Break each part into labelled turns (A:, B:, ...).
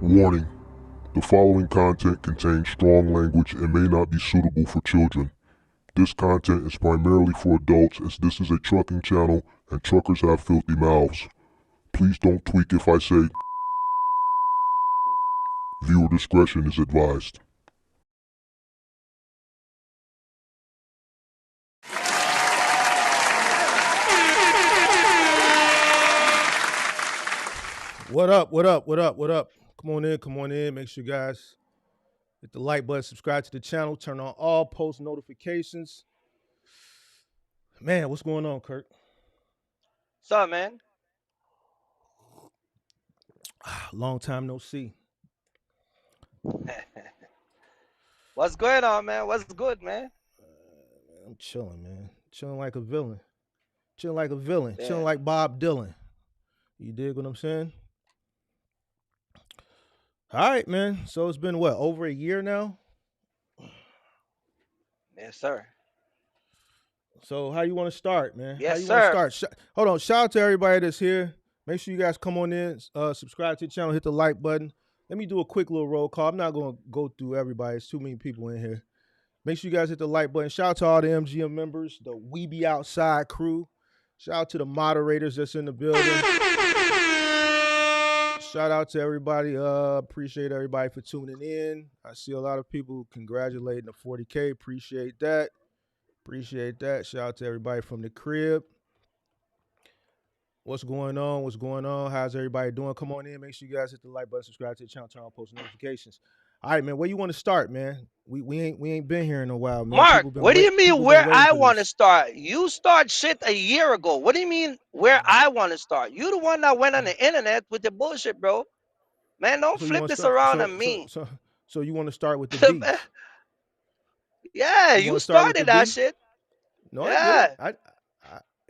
A: Warning: the following content contains strong language and may not be suitable for children. This content is primarily for adults, as this is a trucking channel and truckers have filthy mouths. Please don't tweak if I say. Viewer discretion is advised.
B: What up? Come on in. Make sure you guys hit the like button, subscribe to the channel, turn on all post notifications. Man, what's going on, Kirk?
C: What's up, man?
B: Long time no see.
C: What's going on, man? What's good, man?
B: I'm chilling, man. Chilling like a villain. Chilling like
C: Yeah.
B: Chilling like Bob Dylan. You dig what I'm saying? All right, man. So it's been what, over a year now?
C: Yes, sir.
B: So how you want to start, man?
C: Yes,
B: how you
C: sir.
B: want to start? Hold on. Shout out to everybody that's here. Make sure you guys come on in, subscribe to the channel, hit the like button. Let me do a quick little roll call. I'm not going to go through everybody. There's too many people in here. Make sure you guys hit the like button. Shout out to all the MGM members, the We Be Outside crew. Shout out to the moderators that's in the building. Shout out to everybody. Appreciate everybody for tuning in. I see a lot of people congratulating the 40K. Appreciate that. Shout out to everybody from the crib. What's going on? How's everybody doing? Come on in. Make sure you guys hit the like button, subscribe to the channel, turn on post notifications. All right, man. Where you want to start, man? We ain't been here in a while, man.
C: Mark, what do you mean where I want to start? You start shit a year ago. What do you mean where I want to start? You the one that went on the internet with the bullshit, bro. Man, don't flip this around on me.
B: So you want to start with the beef?
C: Yeah, you started that shit.
B: No, yeah. I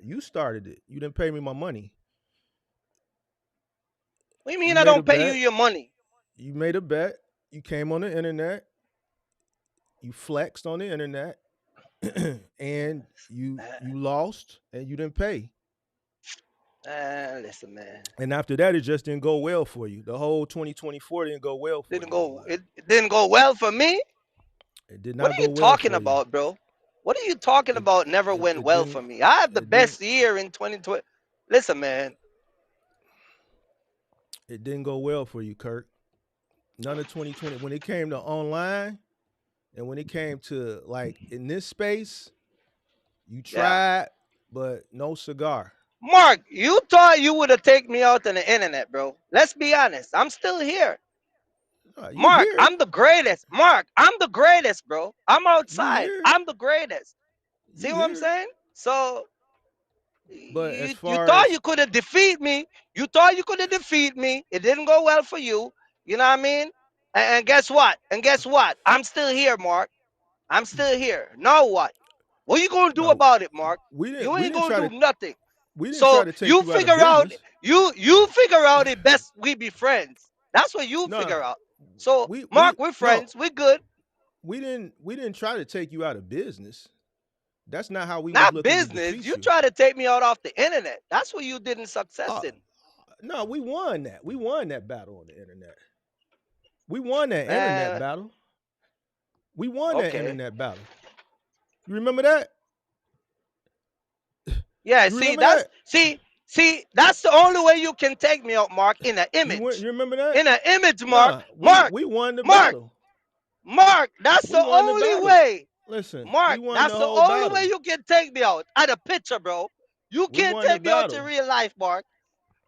B: you started it. You didn't pay me my money.
C: What do you mean I don't pay you your money?
B: You made a bet. You came on the internet. You flexed on the internet. And you lost and you didn't pay.
C: Listen, man.
B: And after that, it just didn't go well for you. The whole 2024 didn't go well for you.
C: It didn't go well for me?
B: It did not go well.
C: What are you talking about, bro? What are you talking about? Never went well for me. I have the best year in 2020. Listen, man.
B: It didn't go well for you, Kirk. None of 2020. When it came to online and when it came to like in this space, you tried, but no cigar.
C: Mark, you thought you would have taken me out on the internet, bro. Let's be honest. I'm still here. Mark, here. I'm the greatest. Mark, I'm the greatest, bro. I'm outside. I'm the greatest. See what I'm saying? So,
B: but
C: you thought you could have defeated me. You thought you could have defeated me. It didn't go well for you. You know what I mean? And guess what? I'm still here, Mark. I'm still here. Now what? What are you going to do about it, Mark? You ain't going to do nothing. So you figure out. You figure out it best we be friends. That's what you figure out. So Mark, we're friends. We're good.
B: We didn't try to take you out of business. That's not how we.
C: Not business. You try to take me out off the internet. That's what you didn't success in.
B: No, we won that. We won that battle on the internet. We won that internet battle. We won that internet battle. You remember that?
C: Yeah. See, that's the only way you can take me out, Mark. In an image.
B: You remember that?
C: In an image, Mark. Mark,
B: we won the battle.
C: Mark, that's the only way.
B: Listen,
C: Mark, that's the only way you can take me out. At a picture, bro. You can't take me out in real life, Mark.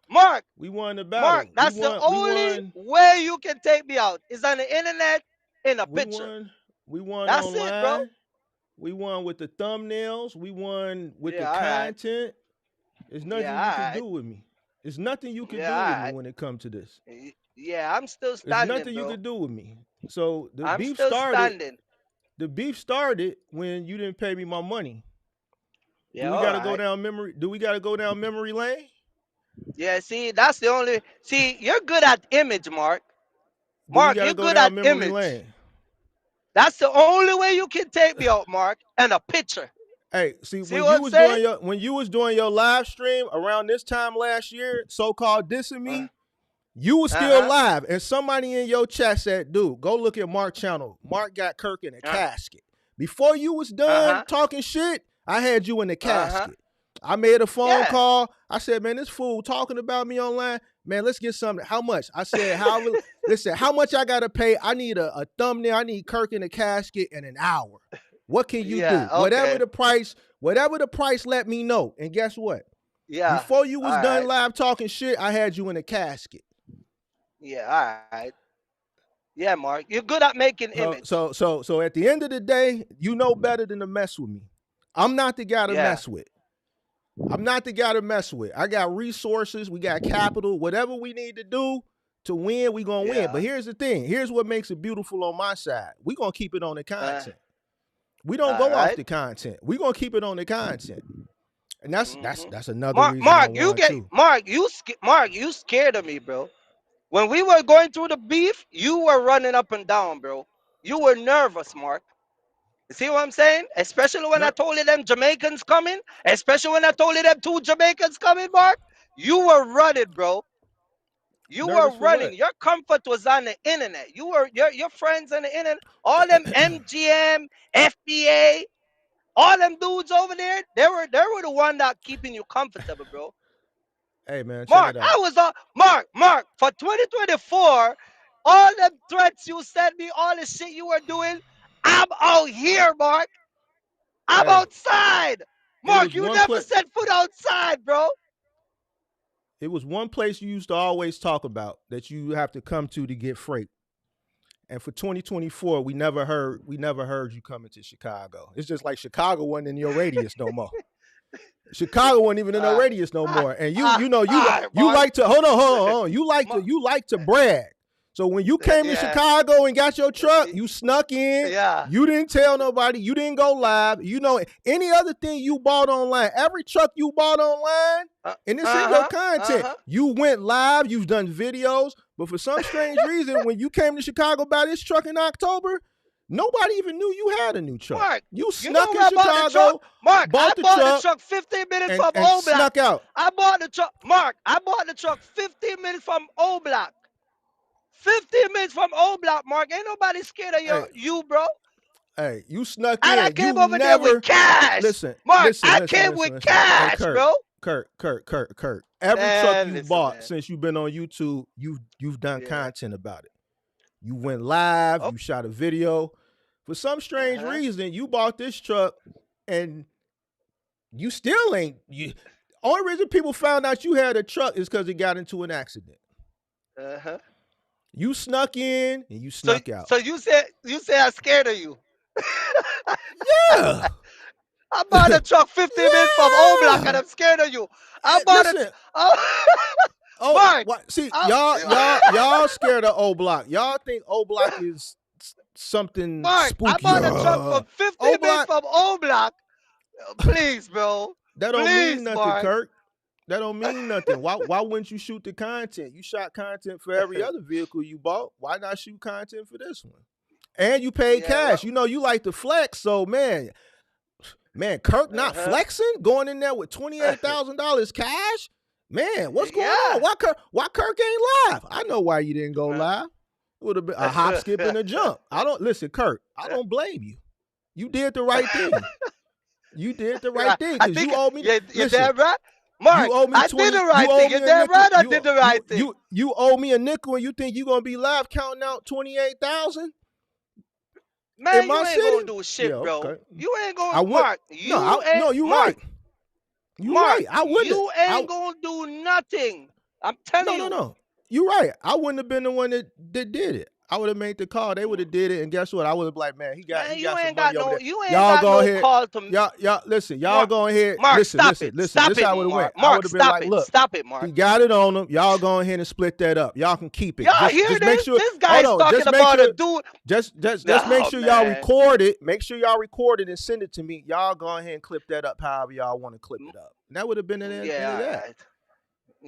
C: Mark,
B: we won the battle.
C: Mark, that's the only way you can take me out. Is on the internet in a picture.
B: We won
C: that's
B: online.
C: It, bro.
B: We won with the thumbnails. We won with the content. There's nothing you can do with me. There's nothing you can do with me when it comes to this.
C: Yeah, I'm still standing.
B: There's nothing
C: you
B: can do with me. So the beef
C: still
B: started.
C: Standing.
B: The beef started when you didn't pay me my money.
C: Yeah,
B: do we gotta go down memory? Do we gotta go down memory lane?
C: Yeah, see, that's the only. See, you're good at image, Mark. Mark, you're good at image. Lane? That's the only way you can take me out, Mark, and a picture.
B: Hey, when you was doing your live stream around this time last year, so-called dissing me, You were still live, and somebody in your chat said, dude, go look at Mark's channel. Mark got Kirk in a casket. Before you was done talking shit, I had you in the casket. I made a phone call. I said, man, this fool talking about me online. Man, let's get something. How much? I said, listen, how much I got to pay? I need a thumbnail. I need Kirk in a casket in an hour. What can you do? Okay. Whatever the price, let me know. And guess what?
C: Yeah.
B: Before you was done live talking shit, I had you in a casket.
C: Yeah, all right. Yeah, Mark, you're good at making image.
B: So at the end of the day, you know better than to mess with me. I'm not the guy to mess with. I'm not the guy to mess with. I got resources. We got capital. Whatever we need to do to win, we going to win. But here's the thing. Here's what makes it beautiful on my side. We going to keep it on the content. We don't go off the content. We going to keep it on the content. And that's another reason
C: Mark, you scared of me, bro. When we were going through the beef, you were running up and down, bro. You were nervous, Mark. You see what I'm saying? Especially when I told you them Jamaicans coming. Especially when I told you them 2 Jamaicans coming, Mark. You were running, bro. You were running. Your comfort was on the internet. You were your friends on the internet. All them MGM, FBA, all them dudes over there, they were the one that keeping you comfortable, bro.
B: Hey man,
C: Mark, I was Mark for 2024. All the threats you sent me, all the shit you were doing, I'm out here, Mark. I'm outside. Mark, you never set foot outside, bro.
B: It was one place you used to always talk about that you have to come to get freight. And for 2024, we never heard you coming to Chicago. It's just like Chicago wasn't in your radius no more. Chicago wasn't even in the radius no more. And you like to hold on. You like to brag. So when you came to Chicago and got your truck, you snuck in.
C: Yeah.
B: You didn't tell nobody. You didn't go live. You know, any other thing you bought online, every truck you bought online, and it's in your content. You went live. You've done videos. But for some strange reason, when you came to Chicago buy this truck in October, nobody even knew you had a new truck.
C: Mark,
B: you snuck in Chicago.
C: Mark, I bought the truck 15 minutes from Old Block.
B: Snuck out.
C: I bought the truck. Mark, I bought the truck 15 minutes from Old Block. 15 minutes from Old Block, Mark. Ain't nobody scared of you, bro.
B: Hey, you snuck in.
C: And I came over there with cash. Mark, I came with cash, bro.
B: Kirk. Every truck you bought since you've been on YouTube, you've done content about it. You went live. You shot a video. For some strange reason, you bought this truck, and you still ain't. Only reason people found out you had a truck is because it got into an accident. You snuck in and you snuck out.
C: So you said I'm scared of you.
B: Yeah.
C: I bought a truck 15 minutes from Old Block and I'm scared of you. I bought
B: Mark, see, y'all scared of Old Block. Y'all think Old Block is something spooky.
C: I bought a truck from 15 minutes from Old Block. Please, bro.
B: That don't mean nothing, Mark. Kirk. That don't mean nothing. Why wouldn't you shoot the content? You shot content for every other vehicle you bought. Why not shoot content for this one? And you paid cash. Well, you know you like to flex, so man, Kirk not flexing, going in there with $28,000 cash. Man, what's going on? Why Kirk ain't live? I know why you didn't go live. It would have been a hop, skip, and a jump. Listen, Kirk. I don't blame you. You did the right thing. You did the right thing because you owe me.
C: You're damn right. Mark, I did the right thing. You're damn right. I did the right thing.
B: You owe me a nickel, and you think you're gonna be live counting out 28,000?
C: Man, you ain't gonna do shit, bro. Okay. You ain't gonna. Mark,
B: you're right. You right. I wouldn't.
C: You ain't gonna do nothing. I'm telling you.
B: No. You're right. I wouldn't have been the one that did it. I would have made the call. They would have did it, and guess what? I would have been like, man, he got some money over there.
C: You ain't got no call to me.
B: Y'all, listen. Y'all go ahead.
C: Mark,
B: listen. This how it would have went.
C: Mark, stop it. Stop it, Mark.
B: He got it on him. Y'all go ahead and split that up. Y'all can keep it.
C: Y'all hear this? This guy's talking about a dude.
B: Just make sure y'all record it. Make sure y'all record it and send it to me. Y'all go ahead and clip that up however y'all want to clip it up. And that would have been an end of that.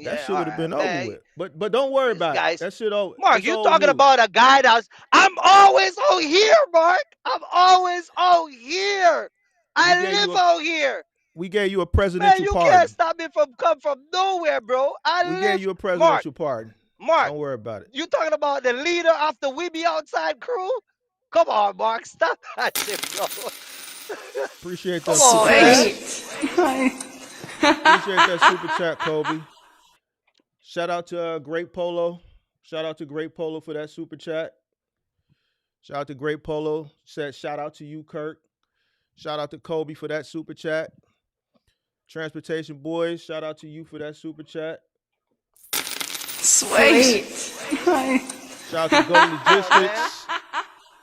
B: That shit would have been over with. But don't worry about it. That shit over.
C: Mark, you talking about a guy I'm always out here, Mark. I'm always out here. I live out here.
B: We gave you a presidential pardon.
C: You can't stop me from come from nowhere, bro.
B: We gave you a presidential pardon.
C: Mark,
B: Don't worry about it.
C: you talking about the leader of the We Be Outside crew? Come on, Mark, stop that shit, bro.
B: Appreciate
C: Come
B: that super
C: on, man.
B: chat.
D: Sweet.
B: Appreciate that super chat, Kobe. Shout out to Great Polo. Shout out to Great Polo for that super chat. Shout out to Great Polo. Said shout out to you, Kirk. Shout out to Kobe for that super chat. Transportation Boys, shout out to you for that super chat.
D: Sweet.
B: Shout out to Golden
C: Come on, man.
B: Logistics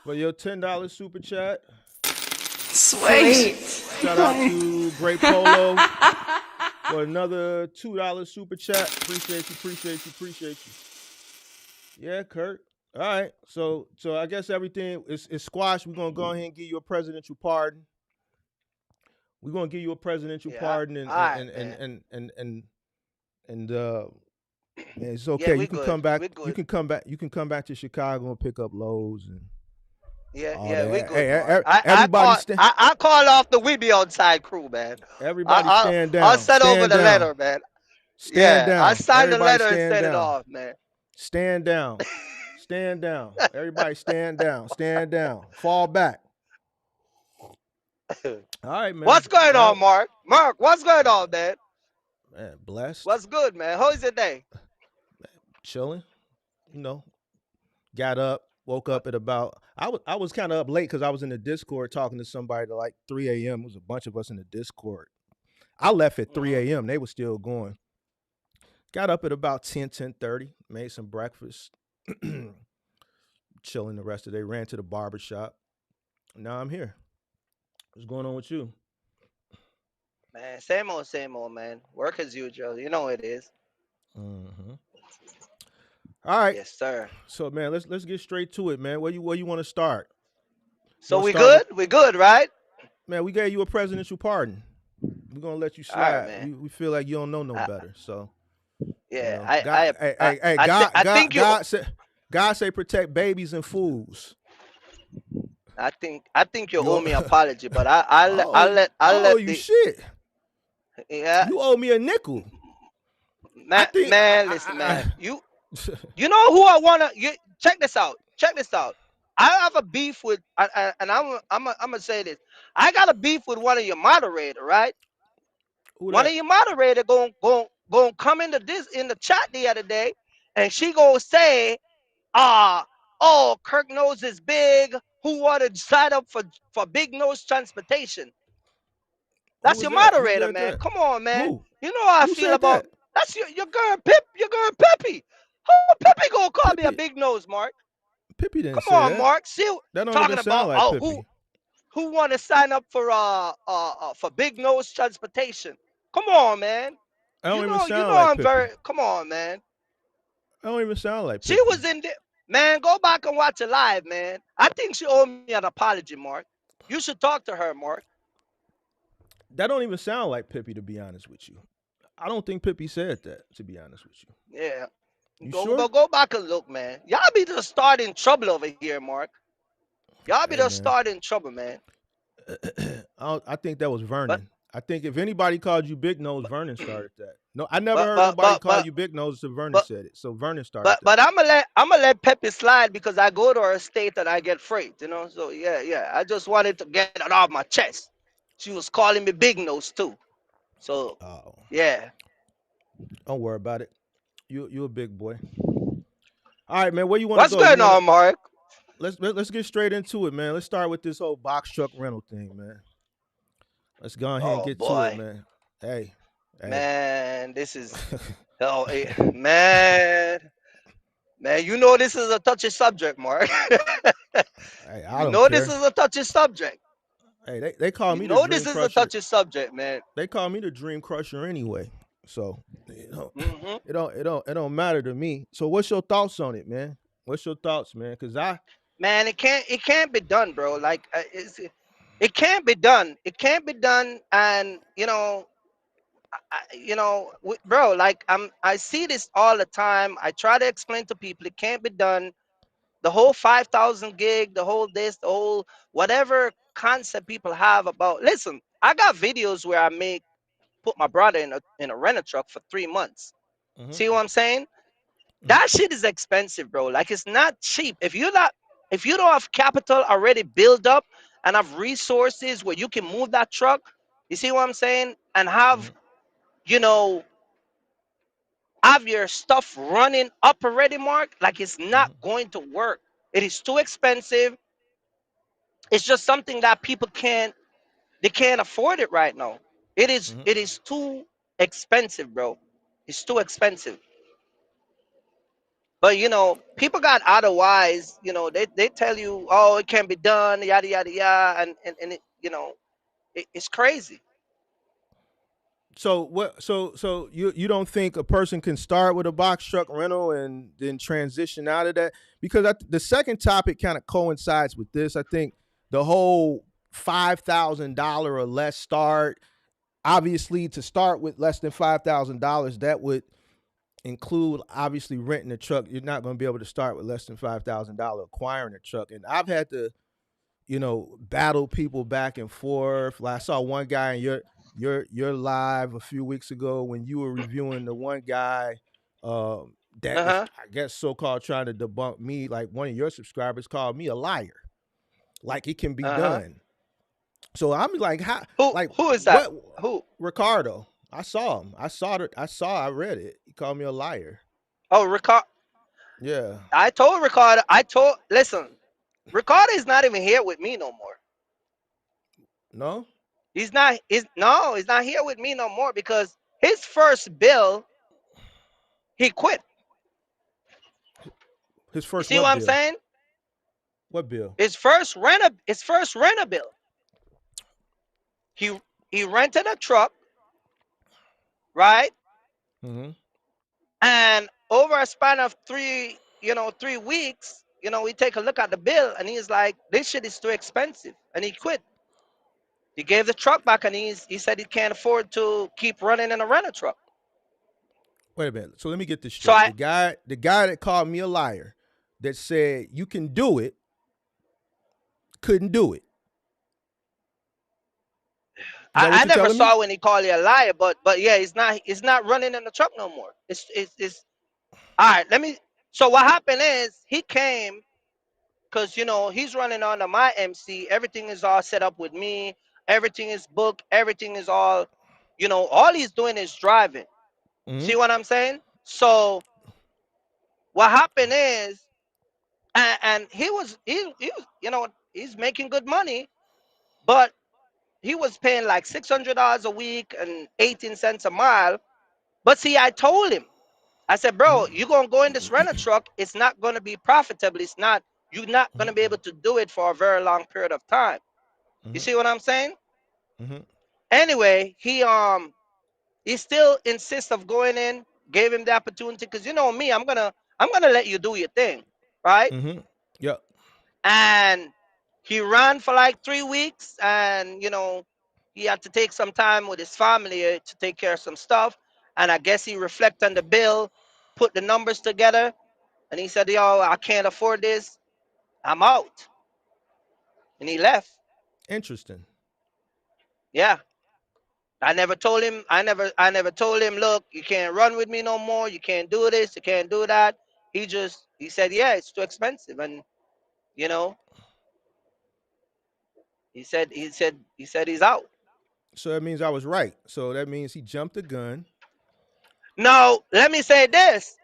B: for your $10 super chat.
D: Sweet.
B: Shout out to Great Polo for another $2 super chat. Appreciate you, appreciate you, appreciate you. Yeah, Kirk. All right. So I guess everything is squashed. We're gonna go ahead and give you a presidential pardon. We're gonna give you a presidential
C: Yeah.
B: pardon
C: All right,
B: and it's
C: Yeah,
B: okay.
C: we
B: You can
C: good.
B: come back.
C: We
B: You
C: good.
B: can come back. You can come back to Chicago and pick up loads and
C: Yeah,
B: all
C: yeah, we
B: that.
C: good,
B: Hey,
C: Mark.
B: everybody,
C: I call off the We Be Outside crew, man.
B: everybody, stand
C: I'll
B: down.
C: send over
B: Stand
C: the
B: down.
C: letter, man.
B: Stand
C: Yeah, I
B: down.
C: signed the
B: Everybody,
C: letter and
B: stand
C: send it
B: down.
C: off, man.
B: Stand down. Stand down. Everybody, stand down. Stand down. Fall back. All right, man.
C: What's going
B: Now,
C: on, Mark? Mark, what's going on, man?
B: man, blessed,
C: What's good, man? How's your day?
B: chilling. You know, got up, woke up at about. I was kind of up late because I was in the Discord talking to somebody to like 3 a.m. It was a bunch of us in the Discord. I left at 3
C: Mm-hmm.
B: a.m. They were still going. Got up at about 10:30. Made some breakfast. Chilling the rest of the day. Ran to the barber shop. Now I'm here. What's going on with you?
C: Man, same old, man. Work as usual. You know it is.
B: Mm-hmm. All right.
C: Yes, sir.
B: So man, let's get straight to it, man. Where you want to start? You
C: So
B: want to
C: we
B: start with
C: good? We good, right?
B: man? We gave you a presidential pardon. We're gonna let you
C: All right,
B: slide.
C: man.
B: We feel like you don't know no
C: I,
B: better. So
C: yeah,
B: God, hey,
C: I think you,
B: God say protect babies and fools.
C: I think you
B: You
C: owe
B: owe,
C: me an apology, but I'll
B: I owe
C: let
B: you
C: the
B: shit.
C: yeah,
B: You owe me a nickel. I think
C: man. Listen, man. You know who I wanna? You check this out. Check this out. I have a beef with, and I'm gonna say this. I got a beef with one of your moderator, right?
B: who
C: One
B: that?
C: of your moderator going come into this in the chat the other day, and she gonna say, oh, Kirk nose is big. Who wanted to sign up for big nose transportation?
B: Who
C: That's
B: was
C: your
B: that? Who
C: moderator,
B: said
C: man.
B: that?
C: Come on, man.
B: Who?
C: You know how I
B: Who
C: feel
B: said
C: about
B: that?
C: that's your girl Pip, your girl Peppy. How Peppy gonna call me a
B: Pippi.
C: big nose, Mark?
B: Pippi didn't
C: Come
B: say
C: on,
B: that.
C: Mark. See,
B: That don't
C: talking
B: even sound
C: about
B: like Pippi.
C: who want to sign up for big nose transportation? Come on, man.
B: That don't even
C: You
B: sound
C: know
B: like
C: I'm
B: Pippi.
C: very. Come on, man.
B: That don't even sound like
C: She
B: Pippi.
C: was in there, man. Go back and watch it live, man. I think she owed me an apology, Mark. You should talk to her, Mark.
B: That don't even sound like Pippi, to be honest with you. I don't think Pippi said that, to be honest with you.
C: Yeah.
B: You sure?
C: Go back and look, man. Y'all be just starting trouble over here, Mark. Y'all be
B: Hey
C: just
B: man,
C: starting trouble, man.
B: I think that was
C: But
B: Vernon. I think if anybody called you Big Nose, Vernon started that. No, I never
C: but
B: heard
C: but
B: nobody
C: but
B: call
C: but
B: you Big Nose until Vernon
C: but
B: said it. So Vernon started that.
C: but I'm gonna let Pepe slide because I go to her state and I get freight, you know. So yeah. I just wanted to get it off my chest. She was calling me big nose too. So
B: Oh,
C: yeah.
B: don't worry about it. You a big boy. All right, man. Where you want to
C: What's
B: go? You
C: going
B: want to
C: on, Mark?
B: let's get straight into it, man. Let's start with this whole box truck rental thing, man. Let's go ahead and
C: Oh
B: get to it,
C: boy,
B: man. Hey, hey.
C: man, this is man, man. You know this is a touchy subject, Mark.
B: Hey, I
C: You
B: don't
C: know this
B: care.
C: is a touchy subject.
B: Hey, they call
C: You
B: me the
C: know this
B: Dream
C: is a
B: Crusher.
C: touchy subject, man.
B: They call me the Dream Crusher anyway. So
C: Hmm.
B: it don't matter to me. So what's your thoughts on it, man? What's your thoughts, man? Cause
C: Man, it can't be done, bro. Like it can't be done. It can't be done, and bro. Like I see this all the time. I try to explain to people it can't be done. The whole 5,000 gig, the whole this, the whole whatever concept people have about. Listen, I got videos where I put my brother in a rental truck for 3 months.
B: hmm
C: See what I'm saying? That shit is expensive, bro. Like it's not cheap. If you don't have capital already built up and have resources where you can move that truck, you see what I'm saying? And have, you know, have your stuff running up already, Mark, like it's not going to work. It is too expensive. It's just something that people can't afford it right now. It is too expensive, bro. It's too expensive. But people got otherwise, they tell you, oh, it can be done, yada yada yada, and it's crazy.
B: So what? So you don't think a person can start with a box truck rental and then transition out of that? Because the second topic kind of coincides with this. I think the whole $5,000 or less start. Obviously, to start with less than $5,000, that would include obviously renting a truck. You're not going to be able to start with less than $5,000 acquiring a truck. And I've had to, battle people back and forth. Like I saw one guy in your live a few weeks ago when you were reviewing the one guy that was,
C: Uh-huh.
B: I guess, so called trying to debunk me. Like one of your subscribers called me a liar. Like it can be
C: Uh-huh.
B: done. So I'm like, how?
C: Who
B: Like
C: who is that?
B: what?
C: Who?
B: Ricardo. I saw him. I saw it. I read it. He called me a liar.
C: Oh, Ricardo.
B: Yeah.
C: I told Ricardo. Listen, Ricardo is not even here with me no more.
B: No.
C: He's not. He's not here with me no more because his first bill, he quit.
B: His
C: You
B: first
C: see
B: what
C: what I'm
B: bill?
C: saying?
B: What bill?
C: His first renter bill. He rented a truck, right?
B: Mm-hmm.
C: And over a span of 3 weeks, we take a look at the bill, and he's like, "This shit is too expensive," and he quit. He gave the truck back, and he said he can't afford to keep running in a rental truck.
B: Wait a minute. So let me get this
C: So
B: straight. The guy that called me a liar, that said you can do it, couldn't do it. Is that
C: I
B: what you're
C: never
B: telling me?
C: saw when he called you a liar, but yeah, he's not running in the truck no more. It's all right. So what happened is he came because he's running under my MC. Everything is all set up with me. Everything is booked. Everything is all he's doing is driving.
B: Mm-hmm.
C: See what I'm saying? So what happened is, and he was he's making good money, but he was paying like $600 a week and 18 cents a mile. But see, I told him, I said, bro, you're gonna go in this rental truck. It's not gonna be profitable. You're not gonna be able to do it for a very long period of time. You
B: Mm-hmm.
C: see what I'm saying?
B: Mm-hmm.
C: Anyway, he still insists of going in. Gave him the opportunity because me, I'm gonna let you do your thing, right?
B: Mm-hmm. Yep.
C: And he ran for like 3 weeks, and he had to take some time with his family to take care of some stuff. And I guess he reflected on the bill, put the numbers together, and he said, "Yo, I can't afford this. I'm out." And he left.
B: Interesting.
C: Yeah. I never told him, look, you can't run with me no more. You can't do this. You can't do that. He said, yeah, it's too expensive. And, you know, he said he's out.
B: So that means I was right. So that means he jumped the gun.
C: Now, let me say this.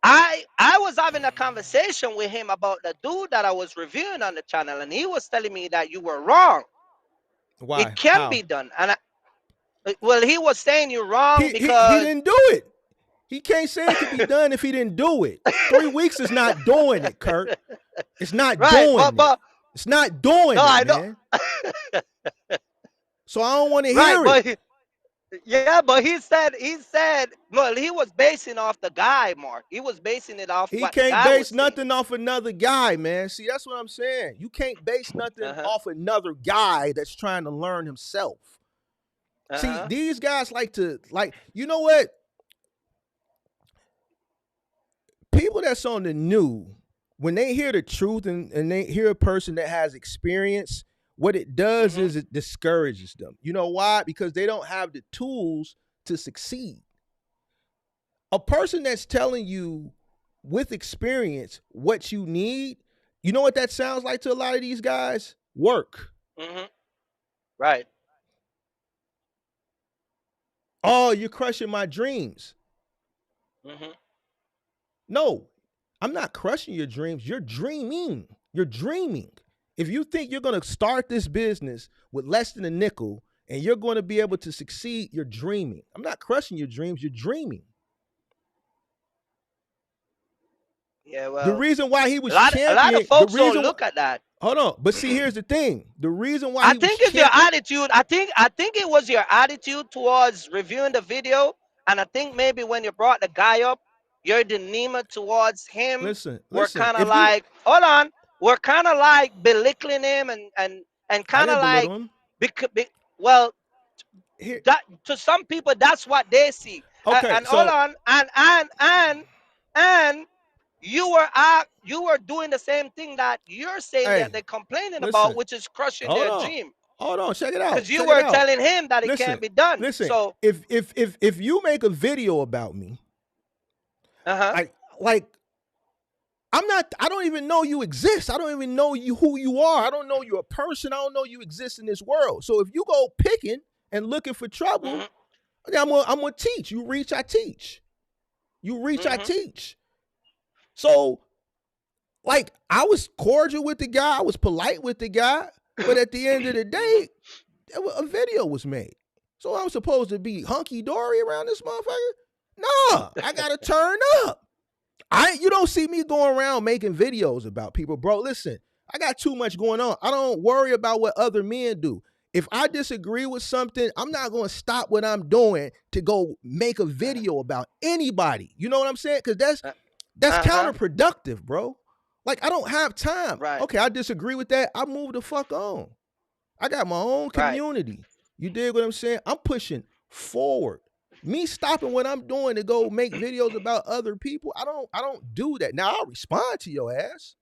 C: I was having a conversation with him about the dude that I was reviewing on the channel, and he was telling me that you were wrong. It
B: Why?
C: can
B: How?
C: be done. And well, he was saying you're wrong
B: He
C: because
B: didn't do it. He can't say it could be done if he didn't do it. 3 weeks is not doing it, Kirk. It's not
C: right, but
B: doing it. It's not doing
C: no,
B: it,
C: I know.
B: man. So I don't want to
C: Right,
B: hear it.
C: but he said well, he was basing off the guy, Mark. He was basing it off
B: He
C: what the
B: can't
C: guy was
B: base
C: saying.
B: nothing off another guy, man. See, that's what I'm saying. You can't base nothing
C: Uh-huh.
B: off another guy that's trying to learn himself. See,
C: Uh-huh.
B: these guys you know what? People that's on the new, when they hear the truth and they hear a person that has experience, what it does
C: Mhm.
B: is it discourages them. You know why? Because they don't have the tools to succeed. A person that's telling you with experience what you need, you know what that sounds like to a lot of these guys? Work.
C: Mm-hmm. Right.
B: Oh, you're crushing my dreams.
C: Mm-hmm.
B: No, I'm not crushing your dreams. You're dreaming. You're dreaming. If you think you're going to start this business with less than a nickel and you're going to be able to succeed, you're dreaming. I'm not crushing your dreams. You're dreaming.
C: Yeah, well,
B: the reason why he was
C: a lot
B: champion,
C: of folks
B: the
C: don't
B: reason
C: look at that.
B: Hold on, but see, here's the thing. The reason why
C: I
B: he
C: think
B: was
C: it's your
B: champion,
C: attitude. I think it was your attitude towards reviewing the video, and I think maybe when you brought the guy up, your demeanor towards him
B: listen,
C: were kind of
B: if you,
C: like, hold on, we're kind of like belittling him and
B: I
C: kind of
B: didn't
C: like,
B: belittle him.
C: well,
B: Here,
C: that to some people that's what they see.
B: okay,
C: And hold
B: so
C: on, and you were doing the same thing that you're saying that
B: hey,
C: they're complaining about,
B: listen,
C: which is crushing
B: hold
C: their
B: on,
C: dream.
B: hold on, check it out,
C: Because you
B: check it
C: were
B: out.
C: telling him that it
B: Listen,
C: can't be done.
B: listen.
C: So
B: If you make a video about me, like I don't even know you exist. I don't even know you who you are. I don't know you're a person. I don't know you exist in this world. So if you go picking and looking for trouble, I'm gonna teach. You reach, I teach. You reach, I teach. So, like, I was cordial with the guy. I was polite with the guy. But at the end of the day, a video was made. So I'm supposed to be hunky-dory around this motherfucker? No, I gotta turn up. You don't see me going around making videos about people. Bro, listen, I got too much going on. I don't worry about what other men do. If I disagree with something, I'm not going to stop what I'm doing to go make a video about anybody. You know what I'm saying? Because that's counterproductive, bro. Like, I don't have time.
C: Right.
B: Okay, I disagree with that. I move the fuck on. I got my own community. Right. You dig what I'm saying? I'm pushing forward. Me stopping what I'm doing to go make videos about other people, I don't do that. Now, I'll respond to your ass.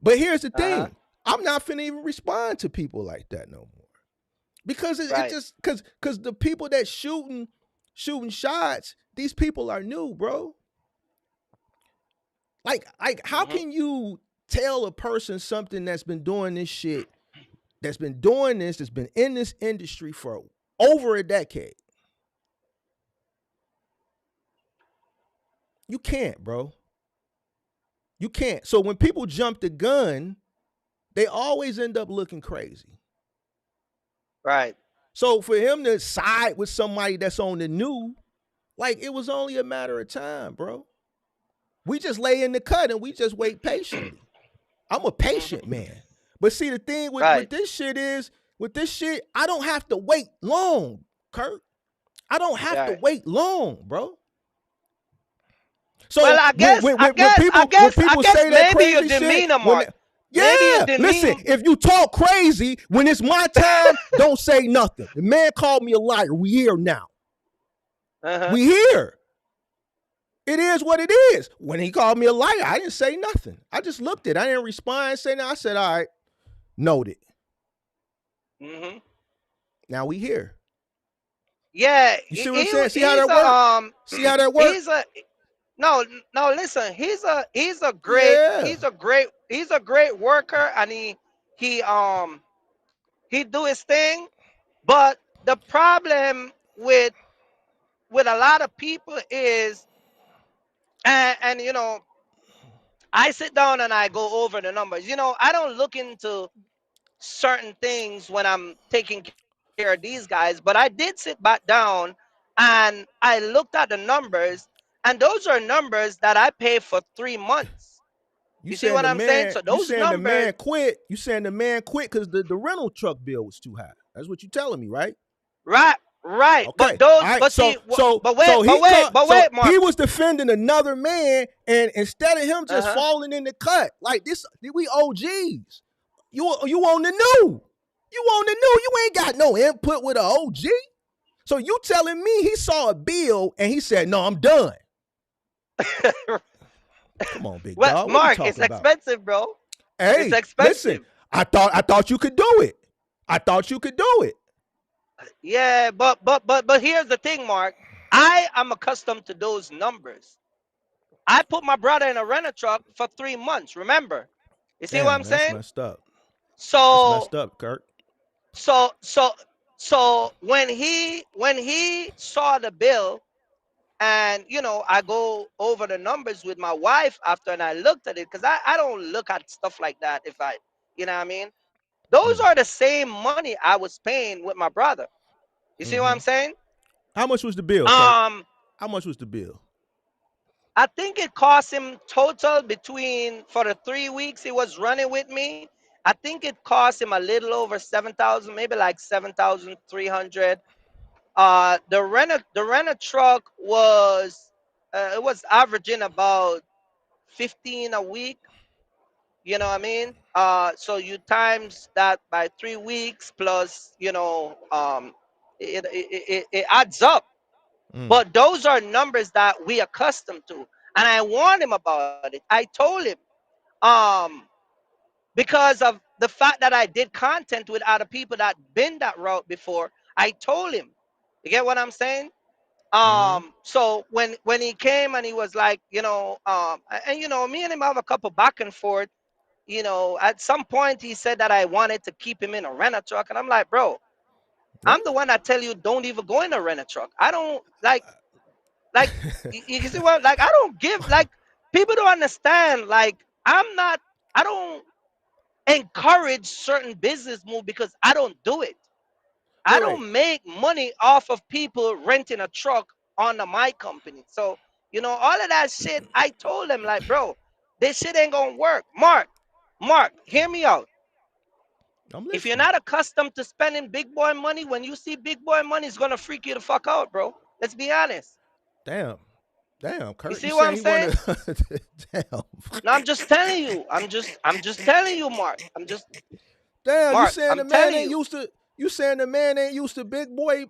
B: But here's the thing. I'm not finna even respond to people like that no more. Because it just because the people that shooting shots, these people are new, bro. Like how can you tell a person something that's been doing this shit, that's been in this industry for over a decade? You can't, bro. You can't. So when people jump the gun, they always end up looking crazy.
C: Right.
B: So for him to side with somebody that's on the new, like, it was only a matter of time, bro. We just lay in the cut and we just wait patiently. I'm a patient man. But see, the thing with this shit is, I don't have to wait long, Kirk. I don't have to wait long, bro. So
C: well, I guess
B: when people say that
C: maybe your
B: crazy
C: demeanor,
B: shit,
C: Mark.
B: yeah, listen, if you talk crazy, when it's my time, don't say nothing. The man called me a liar. We here now. We here. It is what it is. When he called me a liar, I didn't say nothing. I just looked at it. I didn't respond, say nothing. I said, all right, noted. Now we here.
C: Yeah.
B: You see what I'm saying? See how that works? See how that works?
C: No, listen, he's a great worker, and he do his thing. But the problem with a lot of people is, and you know, I sit down and I go over the numbers. You know, I don't look into certain things when I'm taking care of these guys, but I did sit back down and I looked at the numbers, and those are numbers that I pay for 3 months. You see what I'm saying? So those numbers.
B: The man quit. You saying the man quit because the rental truck bill was too high. That's what you telling me, right?
C: Right.
B: Okay.
C: But those,
B: right.
C: but
B: so,
C: see,
B: so,
C: but wait,
B: so
C: wait, Mark.
B: He was defending another man, and instead of him just falling in the cut like this, we OGs. You on the new. You on the new. You ain't got no input with an OG. So you telling me he saw a bill and he said, "No, I'm done." Come on, big dog.
C: Mark, it's expensive, bro.
B: Hey,
C: it's expensive.
B: Listen, I thought you could do it. I thought you could do it.
C: Yeah, but here's the thing, Mark. I am accustomed to those numbers. I put my brother in a rental truck for 3 months. Remember, you see what
B: Damn,
C: I'm
B: that's
C: saying?
B: messed up. That's
C: So,
B: messed up, Kirk.
C: so, so, so when he saw the bill, and I go over the numbers with my wife after, and I looked at it because I don't look at stuff like that. If I, what I mean, those
B: Mm.
C: are the same money I was paying with my brother. You see what
B: Mm-hmm.
C: I'm saying?
B: How much was the bill, Kirk?
C: Um,
B: How much was the bill?
C: I think it cost him total between for the 3 weeks he was running with me. I think it cost him a little over 7,000, maybe like 7,300. The renter truck was it was averaging about 15 a week. You know what I mean? So you times that by 3 weeks plus, it adds up.
B: Mm.
C: But those are numbers that we accustomed to. And I warned him about it. I told him, um, because of the fact that I did content with other people that been that route before, I told him. You get what I'm saying?
B: Mm-hmm.
C: So when he came and he was like, and me and him have a couple back and forth. At some point he said that I wanted to keep him in a rental truck, and I'm like, bro, I'm
B: What?
C: the one that tell you don't even go in a rental truck. I don't like you see what, like, I don't give, like, people don't understand, like, I don't encourage certain business move because I don't do it. I
B: Wait, wait.
C: don't make money off of people renting a truck under my company. So, all of that shit, I told them, like, bro, this shit ain't gonna work. Mark, hear me out.
B: I'm
C: If you're
B: listening.
C: not accustomed to spending big boy money, when you see big boy money, it's gonna freak you the fuck out, bro. Let's be honest.
B: Damn. Damn,
C: You
B: Kirk. You
C: see what
B: saying
C: I'm
B: he
C: saying?
B: wanna Damn.
C: No, I'm just telling you. I'm just telling you, Mark.
B: Damn, you
C: Mark,
B: saying
C: I'm
B: the man
C: telling
B: ain't
C: you.
B: used to you saying the man ain't used to big boy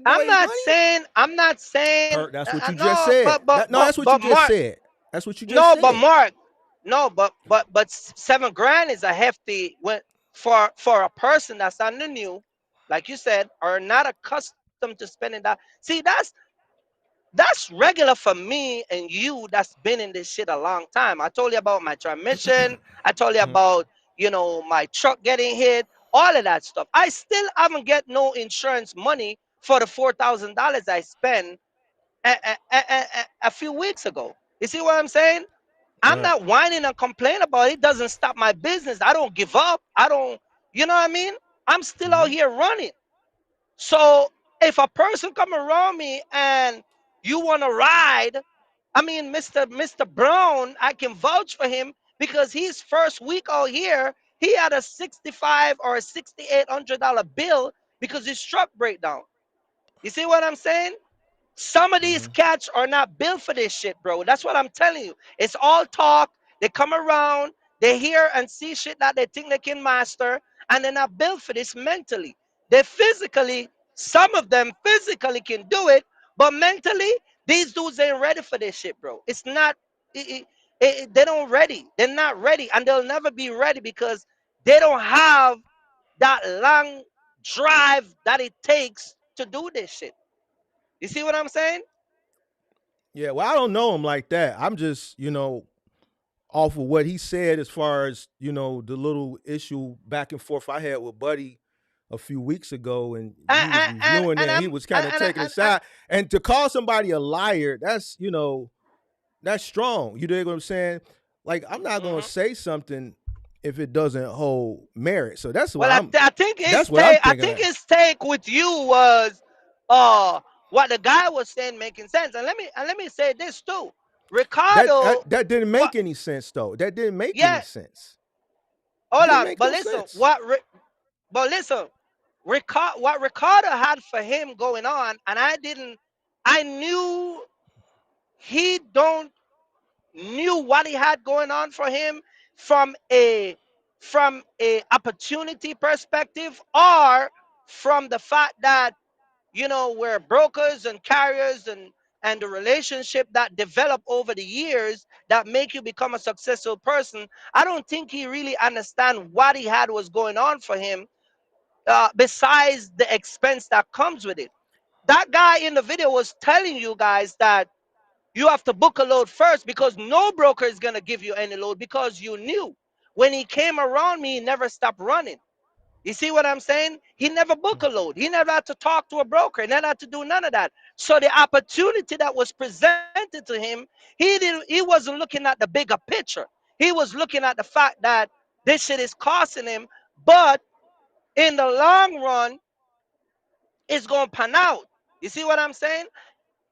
B: money?
C: I'm not saying
B: Kirk, that's what you just
C: no,
B: said.
C: but but
B: No,
C: but
B: that's what you
C: but
B: just
C: Mark,
B: said. That's what you just
C: no, but
B: said.
C: Mark, no, but 7 grand is a hefty when for a person that's on the new, like you said, are not accustomed to spending that. See, that's regular for me and you that's been in this shit a long time. I told you about my transmission. I told you
B: Mhm.
C: about, my truck getting hit, all of that stuff. I still haven't get no insurance money for the $4,000 I spent a few weeks ago. You see what I'm saying? I'm
B: Right.
C: not whining and complaining about it. It doesn't stop my business. I don't give up. I don't, you know what I mean? I'm still out
B: Mm-hmm.
C: here running. So if a person come around me and you want to ride, I mean, Mr. Brown, I can vouch for him because his first week out here, he had a 65 or a $6,800 bill because his truck breakdown. You see what I'm saying? Some of these
B: Mm-hmm.
C: cats are not built for this shit, bro. That's what I'm telling you. It's all talk. They come around, they hear and see shit that they think they can master, and they're not built for this mentally. They physically, some of them physically can do it, but mentally, these dudes ain't ready for this shit, bro. It's not, they don't ready. They're not ready, and they'll never be ready because they don't have that long drive that it takes to do this shit. You see what I'm saying?
B: Yeah, well, I don't know him like that. I'm just, off of what he said as far as, the little issue back and forth I had with Buddy a few weeks ago, and
C: And
B: you was reviewing it
C: and
B: and he
C: I'm
B: was kind of taking a
C: and
B: side. And to call somebody a liar, that's strong. You dig what I'm saying? Like, I'm not gonna
C: mhm.
B: say something if it doesn't hold merit. So that's
C: Well,
B: what I'm
C: I think
B: that's what I'm thinking
C: his
B: of.
C: take with you was uh what the guy was saying making sense. And let me say this too.
B: That,
C: Ricardo,
B: that that didn't
C: what?
B: make any sense though. That didn't make any
C: Yeah,
B: sense. It
C: hold
B: didn't
C: on.
B: make
C: But
B: no
C: listen,
B: sense.
C: What Ricardo had for him going on, and I didn't. I knew he don't knew what he had going on for him from a opportunity perspective, or from the fact that we're brokers and carriers, and the relationship that develop over the years that make you become a successful person. I don't think he really understand what he had was going on for him, besides the expense that comes with it. that guy in the video was telling you guys that you have to book a load first because no broker is going to give you any load because you knew. When he came around me, he never stopped running. You see what I'm saying? He never booked a load. He never had to talk to a broker. He never had to do none of that. So the opportunity that was presented to him, he wasn't looking at the bigger picture. He was looking at the fact that this shit is costing him, but in the long run, it's going to pan out. You see what I'm saying?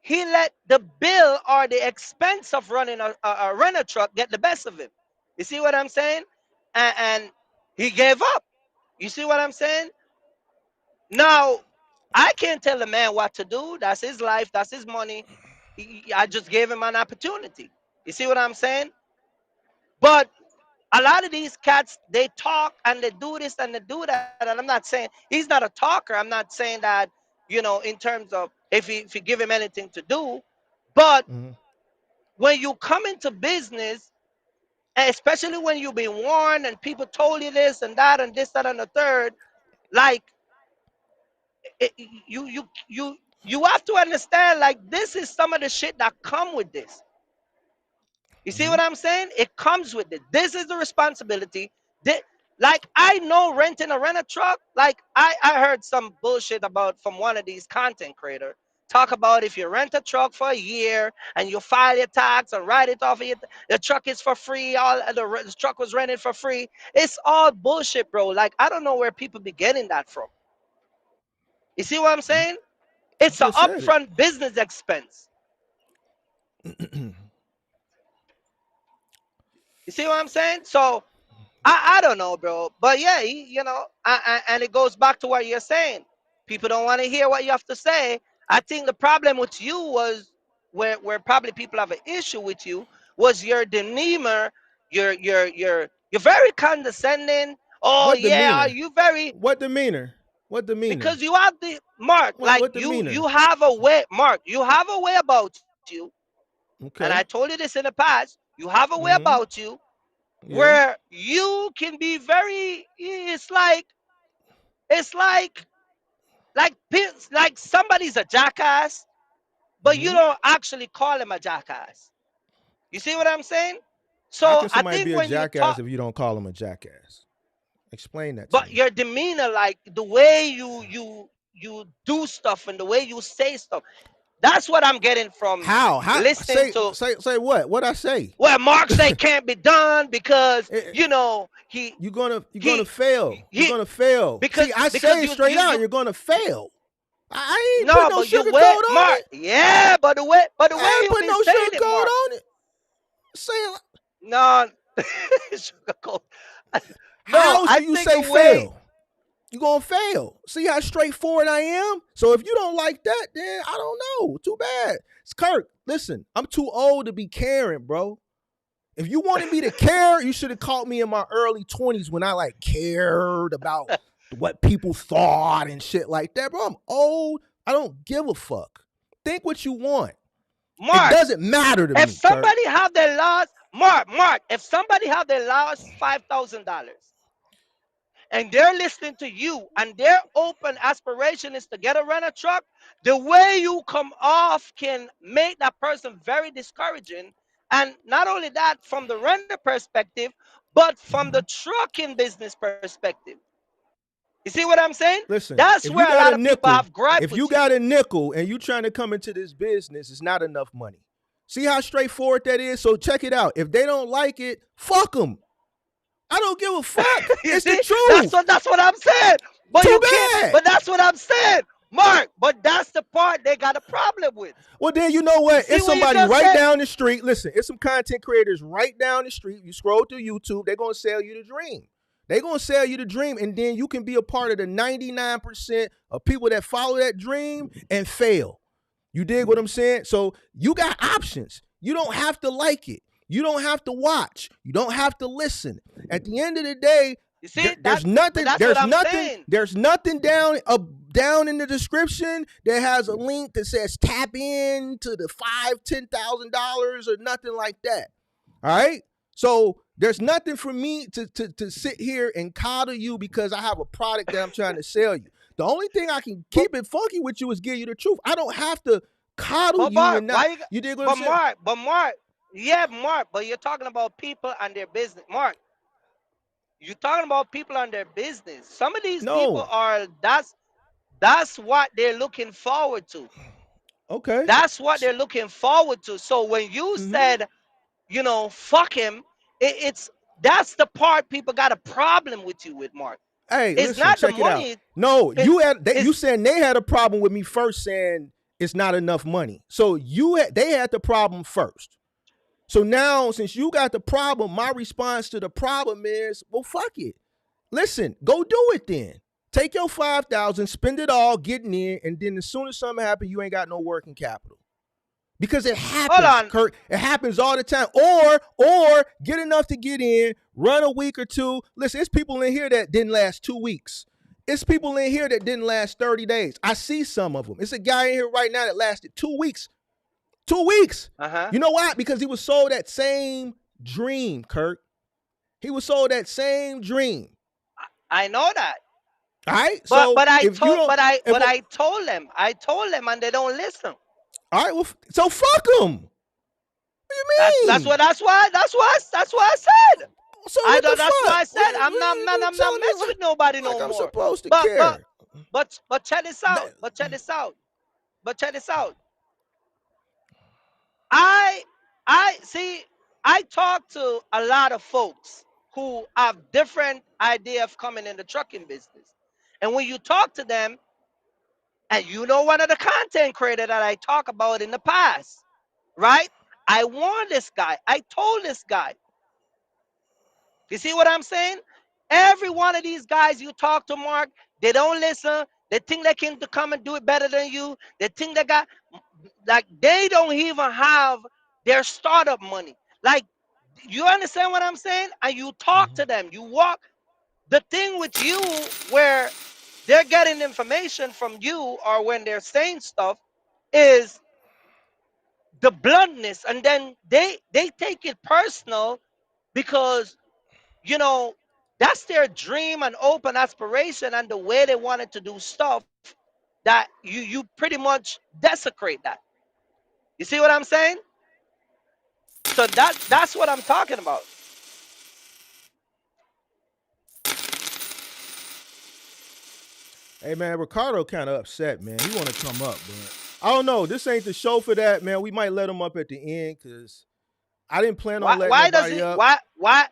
C: He let the bill or the expense of running a rental truck get the best of him. You see what I'm saying? And he gave up. You see what I'm saying? Now, I can't tell a man what to do. That's his life. That's his money. I just gave him an opportunity. You see what I'm saying? But a lot of these cats, they talk and they do this and they do that. And I'm not saying he's not a talker. I'm not saying that, in terms of if you give him anything to do. But when you come into business, especially when you've been warned and people told you this and that and this, that, and the third, like it, you have to understand, like, this is some of the shit that come with this. You see what I'm saying? It comes with it. This is the responsibility. Like, I know renting a rent a truck. Like, I heard some bullshit about from one of these content creators. Talk about if you rent a truck for a year and you file your tax and write it off of the truck is for free. All the truck was rented for free. It's all bullshit, bro. Like, I don't know where people be getting that from. You see what I'm saying? It's an upfront business expense. You see what I'm saying? So I don't know, bro. But yeah, and it goes back to what you're saying. People don't want to hear what you have to say. I think the problem with you was where probably people have an issue with you was your demeanor. You're very condescending. Oh
B: What
C: yeah,
B: demeanor?
C: you very
B: What demeanor? What demeanor?
C: because you have the Mark, like
B: what
C: you
B: demeanor?
C: you have a way, Mark. You have a way about you, and I
B: Okay.
C: told you this in the past. You have a way about you
B: Yeah.
C: where you can be very. It's like somebody's a jackass, but you don't actually call him a jackass. You see what I'm saying?
B: How
C: So
B: can
C: I
B: somebody
C: think
B: be a
C: when you
B: jackass
C: talk,
B: if you don't call him a jackass? Explain that to
C: but
B: me.
C: your demeanor, like the way you do stuff and the way you say stuff, that's what I'm getting from
B: How?
C: listening to
B: Say what? What I say?
C: where Mark say can't be done because
B: Eh,
C: he
B: you're gonna
C: he
B: fail. You're
C: he
B: gonna fail. See, I
C: because
B: say it straight out.
C: you
B: You're gonna fail. I ain't put
C: no,
B: no
C: but the
B: sugar
C: way
B: coat on
C: Mark,
B: it.
C: yeah, but the way
B: I ain't
C: you've
B: put
C: been
B: no
C: saying
B: sugar
C: it,
B: coat
C: Mark.
B: on it. Say it.
C: No, sugarcoat. No,
B: How
C: I
B: do you
C: think
B: say
C: the way.
B: fail? You're gonna fail. See how straightforward I am? So if you don't like that, then I don't know. Too bad. It's Kirk, listen, I'm too old to be caring, bro. If you wanted me to care, you should have caught me in my early 20s when I like cared about what people thought and shit like that. Bro, I'm old. I don't give a fuck. Think what you want. It
C: Mark,
B: doesn't matter to
C: if
B: me, Kirk.
C: somebody have their lost, Mark, if somebody have their lost $5,000 and they're listening to you and their open aspiration is to get a rental truck, the way you come off can make that person very discouraging. And not only that, from the renter perspective, but from the trucking business perspective. You see what I'm saying?
B: Listen,
C: That's
B: if
C: where
B: you
C: a
B: got
C: lot
B: a
C: of people
B: nickel,
C: have gripe
B: if you
C: with you.
B: got a nickel and you trying to come into this business, it's not enough money. See how straightforward that is? So check it out. If they don't like it, fuck them. I don't give a fuck.
C: You
B: It's the
C: see, that's
B: truth.
C: what I'm saying. But
B: Too
C: you can't.
B: bad.
C: But that's what I'm saying, Mark. But that's the part they got a problem with.
B: Well, then you know
C: You
B: what?
C: see
B: It's
C: what you
B: somebody
C: just
B: right
C: said?
B: down the street. Listen, it's some content creators right down the street. You scroll through YouTube, they're going to sell you the dream. They're going to sell you the dream, and then you can be a part of the 99% of people that follow that dream and fail. You dig what I'm saying? So you got options. You don't have to like it. You don't have to watch. You don't have to listen. At the end of the day,
C: You see
B: there's
C: that? But
B: nothing.
C: that's what
B: There's
C: I'm
B: nothing.
C: saying.
B: There's nothing down in the description that has a link that says tap in to the $5,000-$10,000 or nothing like that. All right. So there's nothing for me to sit here and coddle you because I have a product that I'm trying to sell you. The only thing I can keep it funky with you is give you the truth. I don't have to coddle
C: But
B: you
C: Mark,
B: and not. You dig what I'm saying?
C: Mark, but you're talking about people and their business. Mark, you're talking about people and their business. Some of these people
B: No.
C: are, that's what they're looking forward to.
B: Okay.
C: That's what they're looking forward to. So when you said, fuck him, that's the part people got a problem with you with, Mark.
B: Hey,
C: It's
B: listen,
C: not the
B: check it out.
C: money.
B: No, you
C: it's
B: saying they had a problem with me first saying it's not enough money. So they had the problem first. So now, since you got the problem, my response to the problem is, well, fuck it. Listen, go do it then. Take your $5,000, spend it all, getting in, and then as soon as something happens, you ain't got no working capital. Because it happens,
C: Hold on.
B: Kirk. It happens all the time. Or get enough to get in, run a week or two. Listen, it's people in here that didn't last 2 weeks. It's people in here that didn't last 30 days. I see some of them. It's a guy in here right now that lasted 2 weeks. 2 weeks.
C: Uh-huh.
B: You know why? Because he was sold that same dream, Kirk. He was sold that same dream.
C: I know that.
B: All right.
C: But I told them, and they don't listen.
B: All right. Well, so fuck them. What do you mean?
C: That's why I said.
B: So
C: That's why I said I'm not messing with nobody no more.
B: I'm supposed to care.
C: But check this out. But check this out. I talk to a lot of folks who have different idea of coming in the trucking business. And when you talk to them, and one of the content creators that I talk about in the past, right? I warned this guy. I told this guy. You see what I'm saying? Every one of these guys you talk to, Mark, they don't listen. They think they can come and do it better than you. They think they don't even have their startup money. Like, you understand what I'm saying? And you talk to them. You walk. The thing with you where they're getting information from you or when they're saying stuff is the bluntness. And then they take it personal because, that's their dream and open aspiration and the way they wanted to do stuff that you pretty much desecrate that. You see what I'm saying? So that's what I'm talking about.
B: Hey, man, Ricardo kind of upset, man. He want to come up, but I don't know. This ain't the show for that, man. We might let him up at the end because I didn't plan on letting nobody up.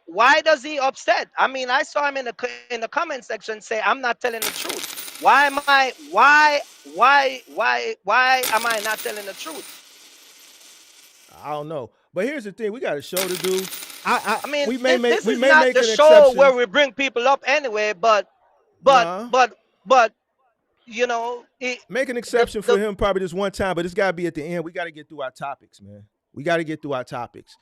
C: Why does he upset? I mean, I saw him in the comment section say, "I'm not telling the truth." Why am I not telling the truth?
B: I don't know. But here's the thing: we got a show to do.
C: I mean, this is
B: not
C: the show where we bring people up anyway. But
B: make an exception for him probably this one time. But it's got to be at the end. We got to get through our topics, man. We got to get through our topics.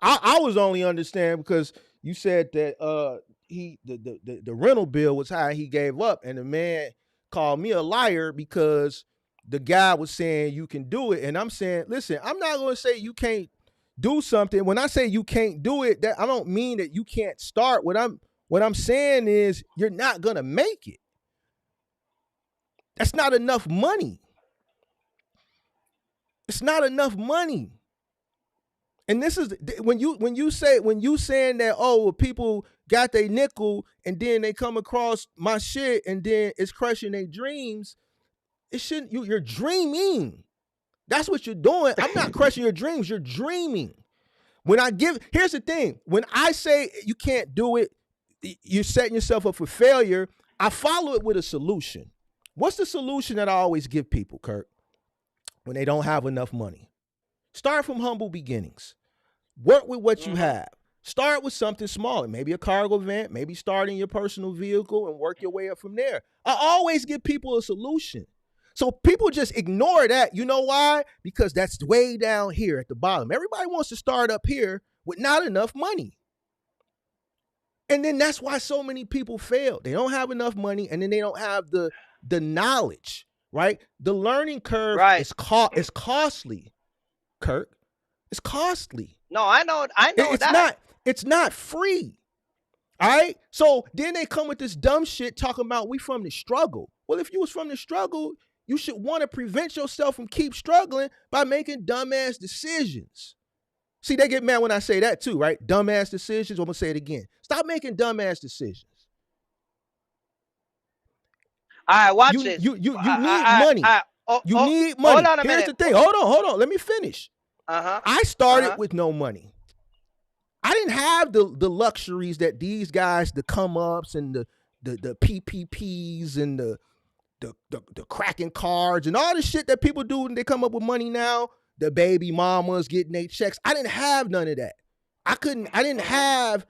B: I was only understanding because you said that the rental bill was high. He gave up, and the man called me a liar because the guy was saying you can do it, and I'm saying, listen, I'm not going to say you can't do something. When I say you can't do it, that I don't mean that you can't start. What I'm saying is you're not going to make it. That's not enough money. It's not enough money. And this is when you saying that, people got their nickel and then they come across my shit and then it's crushing their dreams. It shouldn't. You're dreaming. That's what you're doing. I'm not crushing your dreams. You're dreaming. Here's the thing. When I say you can't do it, you're setting yourself up for failure. I follow it with a solution. What's the solution that I always give people, Kirk, when they don't have enough money? Start from humble beginnings. Work with what you have. Start with something smaller, maybe a cargo van, maybe start in your personal vehicle and work your way up from there. I always give people a solution. So people just ignore that. You know why? Because that's way down here at the bottom. Everybody wants to start up here with not enough money. And then that's why so many people fail. They don't have enough money, and then they don't have the knowledge, right? The learning curve is costly, Kirk. It's costly.
C: No, I know
B: It's not free. All right? So then they come with this dumb shit talking about we from the struggle. Well, if you was from the struggle, you should want to prevent yourself from keep struggling by making dumbass decisions. See, they get mad when I say that too, right? Dumbass decisions. I'm gonna say it again. Stop making dumbass decisions.
C: All right, watch
B: You
C: this.
B: you you you need money. You need money.
C: Hold on a
B: Here's
C: minute.
B: the thing. Hold on. Let me finish.
C: Uh-huh.
B: I started with no money. I didn't have the luxuries that these guys, the come ups and the PPPs and the cracking cards and all the shit that people do when they come up with money now. The baby mamas getting their checks. I didn't have none of that. I didn't have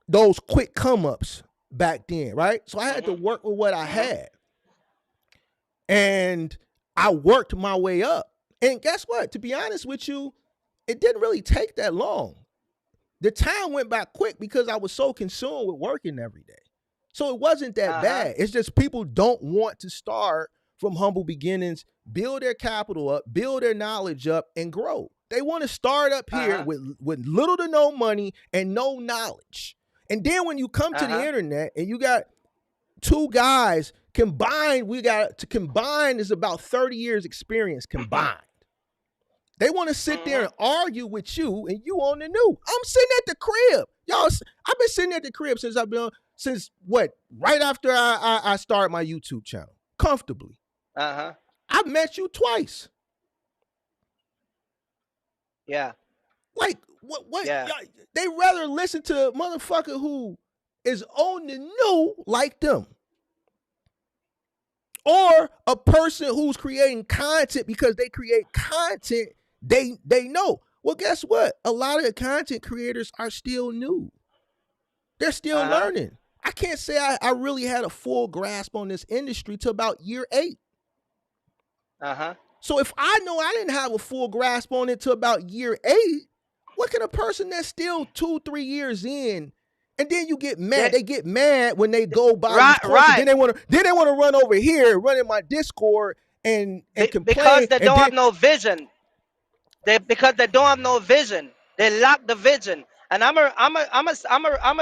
B: those quick come ups back then, right? So I had to work with what I had. And I worked my way up. And guess what? To be honest with you, it didn't really take that long. The time went by quick because I was so consumed with working every day. So it wasn't that bad. It's just people don't want to start from humble beginnings, build their capital up, build their knowledge up, and grow. They want to start up here with little to no money and no knowledge. And then when you come to the internet and you got two guys combined, combine is about 30 years experience combined. They want to sit there and argue with you, and you on the new. I'm sitting at the crib. Y'all, I've been sitting at the crib since right after I started my YouTube channel. Comfortably. I've met you twice.
C: Yeah.
B: Like, what?
C: Yeah.
B: They rather listen to a motherfucker who is on the new like them. Or a person who's creating content because they create content they know. Well, guess what? A lot of the content creators are still new. They're still learning. I can't say I really had a full grasp on this industry till about year 8. So if I know I didn't have a full grasp on it till about year 8, what can a person that's still 2-3 years in, and then you get mad? They get mad when they go by these courses. Then they want to run over here, run in my Discord and complain
C: because they don't have no vision. Because they don't have no vision. They lack the vision. And I'm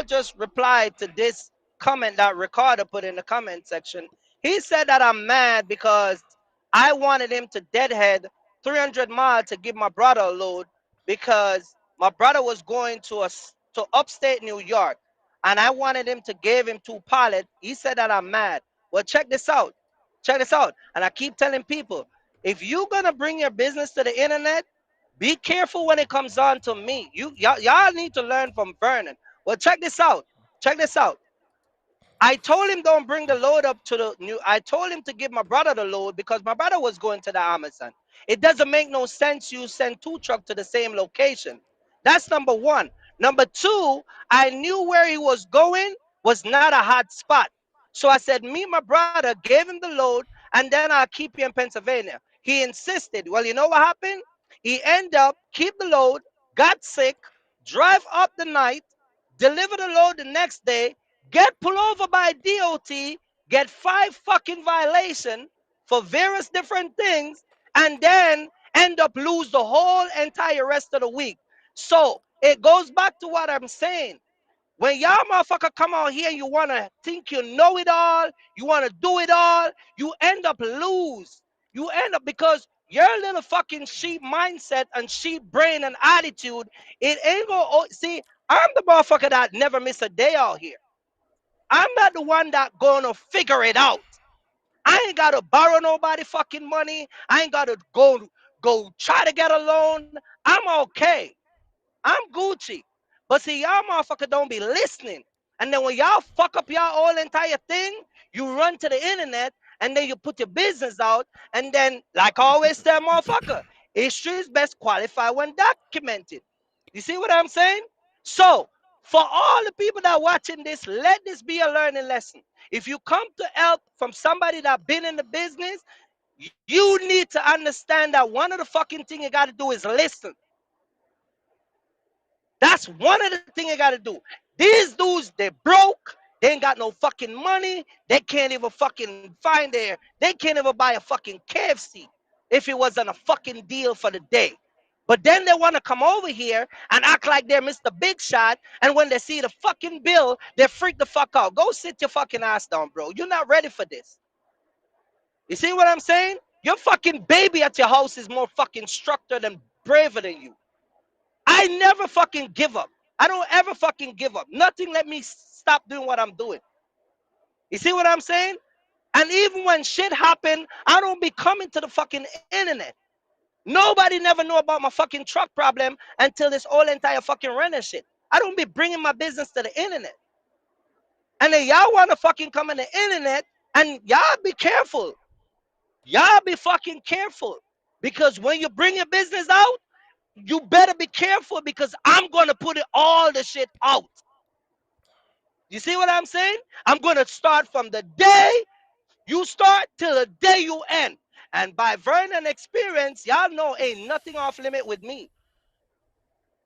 C: just reply to this comment that Ricardo put in the comment section. He said that I'm mad because I wanted him to deadhead 300 miles to give my brother a load because my brother was going to upstate New York, and I wanted him to give him 2 pallets. He said that I'm mad. Well, check this out. And I keep telling people, if you're gonna bring your business to the internet, be careful when it comes on to me. Y'all need to learn from Vernon. Well, check this out. I told him don't bring the load up to the new. I told him to give my brother the load because my brother was going to the Amazon. It doesn't make no sense you send 2 trucks to the same location. That's number 1. Number 2, I knew where he was going was not a hot spot. So I said, me, my brother, gave him the load, and then I'll keep you in Pennsylvania. He insisted. Well, you know what happened? He ended up, keep the load, got sick, drive up the night, deliver the load the next day, get pulled over by DOT, get 5 fucking violation for various different things, and then end up lose the whole entire rest of the week. So it goes back to what I'm saying. When y'all motherfucker come out here and you want to think you know it all, you want to do it all, you end up lose. You end up because your little fucking sheep mindset and sheep brain and attitude, it ain't gonna, see, I'm the motherfucker that never miss a day out here. I'm not the one that gonna figure it out. I ain't gotta borrow nobody fucking money. I ain't gotta go try to get a loan. I'm okay. I'm Gucci. But see, y'all motherfucker don't be listening. And then when y'all fuck up y'all whole entire thing, you run to the internet and then you put your business out. And then, like I always tell motherfucker, history is best qualified when documented. You see what I'm saying? So, for all the people that are watching this, let this be a learning lesson. If you come to help from somebody that been in the business, you need to understand that one of the fucking things you got to do is listen. That's one of the things you got to do. These dudes, they broke. They ain't got no fucking money. They can't even fucking they can't even buy a fucking KFC if it wasn't a fucking deal for the day. But then they want to come over here and act like they're Mr. Big Shot. And when they see the fucking bill, they freak the fuck out. Go sit your fucking ass down, bro. You're not ready for this. You see what I'm saying? Your fucking baby at your house is more fucking structured and braver than you. I never fucking give up. I don't ever fucking give up. Nothing let me stop doing what I'm doing. You see what I'm saying? And even when shit happen, I don't be coming to the fucking internet. Nobody never know about my fucking truck problem until this whole entire fucking rental shit. I don't be bringing my business to the internet. And then y'all want to fucking come on the internet, and y'all be careful. Y'all be fucking careful. Because when you bring your business out, you better be careful because I'm going to put it all the shit out. You see what I'm saying? I'm going to start from the day you start till the day you end. And by Vernon experience, y'all know ain't nothing off limit with me.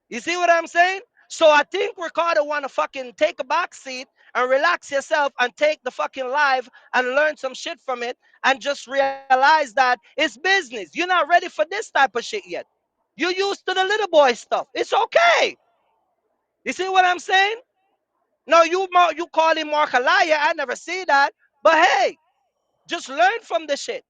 C: You see what I'm saying? So I think Ricardo want to fucking take a back seat and relax yourself and take the fucking live and learn some shit from it and just realize that it's business. You're not ready for this type of shit yet. You're used to the little boy stuff. It's okay. You see what I'm saying? No, you call him Mark a liar. I never see that. But hey, just learn from the shit.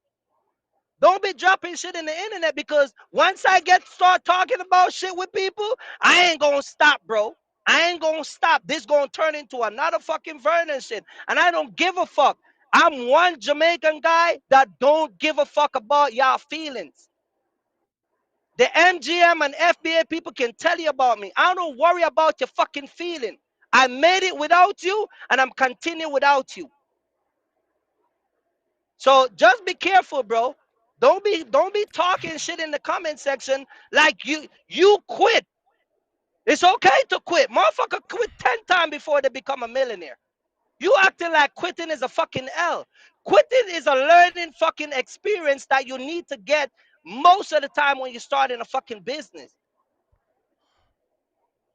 C: Don't be dropping shit in the internet because once I start talking about shit with people, I ain't gonna stop, bro. I ain't gonna stop. This gonna turn into another fucking Vernon shit. And I don't give a fuck. I'm one Jamaican guy that don't give a fuck about y'all feelings. The MGM and FBA people can tell you about me. I don't worry about your fucking feeling. I made it without you and I'm continuing without you. So just be careful, bro. Don't be talking shit in the comment section like you quit. It's okay to quit. Motherfucker quit 10 times before they become a millionaire. You acting like quitting is a fucking L. Quitting is a learning fucking experience that you need to get most of the time when you start in a fucking business.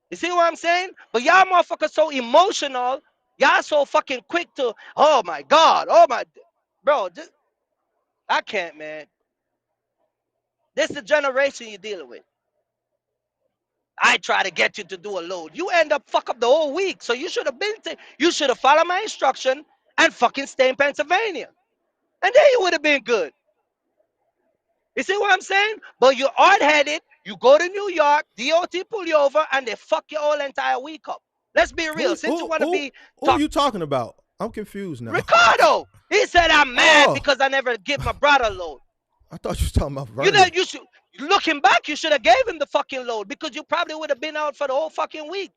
C: You see what I'm saying? But y'all motherfuckers so emotional. Y'all so fucking quick to, oh my God, oh my, bro, I can't, man. This is the generation you're dealing with. I try to get you to do a load. You end up fuck up the whole week. So you should have you should have followed my instruction and fucking stay in Pennsylvania. And then you would have been good. You see what I'm saying? But you're hard-headed. You go to New York, DOT pull you over, and they fuck your whole entire week up. Let's be real. Since you want to be
B: who are you talking about? I'm confused now.
C: Ricardo. He said I'm mad because I never give my brother a load.
B: I thought you was talking about Vernon.
C: You know, you should, looking back, you should have gave him the fucking load because you probably would have been out for the whole fucking week.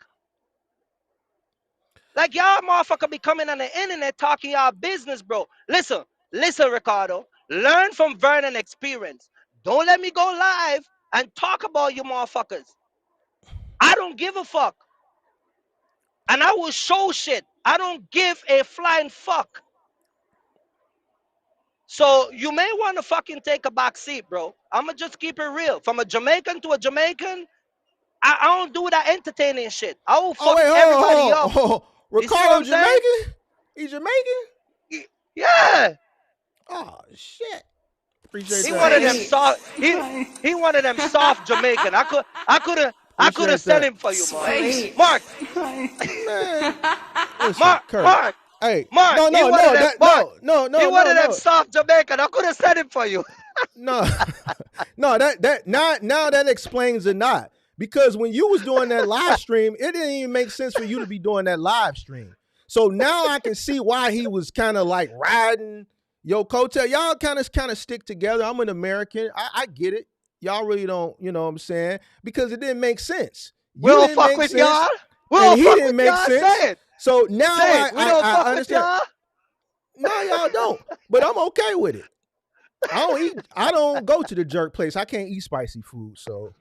C: Like y'all motherfucker be coming on the internet talking y'all business, bro. Listen, Ricardo. Learn from Vernon experience. Don't let me go live and talk about you motherfuckers. I don't give a fuck. And I will show shit. I don't give a flying fuck. So you may want to fucking take a back seat, bro. I'ma just keep it real. From a Jamaican to a Jamaican, I don't do that entertaining shit. I will fuck everybody up.
B: Ricardo Jamaican? He Jamaican?
C: Yeah.
B: Oh shit. Appreciate
C: He
B: that.
C: one of them soft. He one of them soft Jamaican. I could have sent him for you, Mark.
B: Man. Listen,
C: Mark.
B: Kirk.
C: Mark.
B: Hey,
C: Mark.
B: no.
C: He one of them soft Jamaican. I could have sent him for you.
B: No, that now that explains it not. Because when you was doing that live stream, it didn't even make sense for you to be doing that live stream. So now I can see why he was kind of like riding your coattail. Y'all kind of stick together. I'm an American. I get it. Y'all really don't, you know what I'm saying? Because it didn't make sense.
C: We don't fuck with y'all. We don't fuck with y'all. Say it.
B: So now
C: we don't fuck with y'all.
B: No, y'all don't. But I'm okay with it. I don't go to the jerk place. I can't eat spicy food, so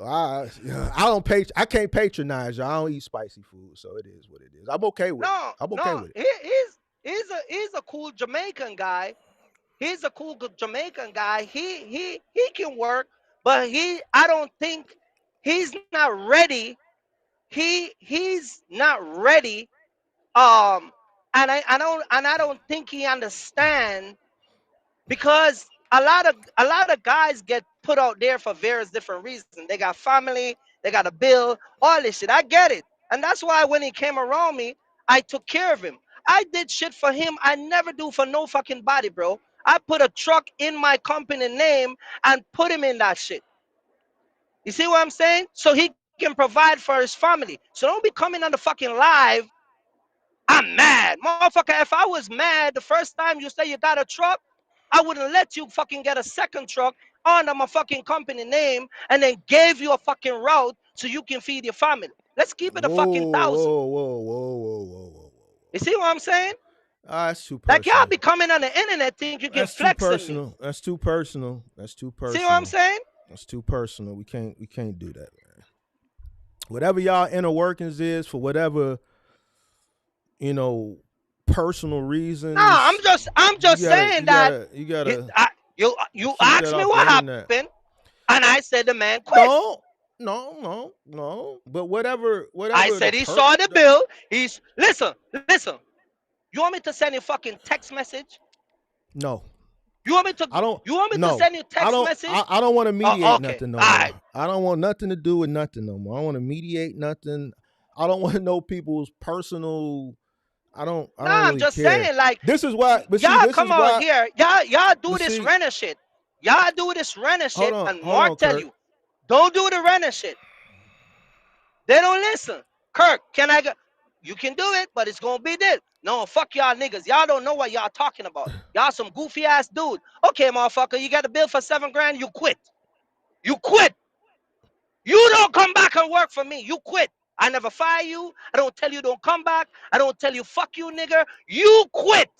B: I can't patronize y'all. I don't eat spicy food, so it is what it is. I'm okay with it. I'm okay with it.
C: He's a cool Jamaican guy. He's a cool Jamaican guy. He can work, but I don't think he's not ready. He's not ready. And I don't think he understands because a lot of guys get put out there for various different reasons. They got family, they got a bill, all this shit. I get it. And that's why when he came around me, I took care of him. I did shit for him I never do for no fucking body, bro. I put a truck in my company name and put him in that shit. You see what I'm saying? So he can provide for his family. So don't be coming on the fucking live. I'm mad. Motherfucker, if I was mad the first time you say you got a truck, I wouldn't let you fucking get a second truck under my fucking company name and then gave you a fucking route so you can feed your family. Let's keep it a fucking thousand.
B: Whoa.
C: You see what I'm saying?
B: That's too
C: Like y'all
B: personal.
C: be coming on the internet think you can
B: That's too
C: flex on me.
B: personal. That's too personal. That's too
C: See what I'm
B: personal.
C: saying?
B: That's too personal. We can't do that, man. Whatever y'all inner workings is for whatever, personal reasons.
C: No, I'm just saying that
B: you gotta
C: you
B: keep
C: asked
B: that
C: me
B: off
C: what
B: the internet.
C: happened, and I said the man quit.
B: No. But whatever.
C: I said he saw the bill. He's listen. You want me to send you fucking text message?
B: No,
C: You want me to?
B: I don't.
C: You want me to
B: No,
C: send you
B: I
C: text
B: don't.
C: message?
B: I don't want to mediate
C: Okay.
B: nothing no
C: All
B: more.
C: right.
B: I don't want nothing to do with nothing no more. I don't want to mediate nothing. I don't want to know people's personal. I don't
C: I'm
B: really
C: just
B: care.
C: saying, like,
B: This is why. But see,
C: y'all
B: this
C: come
B: is
C: out
B: why.
C: here. Y'all do
B: But
C: this
B: see,
C: renter shit. Y'all do this renter shit, and
B: hold on,
C: Mark tell
B: Kirk.
C: you, don't do the renter shit. They don't listen. Kirk, can I go? You can do it, but it's gonna be this. No, fuck y'all niggas. Y'all don't know what y'all talking about. Y'all some goofy ass dude. Okay, motherfucker, you got a bill for $7,000. You quit. You quit. You don't come back and work for me. You quit. I never fire you. I don't tell you don't come back. I don't tell you fuck you, nigga. You quit.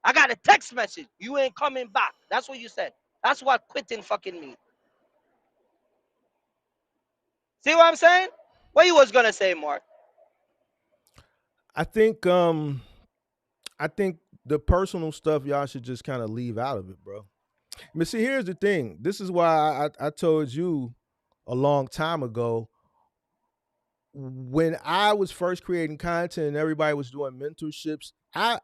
C: I got a text message. You ain't coming back. That's what you said. That's what quitting fucking means. See what I'm saying? What you was gonna say, Mark?
B: I think. I think the personal stuff y'all should just kind of leave out of it, bro. But see, here's the thing. This is why I told you a long time ago when I was first creating content and everybody was doing mentorships. I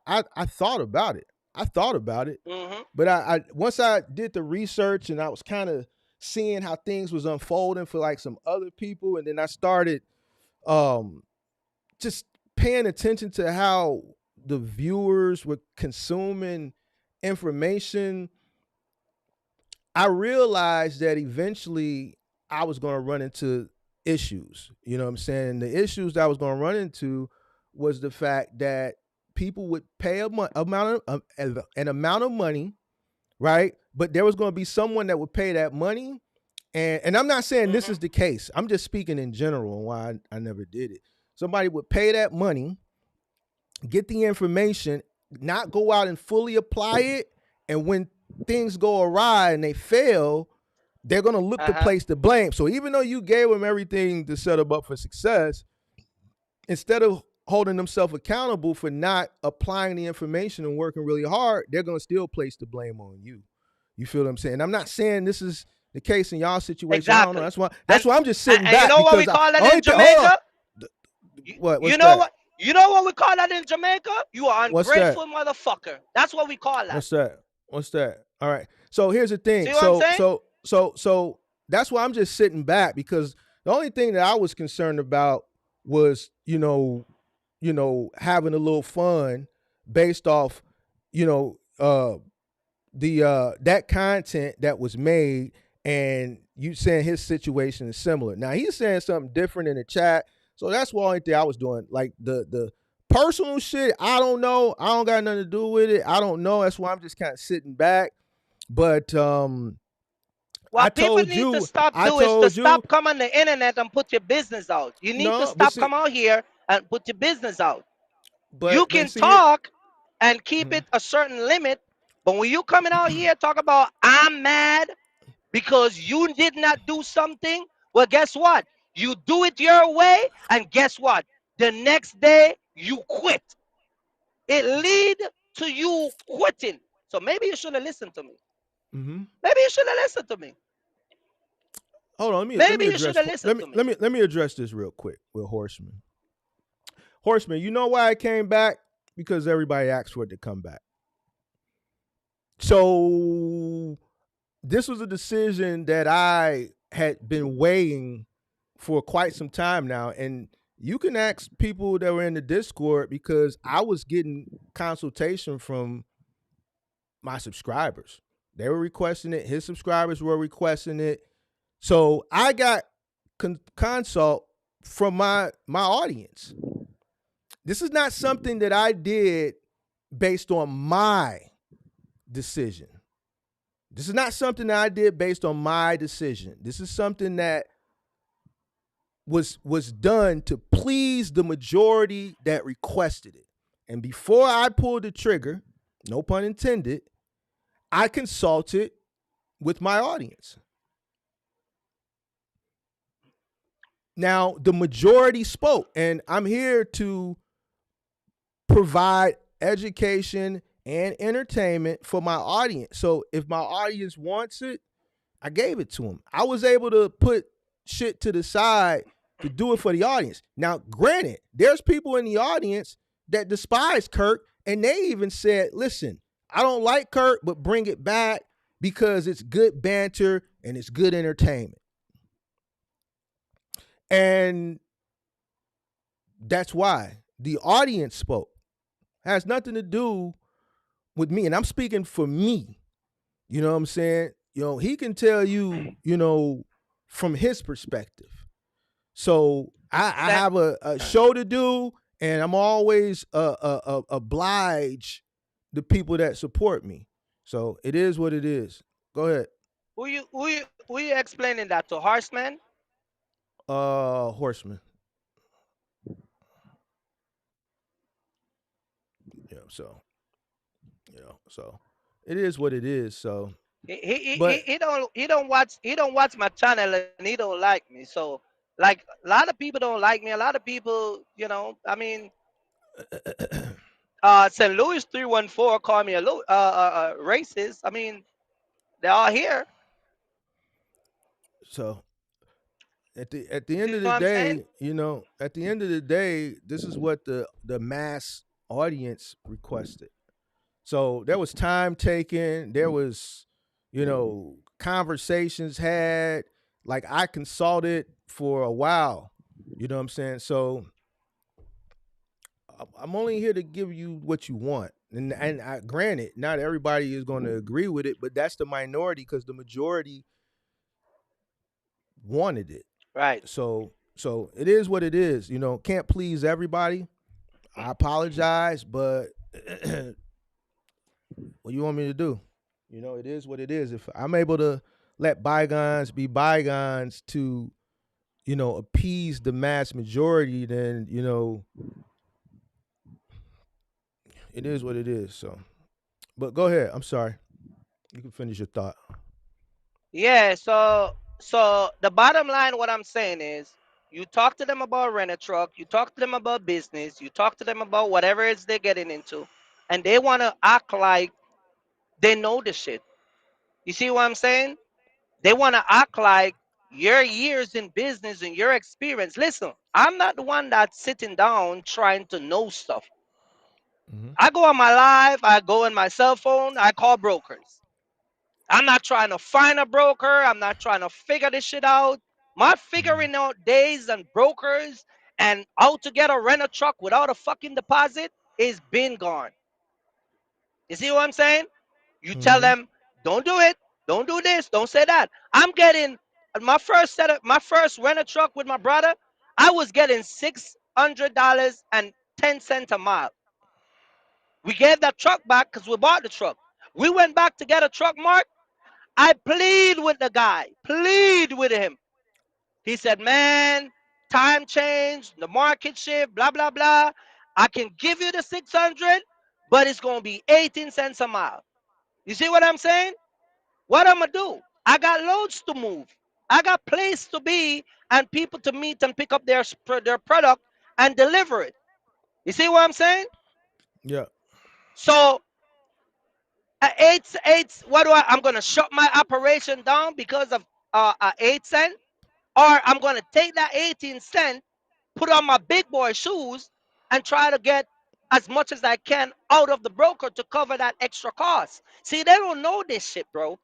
B: thought about it.
C: Mm-hmm.
B: But I once I did the research and I was kind of seeing how things was unfolding for like some other people, and then I started just paying attention to how the viewers were consuming information. I realized that eventually I was going to run into issues. You know what I'm saying? The issues that I was going to run into was the fact that people would pay an amount of money, right? But there was going to be someone that would pay that money. And I'm not saying this is the case. I'm just speaking in general and why I never did it. Somebody would pay that money, get the information, not go out and fully apply it. And when things go awry and they fail, they're going to look to place the blame. So even though you gave them everything to set them up for success, instead of holding themselves accountable for not applying the information and working really hard, they're going to still place the blame on you. You feel what I'm saying? I'm not saying this is the case in y'all situation.
C: Exactly.
B: I don't know. That's why I'm just sitting back.
C: You know what we call that in Jamaica?
B: You
C: know what? You know what we call that in Jamaica? You are ungrateful motherfucker. That's what we call that.
B: What's that? All right. So here's the thing.
C: See what I'm saying?
B: So that's why I'm just sitting back, because the only thing that I was concerned about was, having a little fun based off, that content that was made, and you saying his situation is similar. Now he's saying something different in the chat. So that's the only thing I was doing. Like the personal shit, I don't know. I don't got nothing to do with it. I don't know. That's why I'm just kind of sitting back. But
C: what people need to stop doing is to stop coming on the internet and put your business out. You need to stop coming out here and put your business out. You can talk and keep it a certain limit, but when you coming out here talk about I'm mad because you did not do something, well, guess what? You do it your way, and guess what? The next day you quit. It lead to you quitting. So maybe you should have listened to me. Maybe you should have listened to me.
B: Hold on, let me address this real quick with Horseman. Horseman, you know why I came back? Because everybody asked for it to come back. So this was a decision that I had been weighing for quite some time now, and You can ask people that were in the Discord because I was getting consultation from my subscribers. They were requesting it. His subscribers were requesting it. So I got consult from my audience. This is not something that I did based on my decision. This is not something that I did based on my decision. This is something that was done to please the majority that requested it. And before I pulled the trigger, no pun intended, I consulted with my audience. Now, the majority spoke, and I'm here to provide education and entertainment for my audience. So if my audience wants it, I gave it to them. I was able to put shit to the side to do it for the audience. Now, granted, there's people in the audience that despise Kirk, and they even said, listen, I don't like Kirk, but bring it back because it's good banter and it's good entertainment. And that's why the audience spoke. It has nothing to do with me. And I'm speaking for me. You know what I'm saying? He can tell you, from his perspective. So I have a show to do, and I'm always oblige the people that support me. So it is what it is. Go ahead.
C: Who you explaining that to? Horseman?
B: Horseman. So it is what it is. So
C: He don't watch my channel and he don't like me. So like a lot of people don't like me. A lot of people, I mean, St. Louis 314 called me a racist. I mean, they're all here.
B: So at the
C: See
B: end
C: what
B: of
C: I'm
B: the
C: saying?
B: day, at the end of the day, this is what the mass audience requested. So there was time taken. There was, conversations had. Like I consulted for a while. You know what I'm saying? So I'm only here to give you what you want. And granted, not everybody is going to agree with it, but that's the minority because the majority wanted it.
C: Right.
B: So it is what it is. Can't please everybody. I apologize, but what you want me to do? It is what it is. If I'm able to let bygones be bygones to, appease the mass majority, then, it is what it is. So, but go ahead. I'm sorry. You can finish your thought.
C: Yeah. So the bottom line, what I'm saying is, you talk to them about rent a truck. You talk to them about business. You talk to them about whatever it's they're getting into, and they want to act like they know the shit. You see what I'm saying? They want to act like your years in business and your experience. Listen, I'm not the one that's sitting down trying to know stuff.
B: Mm-hmm.
C: I go on my live, I go on my cell phone, I call brokers. I'm not trying to find a broker. I'm not trying to figure this shit out. My
B: Mm-hmm.
C: figuring out days and brokers and how to get a rent a truck without a fucking deposit is been gone. You see what I'm saying? You tell
B: Mm-hmm.
C: them, don't do it, don't do this, don't say that. I'm getting my first rent a truck with my brother. I was getting $600 and 10 cents a mile. We gave that truck back because we bought the truck. We went back to get a truck, Mark. I plead with the guy, plead with him. He said, man, time change, the market shift, blah, blah, blah. I can give you the 600, but it's going to be 18 cents a mile. You see what I'm saying? What I'm going to do? I got loads to move. I got place to be and people to meet and pick up their product and deliver it. You see what I'm saying?
B: Yeah.
C: So at eight, what do I'm going to shut my operation down because of 8 cent? Or I'm going to take that 18 cent, put on my big boy shoes, and try to get as much as I can out of the broker to cover that extra cost. See, they don't know this shit, bro.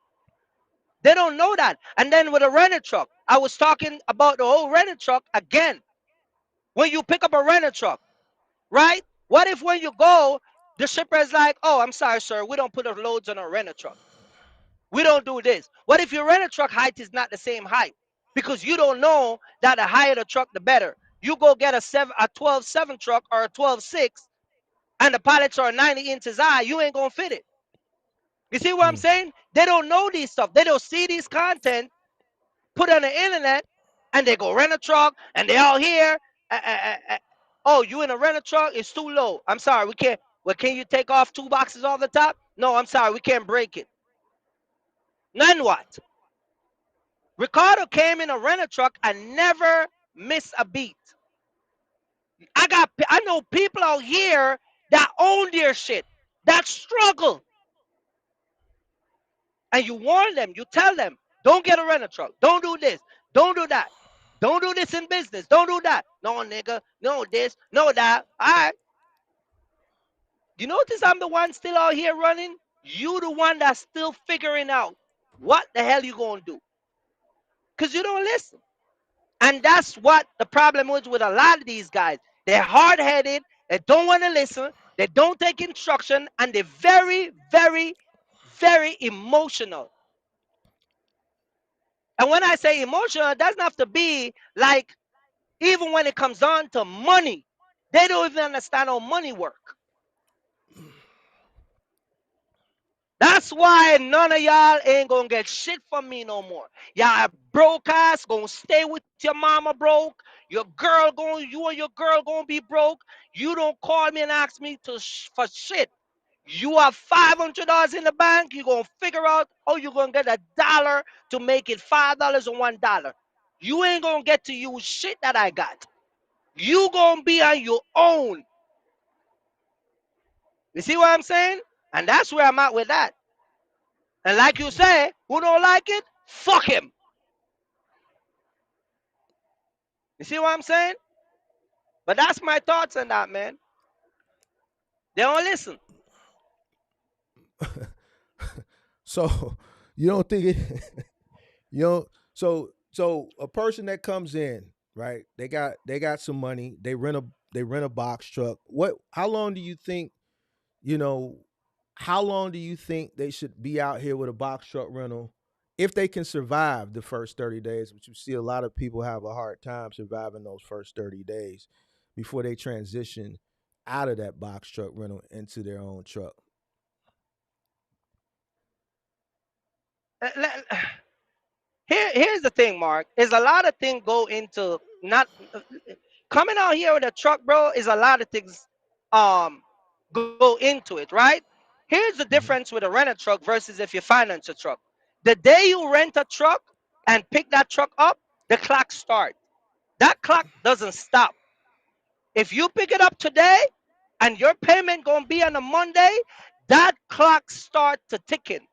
C: They don't know that. And then with a rented truck, I was talking about the whole rented truck again. when you pick up a rental truck, right? What if when you go, the shipper is like, oh, I'm sorry, sir, we don't put our loads on a rental truck. We don't do this. What if your rental truck height is not the same height? Because you don't know that the higher the truck, the better. You go get a 12.7 truck or a 12.6, and the pallets are 90 inches high, you ain't gonna fit it. You see what I'm
B: Mm.
C: saying? They don't know these stuff. They don't see these content put on the internet, and they go rent a truck, and they all here. Oh, you in a rental truck? It's too low. I'm sorry, we can't. Well, can you take off 2 boxes off the top? No, I'm sorry, we can't break it. Then what? Ricardo came in a rental truck and never missed a beat. I know people out here that own their shit, that struggle, and you warn them, you tell them, don't get a rental truck, don't do this, don't do that, don't do this in business, don't do that. No, nigga, no this, no that. All right. You notice I'm the one still out here running? You the one that's still figuring out what the hell you gonna do. Because you don't listen. And that's what the problem is with a lot of these guys. They're hard-headed, they don't want to listen, they don't take instruction, and they're very, very, very emotional. And when I say emotional, it doesn't have to be like, even when it comes on to money, they don't even understand how money work. That's why none of y'all ain't gonna get shit from me no more. Y'all broke ass gonna stay with your mama broke. You and your girl gonna be broke. You don't call me and ask me for shit. You have $500 in the bank. You gonna figure out how you gonna get $1 to make it $5 and $1. You ain't gonna get to use shit that I got. You gonna be on your own. You see what I'm saying? And that's where I'm at with that. And like you say, who don't like it? Fuck him. You see what I'm saying? But that's my thoughts on that, man. They don't listen.
B: So you don't think it you know so a person that comes in, right? They got some money, they rent a box truck. How long do you think, you know, how long do you think they should be out here with a box truck rental if they can survive the first 30 days? But you see a lot of people have a hard time surviving those first 30 days before they transition out of that box truck rental into their own truck.
C: Uh, le- Here's the thing, Mark. Is a lot of things go into not coming out here with a truck, bro. Is a lot of things um go into it, right? Here's the difference
B: Mhm.
C: with a rental truck versus if you finance a truck. The day you rent a truck and pick that truck up, the clock starts. That clock doesn't stop. If you pick it up today and your payment gonna be on a Monday, that clock start to ticking.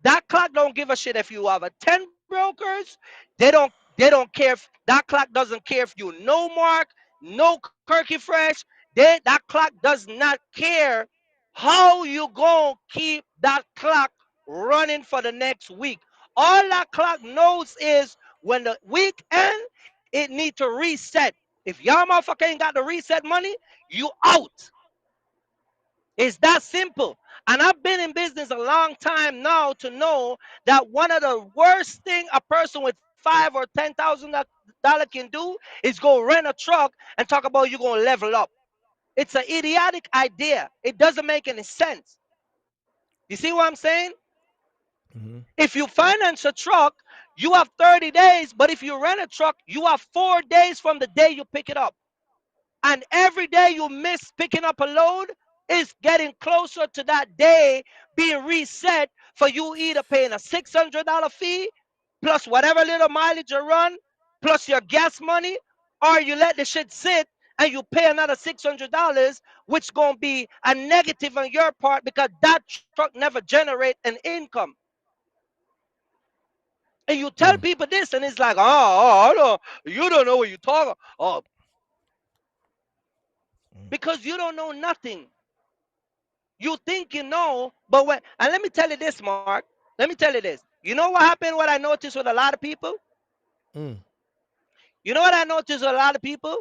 C: That clock don't give a shit if you have a 10 brokers. They don't care if that clock doesn't care if you know Mark, no Kirky Fresh. That clock does not care how you gonna keep that clock running for the next week. All that clock knows is when the week end, it need to reset. If y'all motherfucker ain't got the reset money, you out. It's that simple. And I've been in business a long time now to know that one of the worst thing a person with $5,000 or $10,000 can do is go rent a truck and talk about you gonna level up. It's an idiotic idea. It doesn't make any sense. You see what I'm saying?
B: Mhm.
C: If you finance a truck, you have 30 days, but if you rent a truck, you have 4 days from the day you pick it up. And every day you miss picking up a load is getting closer to that day being reset for you either paying a $600 fee plus whatever little mileage you run plus your gas money, or you let the shit sit and you pay another $600, which going to be a negative on your part because that truck never generate an income. And you tell
B: Mm.
C: people this, and it's like, oh, you don't know what you're talking. Oh,
B: Mm.
C: because you don't know nothing. You think you know, but when, and let me tell you this, Mark. Let me tell you this. You know what happened? What I noticed with a lot of people?
B: Mm.
C: You know what I noticed with a lot of people?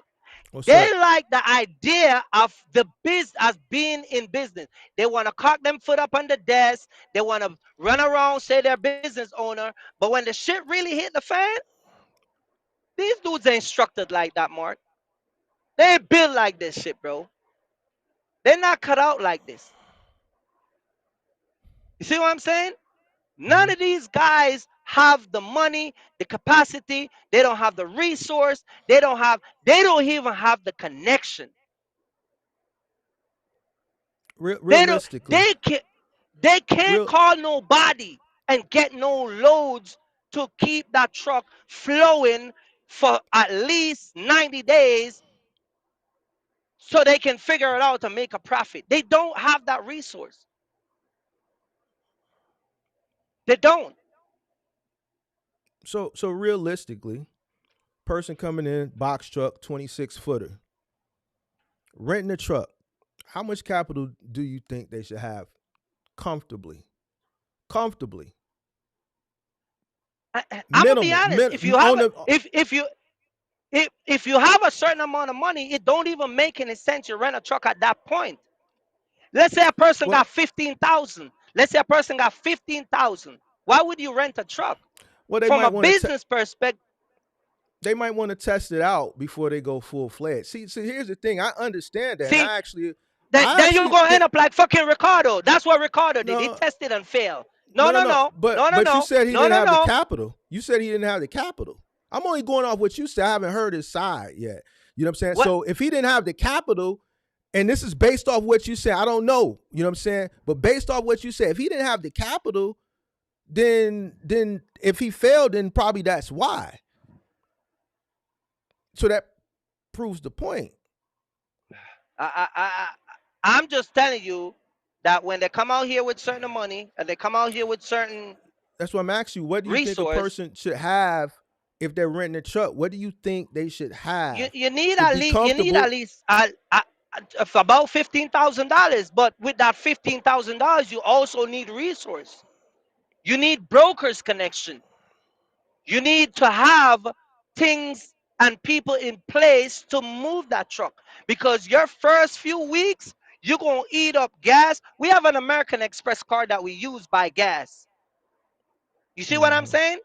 B: What's up?
C: They like the idea of the biz as being in business. They want to cock them foot up on the desk. They want to run around, say they're business owner. But when the shit really hit the fan, these dudes ain't structured like that, Mark. They ain't built like this shit, bro. They're not cut out like this. You see what I'm saying? None
B: Mhm.
C: of these guys have the money, the capacity. They don't have the resource. They don't even have the connection. They don't
B: Realistically,
C: they can't
B: real.
C: call nobody and get no loads to keep that truck flowing for at least 90 days so they can figure it out and make a profit. They don't have that resource. They don't.
B: So realistically, person coming in, box truck, 26-footer, renting a truck. How much capital do you think they should have comfortably? Comfortably,
C: I'm gonna be
B: minimal,
C: honest. If you have
B: on
C: a
B: the.
C: if you have a certain amount of money, it don't even make any sense to rent a truck at that point. Let's say a person
B: Well,
C: got 15,000. Let's say a person got 15,000. Why would you rent a truck?
B: well,
C: From a business perspective,
B: they might want to test it out before they go full fledged. See, here's the thing. I understand that, and
C: see,
B: I actually,
C: then you're gonna end up like fucking Ricardo. That's what Ricardo did. He
B: no,
C: tested and failed. No,
B: no, no,
C: no,
B: no.
C: no, no, no,
B: But you
C: no,
B: said he
C: no,
B: didn't
C: no,
B: have the
C: no.
B: capital. You said he didn't have the capital. I'm only going off what you said. I haven't heard his side yet. You know what I'm saying?
C: What?
B: So if he didn't have the capital, and this is based off what you said, I don't know. You know what I'm saying? But based off what you said, if he didn't have the capital, then if he failed, then probably that's why. So that proves the point.
C: I'm just telling you that when they come out here with certain money and they come out here with certain
B: That's why I'm asking you. What do you think a
C: resource,
B: person should have if they're renting a truck? What do you think they should have
C: you need
B: to
C: at
B: be
C: least
B: comfortable?
C: about $15,000. But with that $15,000, you also need resource. You need brokers connection. You need to have things and people in place to move that truck because your first few weeks you're gonna eat up gas. We have an American Express card that we use by gas. You see what I'm
B: Mm-hmm.
C: saying?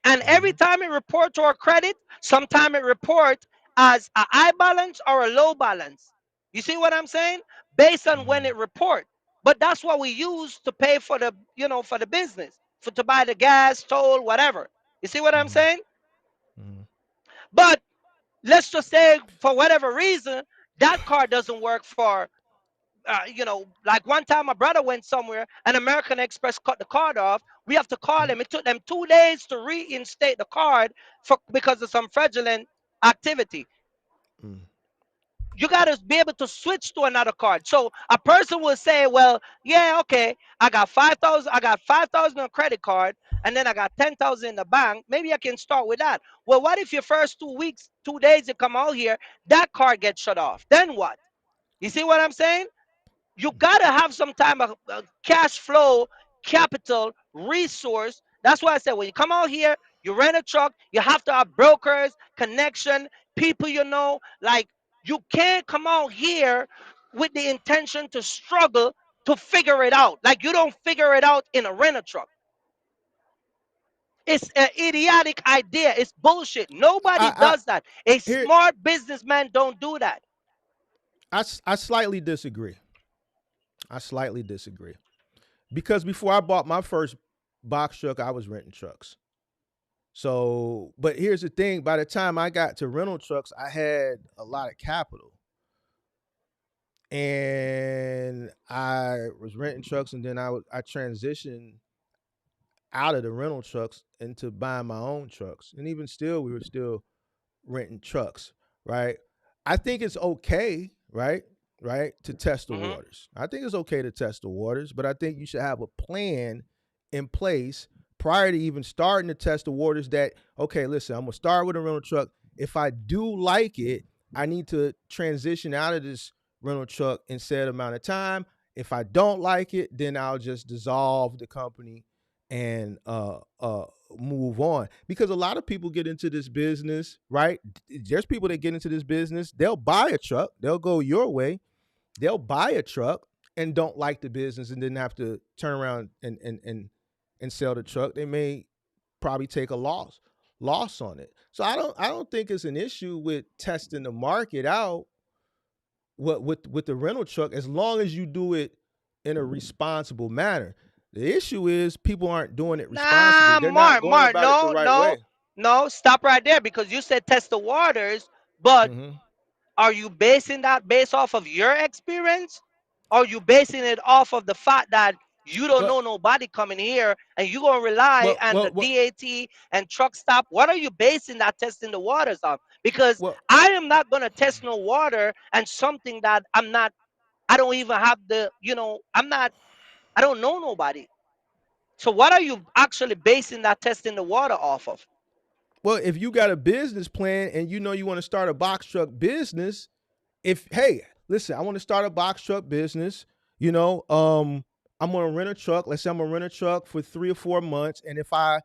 C: And every
B: Mm-hmm.
C: time it report to our credit, sometime it report as a high balance or a low balance. You see what I'm saying? Based on when it report. But that's what we use to pay for the, for the business, for to buy the gas, toll, whatever. You see what I'm
B: Mm-hmm.
C: saying?
B: Mm-hmm.
C: But let's just say for whatever reason, that card doesn't work for like one time my brother went somewhere and American Express cut the card off. We have to call them. It took them 2 days to reinstate the card because of some fraudulent activity.
B: Mm-hmm.
C: You got to be able to switch to another card. So a person will say, well, yeah, okay, I got 5,000 on credit card and then I got 10,000 in the bank. Maybe I can start with that. Well, what if your first 2 weeks, 2 days you come out here, that card gets shut off? Then what? You see what I'm saying? You gotta have some time of cash flow, capital, resource. That's why I said when you come out here, you rent a truck, you have to have brokers, connection, people you know. Like you can't come out here with the intention to struggle to figure it out. Like you don't figure it out in a rent a truck. It's an idiotic idea. It's bullshit. Nobody
B: I
C: does that. A
B: here
C: smart businessman don't do that.
B: I slightly disagree. I slightly disagree because before I bought my first box truck, I was renting trucks. So, but here's the thing: by the time I got to rental trucks, I had a lot of capital, and I was renting trucks, and then I transitioned out of the rental trucks into buying my own trucks, and even still, we were still renting trucks, right? I think it's okay, right, to test the
C: Hmm.
B: waters. I think it's okay to test the waters, but I think you should have a plan in place prior to even starting to test the waters that, okay, listen, I'm gonna start with a rental truck. If I do like it, I need to transition out of this rental truck in said amount of time. If I don't like it, then I'll just dissolve the company and move on, because a lot of people get into this business, right? There's people that get into this business, they'll buy a truck, they'll go your way, they'll buy a truck and don't like the business and then have to turn around and sell the truck. They may probably take a loss on it. So I don't think it's an issue with testing the market out with the rental truck, as long as you do it in a responsible manner. The issue is people aren't doing it responsibly.
C: Nah,
B: They're not going
C: Mark,
B: about it the
C: no,
B: right
C: no,
B: way.
C: no. Stop right there, because you said test the waters, but
B: Hmm.
C: are you basing that based off of your experience? Or are you basing it off of the fact that you don't
B: Well,
C: know nobody coming here and you're going to rely
B: well,
C: on the
B: well, well,
C: DAT and truck stop? What are you basing that testing the waters on? Because
B: well.
C: I am not going to test no water and something that I don't even have I don't know nobody. So what are you actually basing that testing the water off of?
B: Well, if you got a business plan and you know you want to start a box truck business, if hey, listen, I want to start a box truck business, you know, I'm gonna rent a truck. Let's say I'm gonna rent a truck for 3 or 4 months. And if I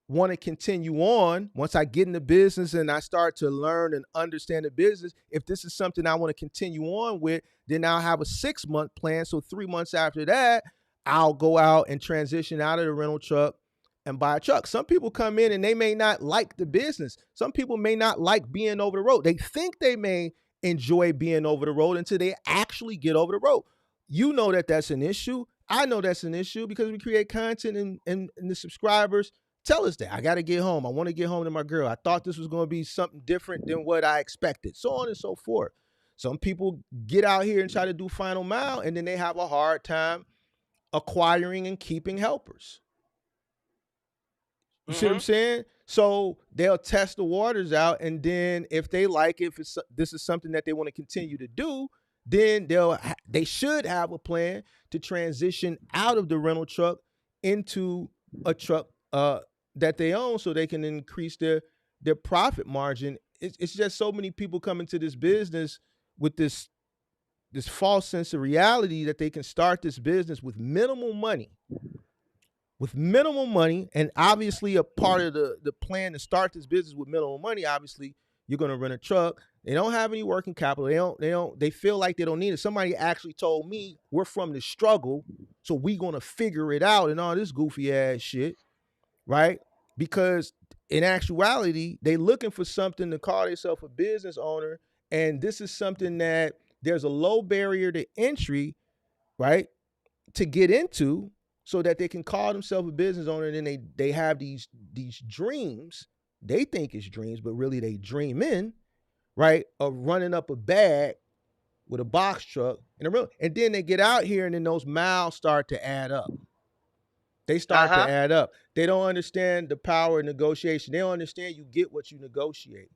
B: want to continue on, once I get in the business and I start to learn and understand the business, if this is something I want to continue on with, then I'll have a 6 month plan. So 3 months after that, I'll go out and transition out of the rental truck and buy a truck. Some people come in and they may not like the business. Some people may not like being over the road. They think they may enjoy being over the road until they actually get over the road. You know that that's an issue. I know that's an issue because we create content and the subscribers tell us that. I got to get home. I want to get home to my girl. I thought this was going to be something different than what I expected, so on and so forth. Some people get out here and try to do final mile, and then they have a hard time acquiring and keeping helpers. You see what I'm
C: Hmm.
B: saying? So they'll test the waters out, and then if they like it, if this is something that they want to continue to do, then they should have a plan to transition out of the rental truck into a truck that they own, so they can increase their profit margin. It's just so many people come into this business with this false sense of reality that they can start this business with minimal money. And obviously a part of the plan to start this business with minimal money, obviously you're going to rent a truck. They don't have any working capital. They feel like they don't need it. Somebody actually told me we're from the struggle, so we going to figure it out and all this goofy ass shit, right? Because in actuality, they looking for something to call themselves a business owner, and this is something that there's a low barrier to entry, right, to get into, so that they can call themselves a business owner. And then they have these dreams. They think it's dreams, but really they dream in, right, of running up a bag with a box truck and then they get out here and then those miles start to add up. They start to
C: Uh-huh.
B: add up. They don't understand the power of negotiation. They don't understand you get what you negotiate.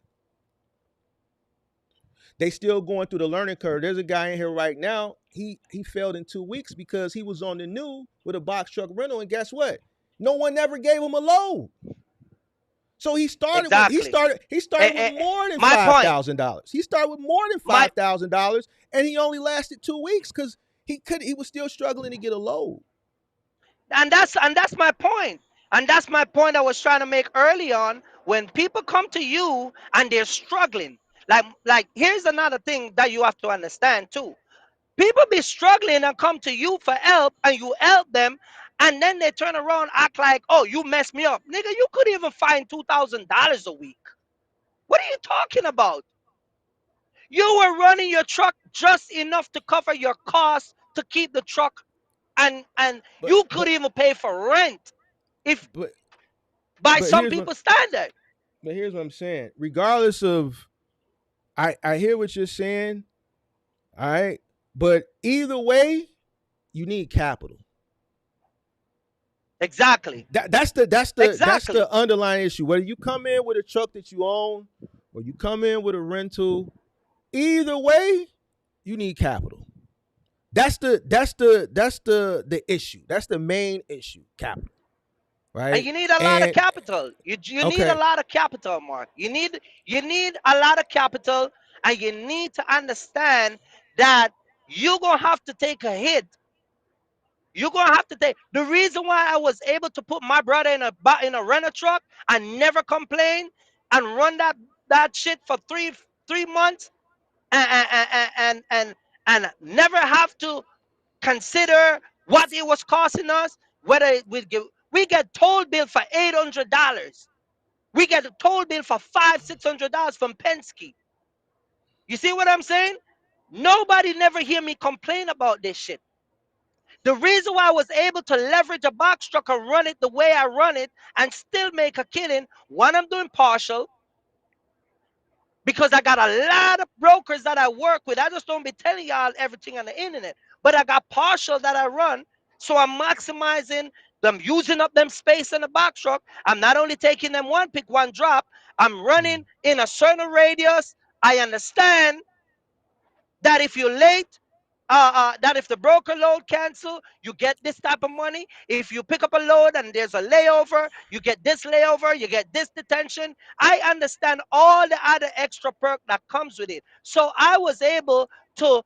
B: They still going through the learning curve. There's a guy in here right now. He failed in 2 weeks because he was on the new with a box truck rental, and guess what? No one ever gave him a load. So he started with he
C: Exactly.
B: started he
C: Eh,
B: started with
C: eh, eh,
B: more than
C: my
B: five
C: point.
B: thousand dollars. He started with more than
C: My
B: $5,000, and he only lasted 2 weeks because he was still struggling to get a load.
C: and that's my point. And that's my point I was trying to make early on. When people come to you and they're struggling, like here's another thing that you have to understand too. People be struggling and come to you for help, and you help them, and then they turn around act like, oh, you messed me up, nigga. You could even find $2,000 a week. What are you talking about? You were running your truck just enough to cover your costs to keep the truck, and
B: But
C: you could
B: but
C: even pay for rent if
B: but
C: by
B: but
C: some
B: here's what
C: people's standard.
B: but here's what I'm saying. Regardless of, I hear what you're saying, all right, but either way, you need capital.
C: Exactly.
B: That's
C: Exactly.
B: the underlying issue. Whether you come in with a truck that you own or you come in with a rental, either way, you need capital. That's the issue. That's the main issue, capital,
C: And
B: right?
C: you need a lot of
B: And
C: capital. You need a
B: okay,
C: lot of capital, Mark. You need a lot of capital, and you need to understand that you're gonna have to take a hit You're gonna have to take the reason why I was able to put my brother in a rental truck and never complain and run that shit for three months and never have to consider what it was costing us. Whether we get toll bill for $800, we get a toll bill for $500-$600 from Penske. You see what I'm saying? Nobody never hear me complain about this shit. The reason why I was able to leverage a box truck and run it the way I run it and still make a killing, one, I'm doing partial because I got a lot of brokers that I work with. I just don't be telling y'all everything on the internet, but I got partial that I run. So I'm maximizing them, using up them space in the box truck. I'm not only taking them one pick, one drop. I'm running in a certain radius. I understand that if you're late, that if the broker load cancel, you get this type of money. If you pick up a load and there's a layover, you get this layover, you get this detention. I understand all the other extra perk that comes with it. So I was able to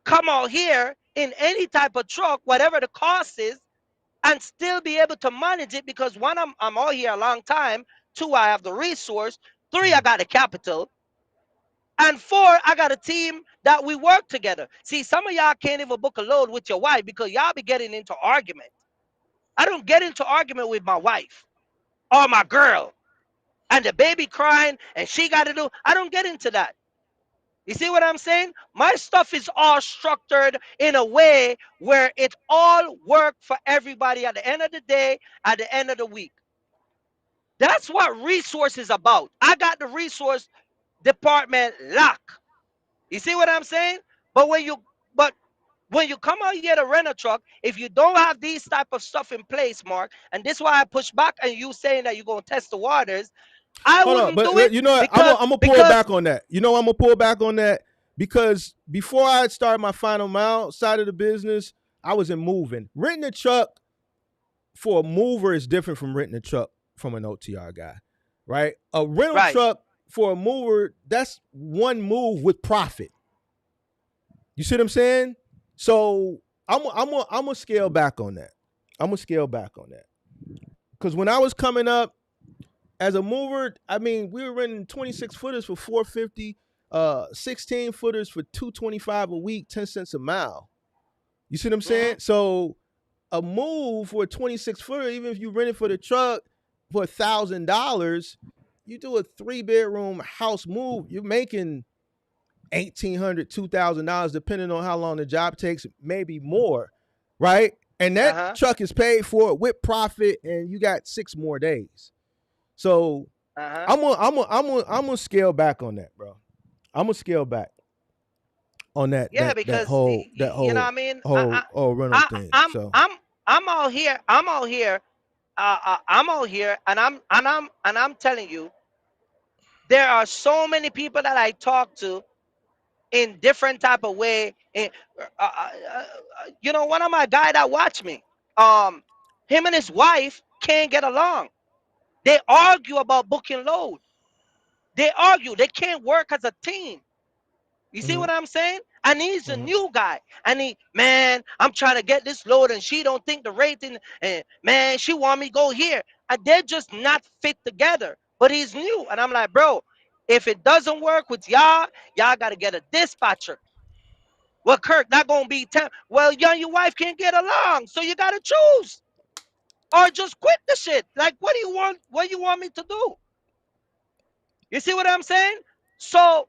C: come out here in any type of truck, whatever the cost is, and still be able to manage it because one, I'm out here a long time. Two, I have the resource. Three, I got the capital. And four, I got a team that we work together. See, some of y'all can't even book a load with your wife because y'all be getting into argument. I don't get into argument with my wife or my girl and the baby crying and she got to do. I don't get into that. You see what I'm saying? My stuff is all structured in a way where it all work for everybody at the end of the day, at the end of the week. That's what resource is about. I got the resource department locked. You see what I'm saying? But when you but when you come out here to rent a truck, if you don't have these type of stuff in place, Mark, and this is why I push back and you saying that you're gonna test the waters, I
B: Hold on,
C: wouldn't
B: but
C: do it
B: you know what?
C: because
B: I'm gonna pull back on that. You know, I'm gonna pull back on that because before I started my final mile side of the business, I was in moving. Renting a truck for a mover is different from renting a truck from an OTR guy, right? A rental
C: right.
B: truck for a mover, that's one move with profit. You see what I'm saying? So I'm gonna scale back on that. I'm gonna scale back on that because when I was coming up as a mover, I mean, we were renting 26 footers for $450, 16 footers for $225 a week, 10 cents a mile. You see what I'm saying? So a move for a 26 footer, even if you rent it for the truck for $1,000, you do a 3-bedroom house move, you're making $1,800, $2,000, depending on how long the job takes, maybe more, right? And that truck is paid for with profit, and you got 6 more days. So I'm gonna scale back on that, bro. I'm gonna scale back on that.
C: Yeah,
B: that
C: because
B: whole that
C: you know
B: whole
C: what I mean.
B: whole rental thing. So
C: I'm out here. I'm out here. I'm out here, and I'm telling you, there are so many people that I talk to in different type of way. You know, one of my guy that watch me, him and his wife can't get along. They argue about booking load. They argue. They can't work as a team. You see what I'm saying? And he's a new guy. And man, I'm trying to get this load, and she don't think the rating, and man, she want me to go here. And they're just not fit together. But he's new. And I'm like, bro, if it doesn't work with y'all got to get a dispatcher. Well, Kirk, not gonna be well, you and your wife can't get along, so you gotta choose. Or just quit the shit. Like, what do you want? What do you want me to do? You see what I'm saying? So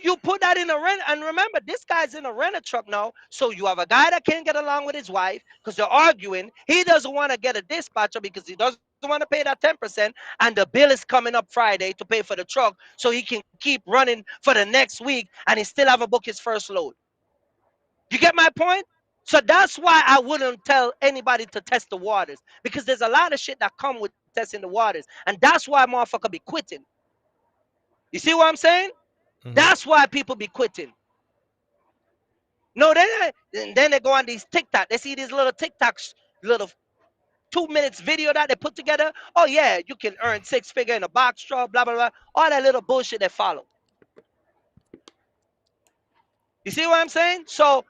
C: you put that in a rent, and remember, this guy's in a rental truck now. So you have a guy that can't get along with his wife because they're arguing. He doesn't want to get a dispatcher because he doesn't want to pay that 10%, and the bill is coming up Friday to pay for the truck, so he can keep running for the next week, and he still haven't booked his first load. You get my point? So that's why I wouldn't tell anybody to test the waters, because there's a lot of shit that come with testing the waters, and that's why motherfucker be quitting. You see what I'm saying? That's why people be quitting. No, then they go on these TikTok. They see these little TikToks, little 2 minutes video that they put together. Oh yeah, you can earn 6 figure in a box truck, blah blah blah. All that little bullshit they follow. You see what I'm saying? So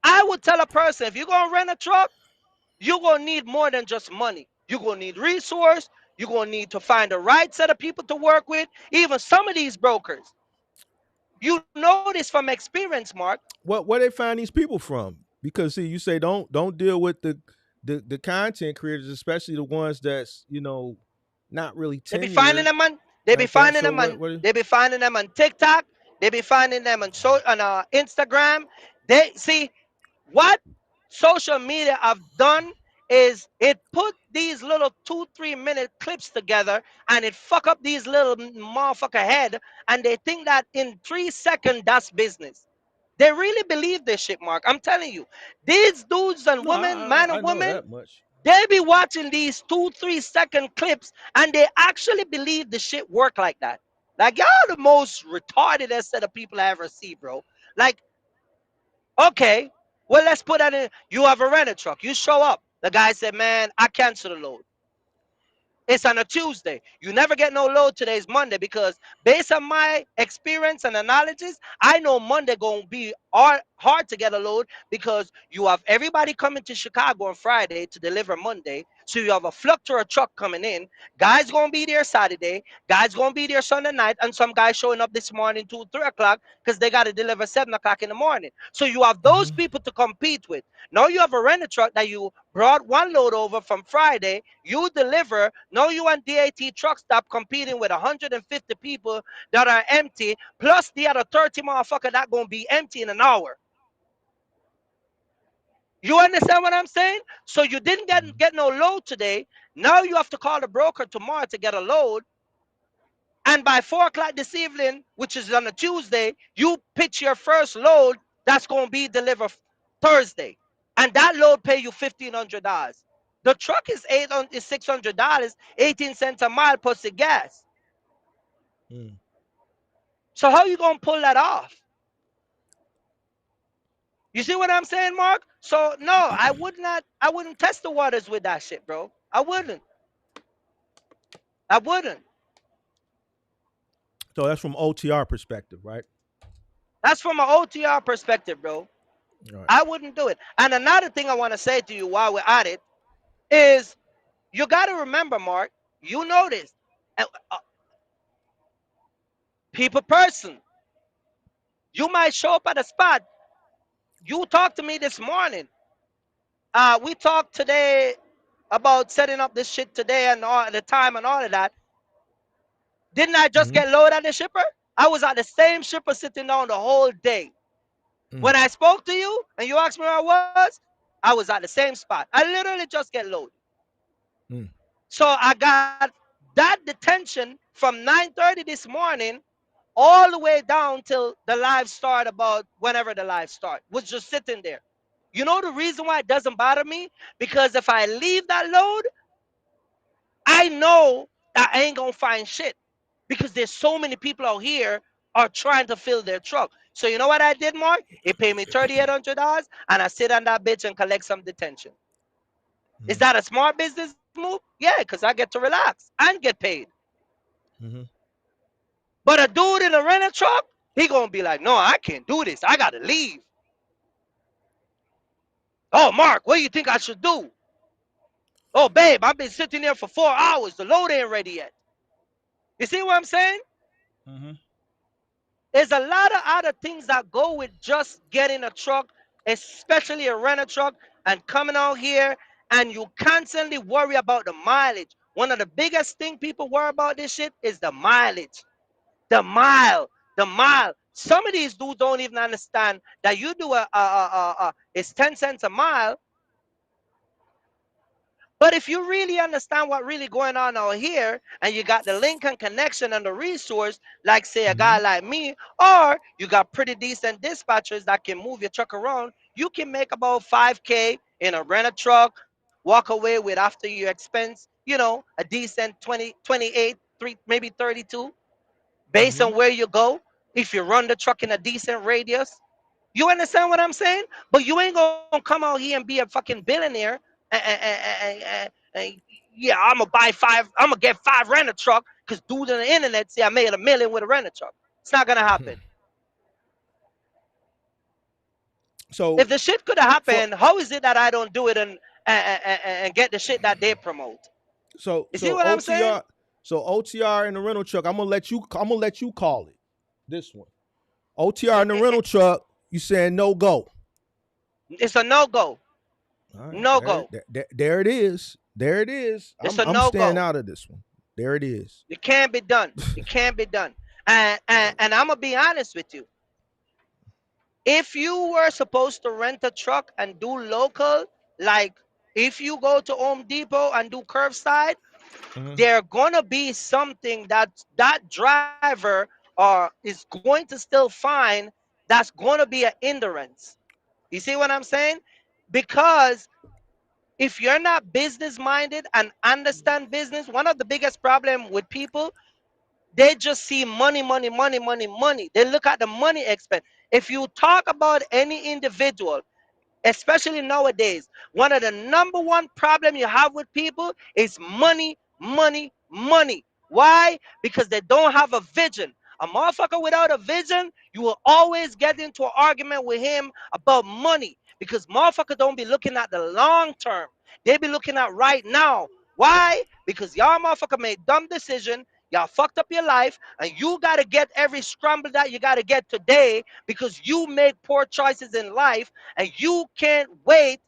C: I I would tell a person, if you're gonna rent a truck, you're gonna need more than just money. You're gonna need resource. You're gonna need to find the right set of people to work with. Even some of these brokers, you know this from experience, Mark.
B: What where they find these people from? Because see, you say don't deal with the content creators, especially the ones that's not really
C: They be finding
B: tenured
C: them on. They be
B: like that.
C: finding
B: So
C: them
B: what
C: on.
B: what?
C: They be finding them on TikTok. They be finding them on Instagram. They see what social media have done is it put these little 2-3 minute clips together and it fuck up these little motherfucker head, and they think that in 3 seconds that's business. They really believe this shit, Mark. I'm telling you, these dudes and
B: No,
C: women, man
B: I
C: and
B: know
C: women,
B: that much.
C: they be watching these 2-3 second clips and they actually believe the shit work like that. Like, y'all the most retarded set of people I ever see, bro. Like, okay, well, let's put that in. You have a rental truck. You show up. The guy said, man, I cancel the load. It's on a Tuesday. You never get no load. Today's Monday because based on my experience and analysis, I know Monday gonna be hard to get a load because you have everybody coming to Chicago on Friday to deliver Monday. So you have a fluctuator truck coming in. Guys gonna be there Saturday. Guys gonna be there Sunday night, and some guys showing up this morning 2-3 o'clock because they gotta deliver 7 o'clock in the morning. So you have those
B: Hmm.
C: people to compete with. Now you have a rental truck that you brought one load over from Friday. You deliver. Now you and DAT truck stop competing with 150 people that are empty, plus the other 30 motherfucker that gonna be empty in an hour. You understand what I'm saying? So you didn't get no load today. Now you have to call the broker tomorrow to get a load. And by 4 o'clock this evening, which is on a Tuesday, you pitch your first load that's gonna be delivered Thursday. And that load pay you $1,500. The truck is $600, 18 cents a mile plus the gas.
B: Mm.
C: So how you gonna pull that off? You see what I'm saying, Mark? So no, I wouldn't test the waters with that shit, bro. I wouldn't. I wouldn't.
B: So that's from OTR perspective, right?
C: That's from an OTR perspective, bro.
B: All right.
C: I wouldn't do it. And another thing I want to say to you while we're at it is you got to remember, Mark, you know this. uh, uh, People person, you might show up at a spot. You talked to me this morning. We talked today about setting up this shit today and all the time and all of that. Didn't I just
B: Mm-hmm.
C: get loaded at the shipper? I was at the same shipper sitting down the whole day.
B: Mm.
C: When I spoke to you and you asked me where I was, I was at the same spot. I literally just get loaded.
B: Mm.
C: So I got that detention from 9:30 this morning all the way down till the live start, about whenever the live start, was just sitting there. You know the reason why it doesn't bother me? Because if I leave that load, I know that I ain't gonna find shit. Because there's so many people out here are trying to fill their truck. So you know what I did, Mark? It paid me $3,800 and I sit on that bitch and collect some detention. Is
B: Mm.
C: that a smart business move? Yeah, because I get to relax and get paid.
B: Mm-hmm.
C: But a dude in a rental truck, he gonna be like, no, I can't do this. I gotta leave. Oh, Mark, what do you think I should do? Oh, babe, I've been sitting there for 4 hours. The load ain't ready yet. You see what I'm saying?
B: Mm-hmm.
C: There's a lot of other things that go with just getting a truck, especially a rental truck, and coming out here and you constantly worry about the mileage. One of the biggest thing people worry about this shit is the mileage. The mile. The mile. Some of these dudes don't even understand that you do it's 10 cents a mile. But if you really understand what really going on out here, and you got the link and connection and the resource, like say a guy
B: Mm-hmm.
C: like me, or you got pretty decent dispatchers that can move your truck around, you can make about 5K in a rental truck, walk away with after your expense, a decent 20, 28, 3, maybe 32, based
B: Mm-hmm.
C: on where you go. If you run the truck in a decent radius, you understand what I'm saying? But you ain't gonna come out here and be a fucking billionaire. And yeah, I'm gonna get 5 rental truck because dudes on the internet say I made 1 million with a rental truck. It's not gonna happen.
B: So
C: If the shit could have
B: so
C: happened, how is it that I don't do it and get the shit that they promote? You see
B: so
C: what I'm saying?
B: OTR in the rental truck. I'm gonna let you call it this one. OTR in the rental truck. You saying no go?
C: It's a no go.
B: All right,
C: No go.
B: there it is. There it is.
C: It's a
B: I'm
C: no
B: staying
C: go.
B: out of this one. There it is.
C: It can't be done. It can't be done. And I'm gonna be honest with you. If you were supposed to rent a truck and do local, like if you go to Home Depot and do curbside,
B: Mhm.
C: there gonna be something that that driver is going to still find that's gonna be an hindrance. You see what I'm saying? Because if you're not business minded and understand business, one of the biggest problem with people, they just see money, money, money, money, money. They look at the money expense. If you talk about any individual, especially nowadays, one of the number one problem you have with people is money, money, money. Why? Because they don't have a vision. A motherfucker without a vision, you will always get into an argument with him about money because motherfucker don't be looking at the long term. They be looking at right now. Why? Because y'all motherfucker made dumb decision. Y'all fucked up your life, and you gotta get every scramble that you gotta get today because you make poor choices in life and you can't wait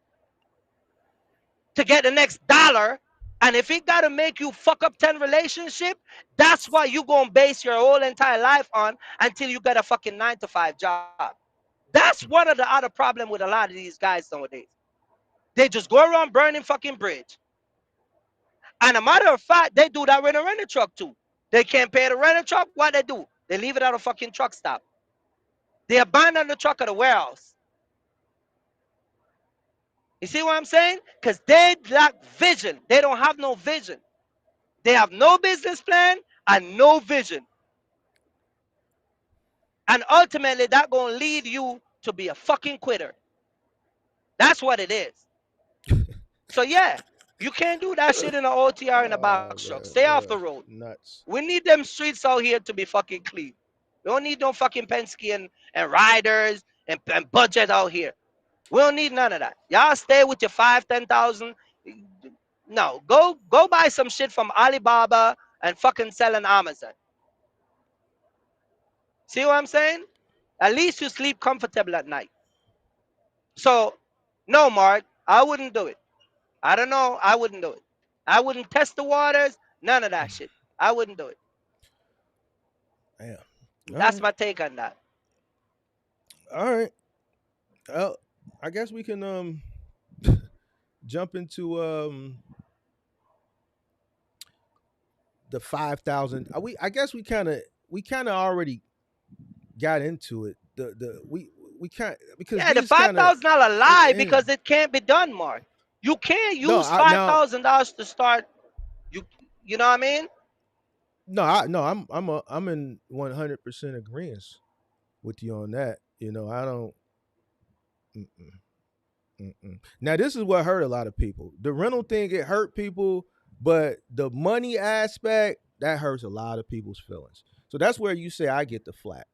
C: to get the next dollar. And if it gotta make you fuck up 10 relationship, that's what you gonna base your whole entire life on until you get a fucking 9 to 5 job. That's one of the other problem with a lot of these guys nowadays. They just go around burning fucking bridge. And a matter of fact, they do that with a rental truck too. They can't pay the rental truck. What they do? They leave it at a fucking truck stop. They abandon the truck at the warehouse. You see what I'm saying? Because they lack vision. They don't have no vision. They have no business plan and no vision. And ultimately, that gonna lead you to be a fucking quitter. That's what it is. So yeah, you can't do that shit in an OTR in a box truck.
B: Man,
C: Stay off the road.
B: nuts.
C: We need them streets out here to be fucking clean. We don't need no fucking Penske and riders and budget out here. We don't need none of that. Y'all stay with your 5, 10,000. No, go buy some shit from Alibaba and fucking sell on Amazon. See what I'm saying? At least you sleep comfortable at night. So, no, Mark, I wouldn't do it. I don't know. I wouldn't do it. I wouldn't test the waters. None of that shit. I wouldn't do it.
B: Damn. All
C: That's
B: right.
C: my take on that.
B: All right. Well, I guess we can jump into the 5,000. I guess we kind of already got into it. We can't because
C: Yeah, the
B: these
C: five
B: kind of
C: thousand dollar lie because it can't be done, Mark. You can't
B: no
C: use
B: I
C: five
B: now
C: thousand dollars to start. You you know what I mean?
B: no I no I'm in 100% agreement with you on that. I don't. Mm-mm, mm-mm. Now this is what hurt a lot of people. The rental thing, it hurt people, but the money aspect that hurts a lot of people's feelings. So that's where you say I get the flat,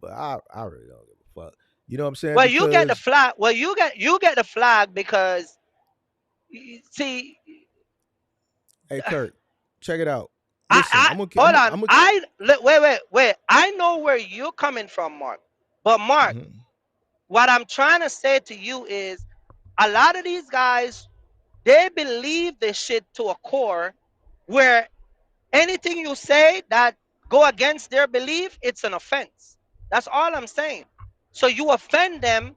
B: but I really don't give a fuck. You know what I'm saying?
C: Well, you get the
B: Because
C: flag. Well, you get the flag because see,
B: hey Kirk, check it out.
C: I
B: Listen,
C: I
B: I'm gonna
C: hold
B: I'm
C: on.
B: I'm gonna.
C: Wait. I know where you're coming from, Mark. But Mark,
B: Mhm.
C: what I'm trying to say to you is, a lot of these guys, they believe this shit to a core, where anything you say that go against their belief, it's an offense. That's all I'm saying. So you offend them,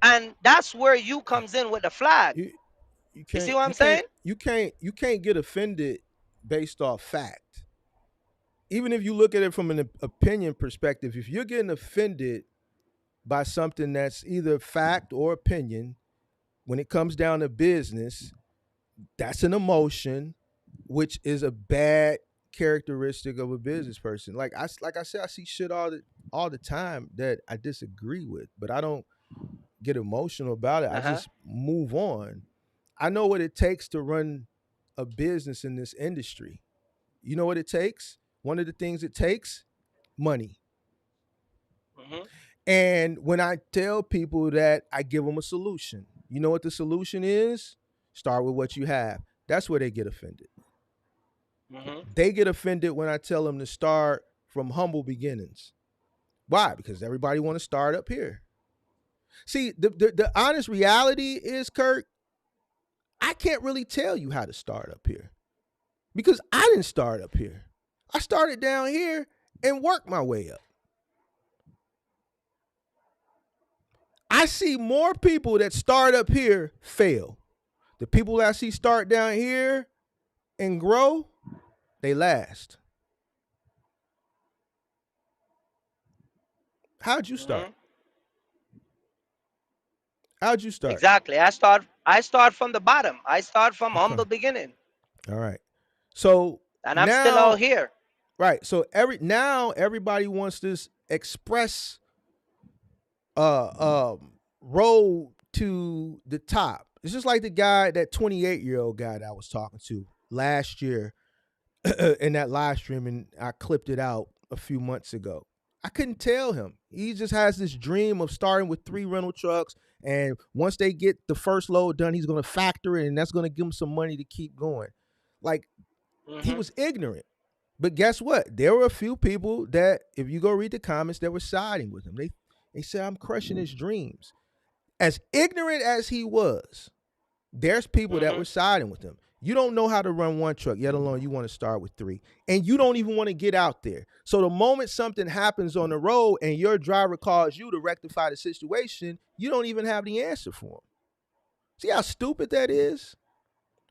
C: and that's where you comes in with the flag.
B: You you
C: You see
B: can't
C: what I'm
B: you
C: saying?
B: can't you can't you can't get offended based off fact. Even if you look at it from an opinion perspective, if you're getting offended by something that's either fact or opinion, when it comes down to business, that's an emotion, which is a bad characteristic of a business person. Like I said, I see shit all the time that I disagree with, but I don't get emotional about it. I
C: Uh-huh.
B: just move on. I know what it takes to run a business in this industry. You know what it takes? One of the things it takes, money.
C: Mhm.
B: And when I tell people that, I give them a solution. You know what the solution is? Start with what you have. That's where they get offended.
C: Mhm.
B: They get offended when I tell them to start from humble beginnings. Why? Because everybody want to start up here. See, the honest reality is, Kirk, I can't really tell you how to start up here because I didn't start up here. I started down here and worked my way up. I see more people that start up here fail. The people that I see start down here and grow, they last. How'd you start?
C: Mhm.
B: How'd you start?
C: Exactly. I start from the bottom. I start from
B: Okay.
C: humble beginning,
B: All right. So
C: and I'm still out
B: now,
C: here.
B: right. So everybody wants this express road to the top. It's just like the guy, that 28-year-old guy that I was talking to last year in that live stream, and I clipped it out a few months ago. I couldn't tell him. He just has this dream of starting with 3 rental trucks, and once they get the first load done, he's going to factor it, and that's going to give him some money to keep going. Like, he
C: Mhm.
B: was ignorant. But guess what? There were a few people that, if you go read the comments, that were siding with him. They said, I'm crushing his dreams. As ignorant as he was, there's people that were
C: Mhm.
B: siding with him. You don't know how to run 1 truck, yet alone you want to start with 3. And you don't even want to get out there. So the moment something happens on the road and your driver calls you to rectify the situation, you don't even have the answer for him. See how stupid that is?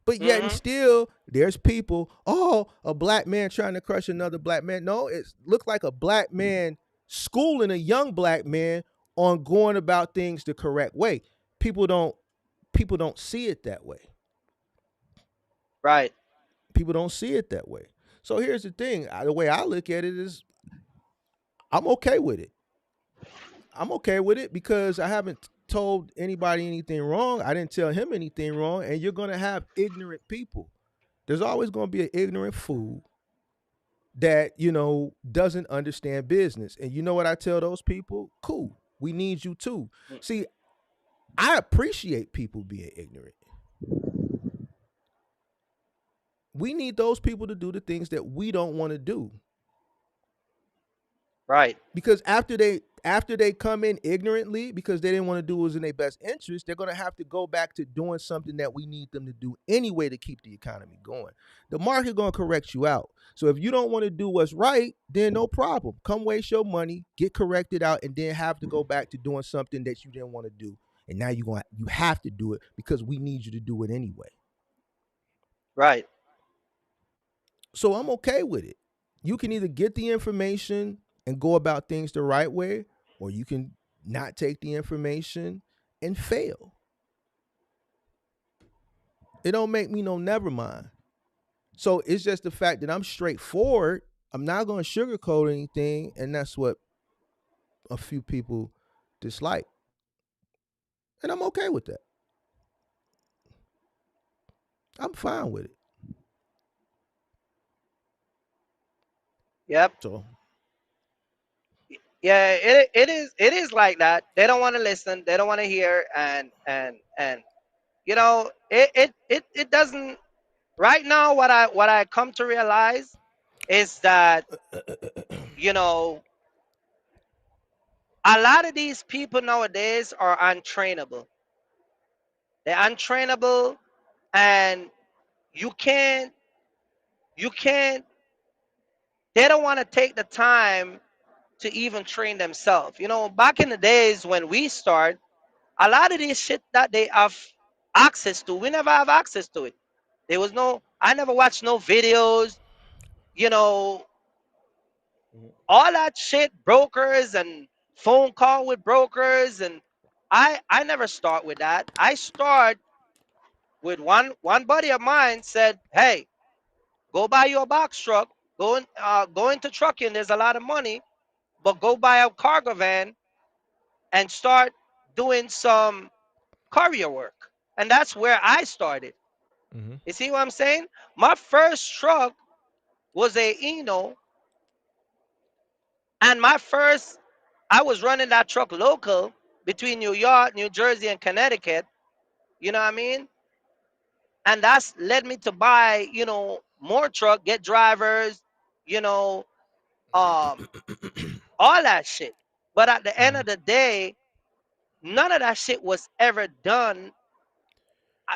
B: But yet and
C: Mhm.
B: still, there's people, oh, a black man trying to crush another black man. No, it looked like a black man schooling a young black man on going about things the correct way. People don't see it that way.
C: Right.
B: People don't see it that way. So here's the thing. The way I look at it is, I'm okay with it. I'm okay with it because I haven't told anybody anything wrong. I didn't tell him anything wrong. And you're going to have ignorant people. There's always going to be an ignorant fool that, doesn't understand business. And you know what I tell those people? Cool. We need you too. See, I appreciate people being ignorant. We need those people to do the things that we don't want to do.
C: Right.
B: Because after they come in ignorantly because they didn't want to do what was in their best interest, they're going to have to go back to doing something that we need them to do anyway to keep the economy going. The market going to correct you out. So if you don't want to do what's right, then no problem. Come waste your money, get corrected out, and then have to go back to doing something that you didn't want to do. And now you have to do it because we need you to do it anyway.
C: Right.
B: So I'm okay with it. You can either get the information and go about things the right way, or you can not take the information and fail. It don't make me no never mind. So it's just the fact that I'm straightforward. I'm not going to sugarcoat anything, and that's what a few people dislike. And I'm okay with that. I'm fine with it.
C: Yep.
B: So
C: Yeah. It is like that. They don't want to listen. They don't want to hear. And it doesn't. Right now, what I come to realize is that you know a lot of these people nowadays are untrainable. They're untrainable, and you can't you can't. They don't want to take the time to even train themselves. Back in the days when we start, a lot of this shit that they have access to, we never have access to it. There was no. I never watched no videos. You know, all that shit, brokers and phone call with brokers, and I never start with that. I start with one buddy of mine said, "Hey, go buy your box truck. Go into trucking. There's a lot of money, but go buy a cargo van and start doing some courier work." And that's where I started.
B: mhm.
C: You see what I'm saying? My first truck was a Eno, and my first I was running that truck local between New York, New Jersey, and Connecticut. You know what I mean? And that's led me to buy, more truck, get drivers, you know, um, all that shit. But at the end
B: Mhm.
C: of the day, none of that shit was ever done.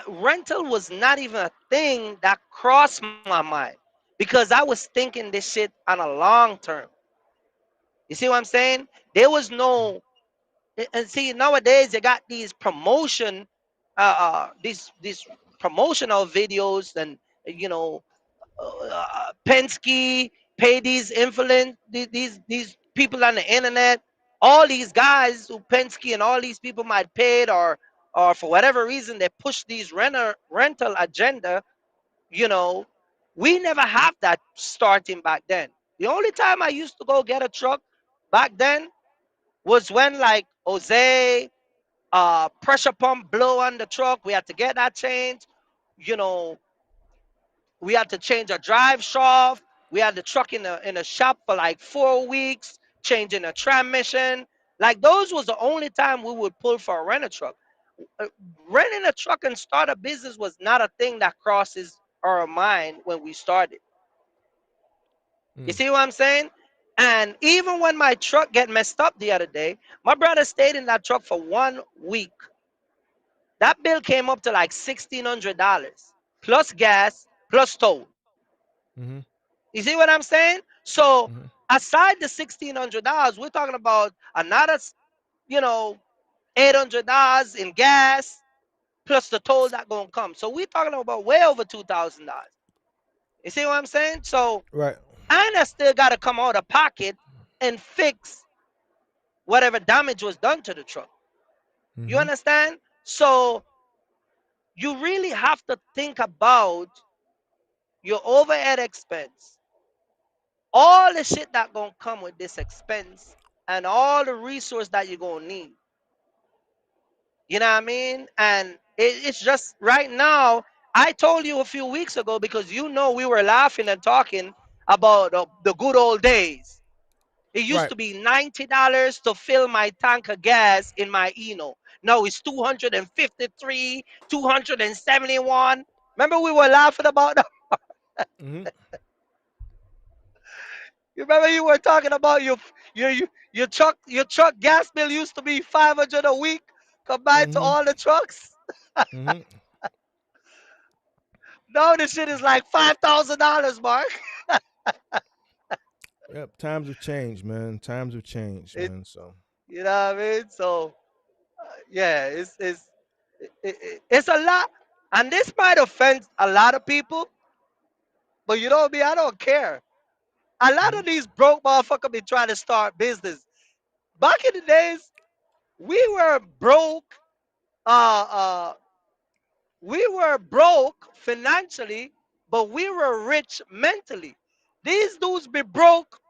C: Rental was not even a thing that crossed my mind because I was thinking this shit on a long term. You see what I'm saying? There was no, and see, nowadays you got these promotional videos, and you know Penske pay these influence these people on the internet. All these guys who Penske and all these people might paid, or for whatever reason they push these rental agenda. You know, we never have that starting back then. The only time I used to go get a truck back then was when like Jose pressure pump blow on the truck. We had to get that changed. You know, we had to change a drive shaft. We had the truck in a shop for like 4 weeks, changing a transmission. Like those was the only time we would pull for a rent a truck. Uh, Renting a truck and start a business was not a thing that crosses our mind when we started. You
B: Mm.
C: see what I'm saying? And even when my truck get messed up the other day, my brother stayed in that truck for 1 week. That bill came up to like $1,600 plus gas plus toll.
B: Mhm.
C: You see what I'm saying? So
B: Mhm.
C: aside the $1,600, we're talking about another, you know, $800 in gas plus the toll that gonna come. So we're talking about way over $2,000. You see what I'm saying? So
B: Right.
C: and I still gotta come out of pocket and fix whatever damage was done to the truck. You
B: Mhm.
C: understand? So you really have to think about your overhead expense, all the shit that gonna come with this expense, and all the resource that you're gonna need. You know what I mean? And it's just right now. I told you a few weeks ago because we were laughing and talking about the good old days. It used
B: Right.
C: to be $90 to fill my tank of gas in my Eno. Now it's 253, 271. Remember we were laughing about that?
B: Mhm.
C: You remember you were talking about your truck gas bill used to be 500 a week combined to
B: Mhm.
C: all the trucks.
B: Mhm.
C: Now this shit is like $5,000, Mark.
B: Yep. Times have changed, man. Times have changed,
C: It,
B: man. So.
C: you know what I mean? So yeah, it's a lot, and this might offend a lot of people, but you know me, I don't care. A lot
B: Mhm.
C: of these broke motherfuckers be trying to start business. Back in the days, we were broke. Uh, uh, we were broke financially, but we were rich mentally. These dudes be broke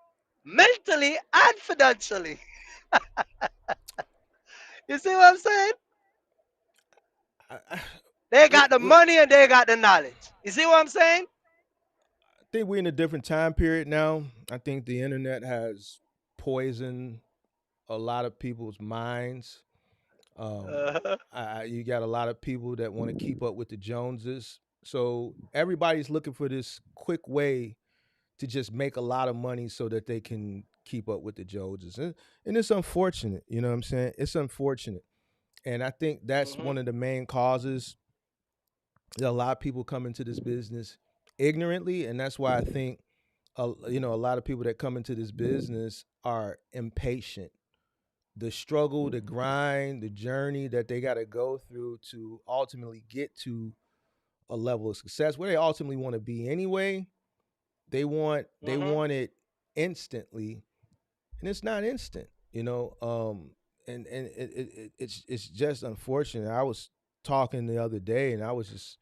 C: mentally and financially. You see what I'm saying?
B: I,
C: They
B: we,
C: got the
B: we,
C: money and they got the knowledge. You see what I'm saying?
B: I think we're in a different time period now. I think the internet has poisoned a lot of people's minds.
C: Uh-huh.
B: You got a lot of people that want to keep up with the Joneses. So everybody's looking for this quick way to just make a lot of money so that they can keep up with the Joneses. And it's unfortunate, you know what I'm saying? It's unfortunate. And I think that's
C: Hmm.
B: one of the main causes that a lot of people come into this business ignorantly. And that's why I think, a lot of people that come into this business are impatient. The struggle, the grind, the journey that they got to go through to ultimately get to a level of success where they ultimately want to be anyway. They
C: Hmm.
B: want it instantly, and it's not instant, you know. It's just unfortunate. I was talking the other day, and I was just,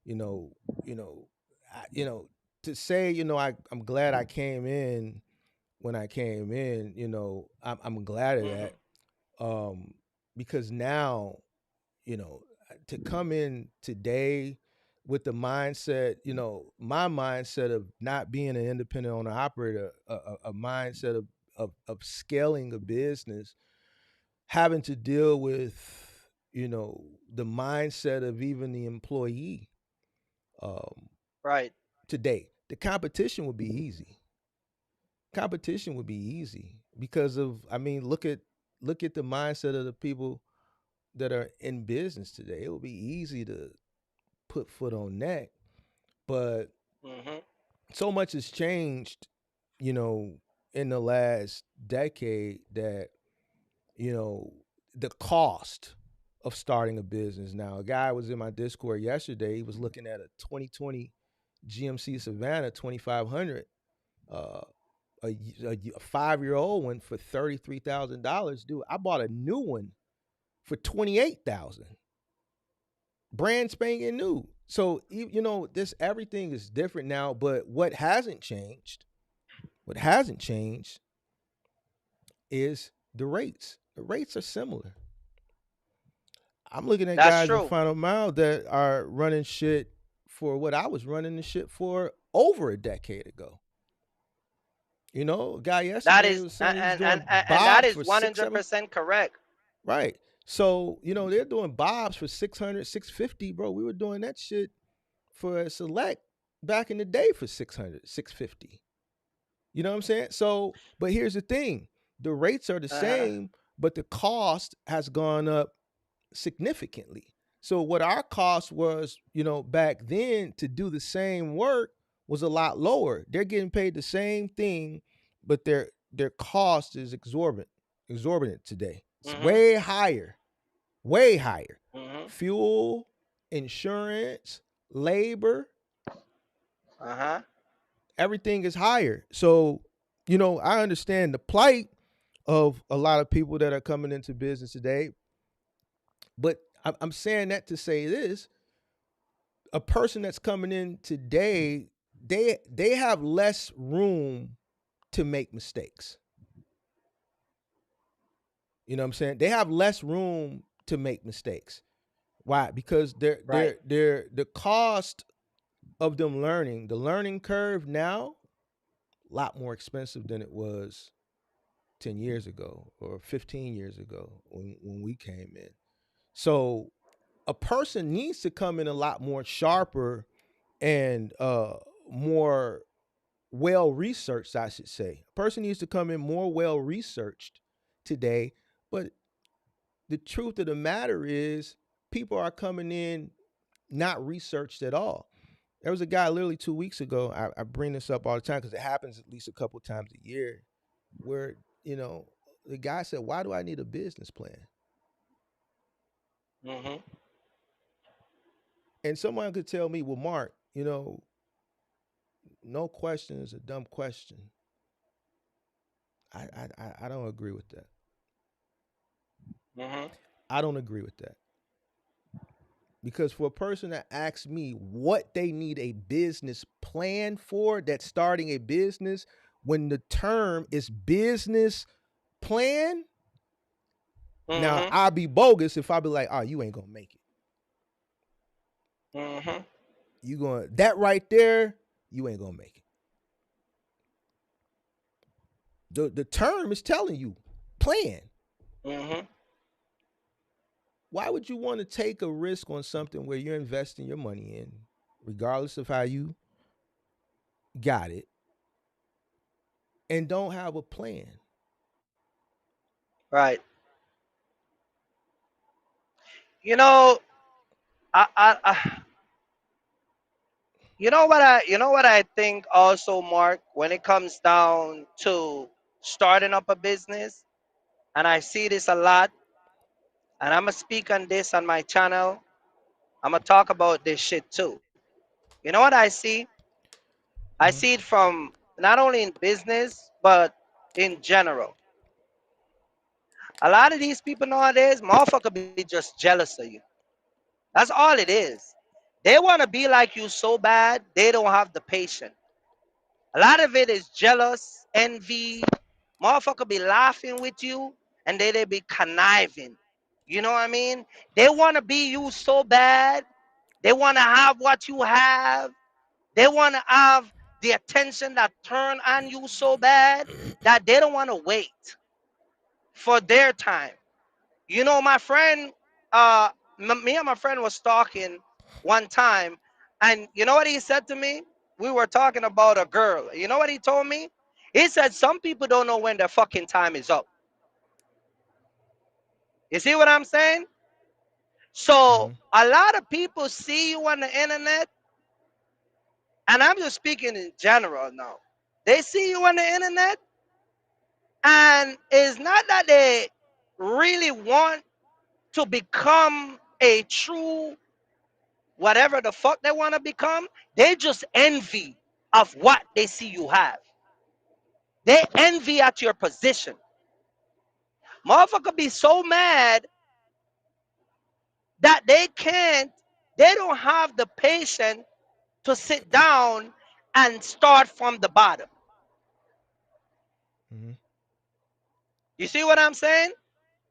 B: you know, you know, to say, I'm glad I came in when I came in. I'm glad of that,
C: Hmm.
B: um, because now, to come in today with the mindset, my mindset of not being an independent owner operator, a mindset of scaling a business, having to deal with the mindset of even the employee. Um,
C: Right.
B: Today, the competition would be easy. Competition would be easy because of, I mean, look at the mindset of the people that are in business today. It would be easy to put foot on neck, but
C: Mm-hmm.
B: so much has changed, you know, in the last decade that, you know, the cost of starting a business. Now, a guy was in my Discord yesterday. He was looking at a 2020 GMC Savannah 2500, uh, a 5-year-old one for $33,000. Dude, I bought a new one for 28,000, brand spanking new. So this everything is different now. But what hasn't changed is the rates. The rates are similar. I'm looking at
C: That's
B: guys in
C: true.
B: Final Mile that are running shit for what I was running the shit for over a decade ago. A guy
C: That
B: yesterday
C: is,
B: was saying he was doing
C: and that
B: bobs
C: is
B: for
C: one
B: six,
C: hundred
B: seven.
C: percent correct.
B: Right. So, they're doing bobs for 600, 650, bro. We were doing that shit for a select back in the day for 600, 650. You know what I'm saying? So, but here's the thing. The rates are the
C: Uh-huh.
B: same, but the cost has gone up significantly. So what our cost was, back then to do the same work was a lot lower. They're getting paid the same thing, but their cost is exorbitant today. It's
C: Mm-hmm.
B: way higher, way higher.
C: Mm-hmm.
B: Fuel, insurance, labor,
C: Uh-huh.
B: everything is higher. So, I understand the plight of a lot of people that are coming into business today, but I'm saying that to say this: a person that's coming in today, they have less room to make mistakes. You know what I'm saying? They have less room to make mistakes. Why? Because
C: Right.
B: the cost of them learning, the learning curve now, a lot more expensive than it was 10 years ago or 15 years ago when we came in. So a person needs to come in a lot more sharper and more well researched, I should say. A person needs to come in more well researched today. But the truth of the matter is, people are coming in not researched at all. There was a guy literally 2 weeks ago. I bring this up all the time because it happens at least a couple times a year, where the guy said, "Why do I need a business plan?"
C: Mm-hmm.
B: And someone could tell me, "Well, Mark, no question is a dumb question." I don't agree with that.
C: Mm-hmm.
B: I don't agree with that. Because for a person that asks me what they need a business plan for, that's starting a business, when the term is business plan, now
C: Mm-hmm.
B: I'll be bogus if I be like, "Oh, you ain't gonna make it.
C: Mm-hmm.
B: You going that right there, you ain't gonna make it." The term is telling you plan.
C: Mm-hmm.
B: Why would you want to take a risk on something where you're investing your money in, regardless of how you got it, and don't have a plan?
C: Right. You know, I you know what I think also, Mark, when it comes down to starting up a business, and I see this a lot, and I'm gonna speak on this on my channel. I'm gonna talk about this shit too. You know what I see? I
B: Mm-hmm.
C: see it from not only in business but in general. A lot of these people nowadays, motherfucker, be just jealous of you. That's all it is. They want to be like you so bad, they don't have the patience. A lot of it is jealous, envy. Motherfucker be laughing with you, and they be conniving. You know what I mean? They want to be you so bad. They want to have what you have. They want to have. the attention that turn on you so bad that they don't want to wait for their time. You know, my friend, uh, me and my friend was talking one time, and you know what he said to me? We were talking about a girl. You know what he told me? He said some people don't know when their fucking time is up. You see what I'm saying? So
B: Mm-hmm.
C: a lot of people see you on the internet, and I'm just speaking in general now. They see you on the internet, and it's not that they really want to become a true whatever the fuck they want to become. They just envy of what they see you have. They envy at your position. Motherfucker be so mad that they don't have the patience to sit down and start from the bottom.
B: Mm-hmm.
C: You see what I'm saying?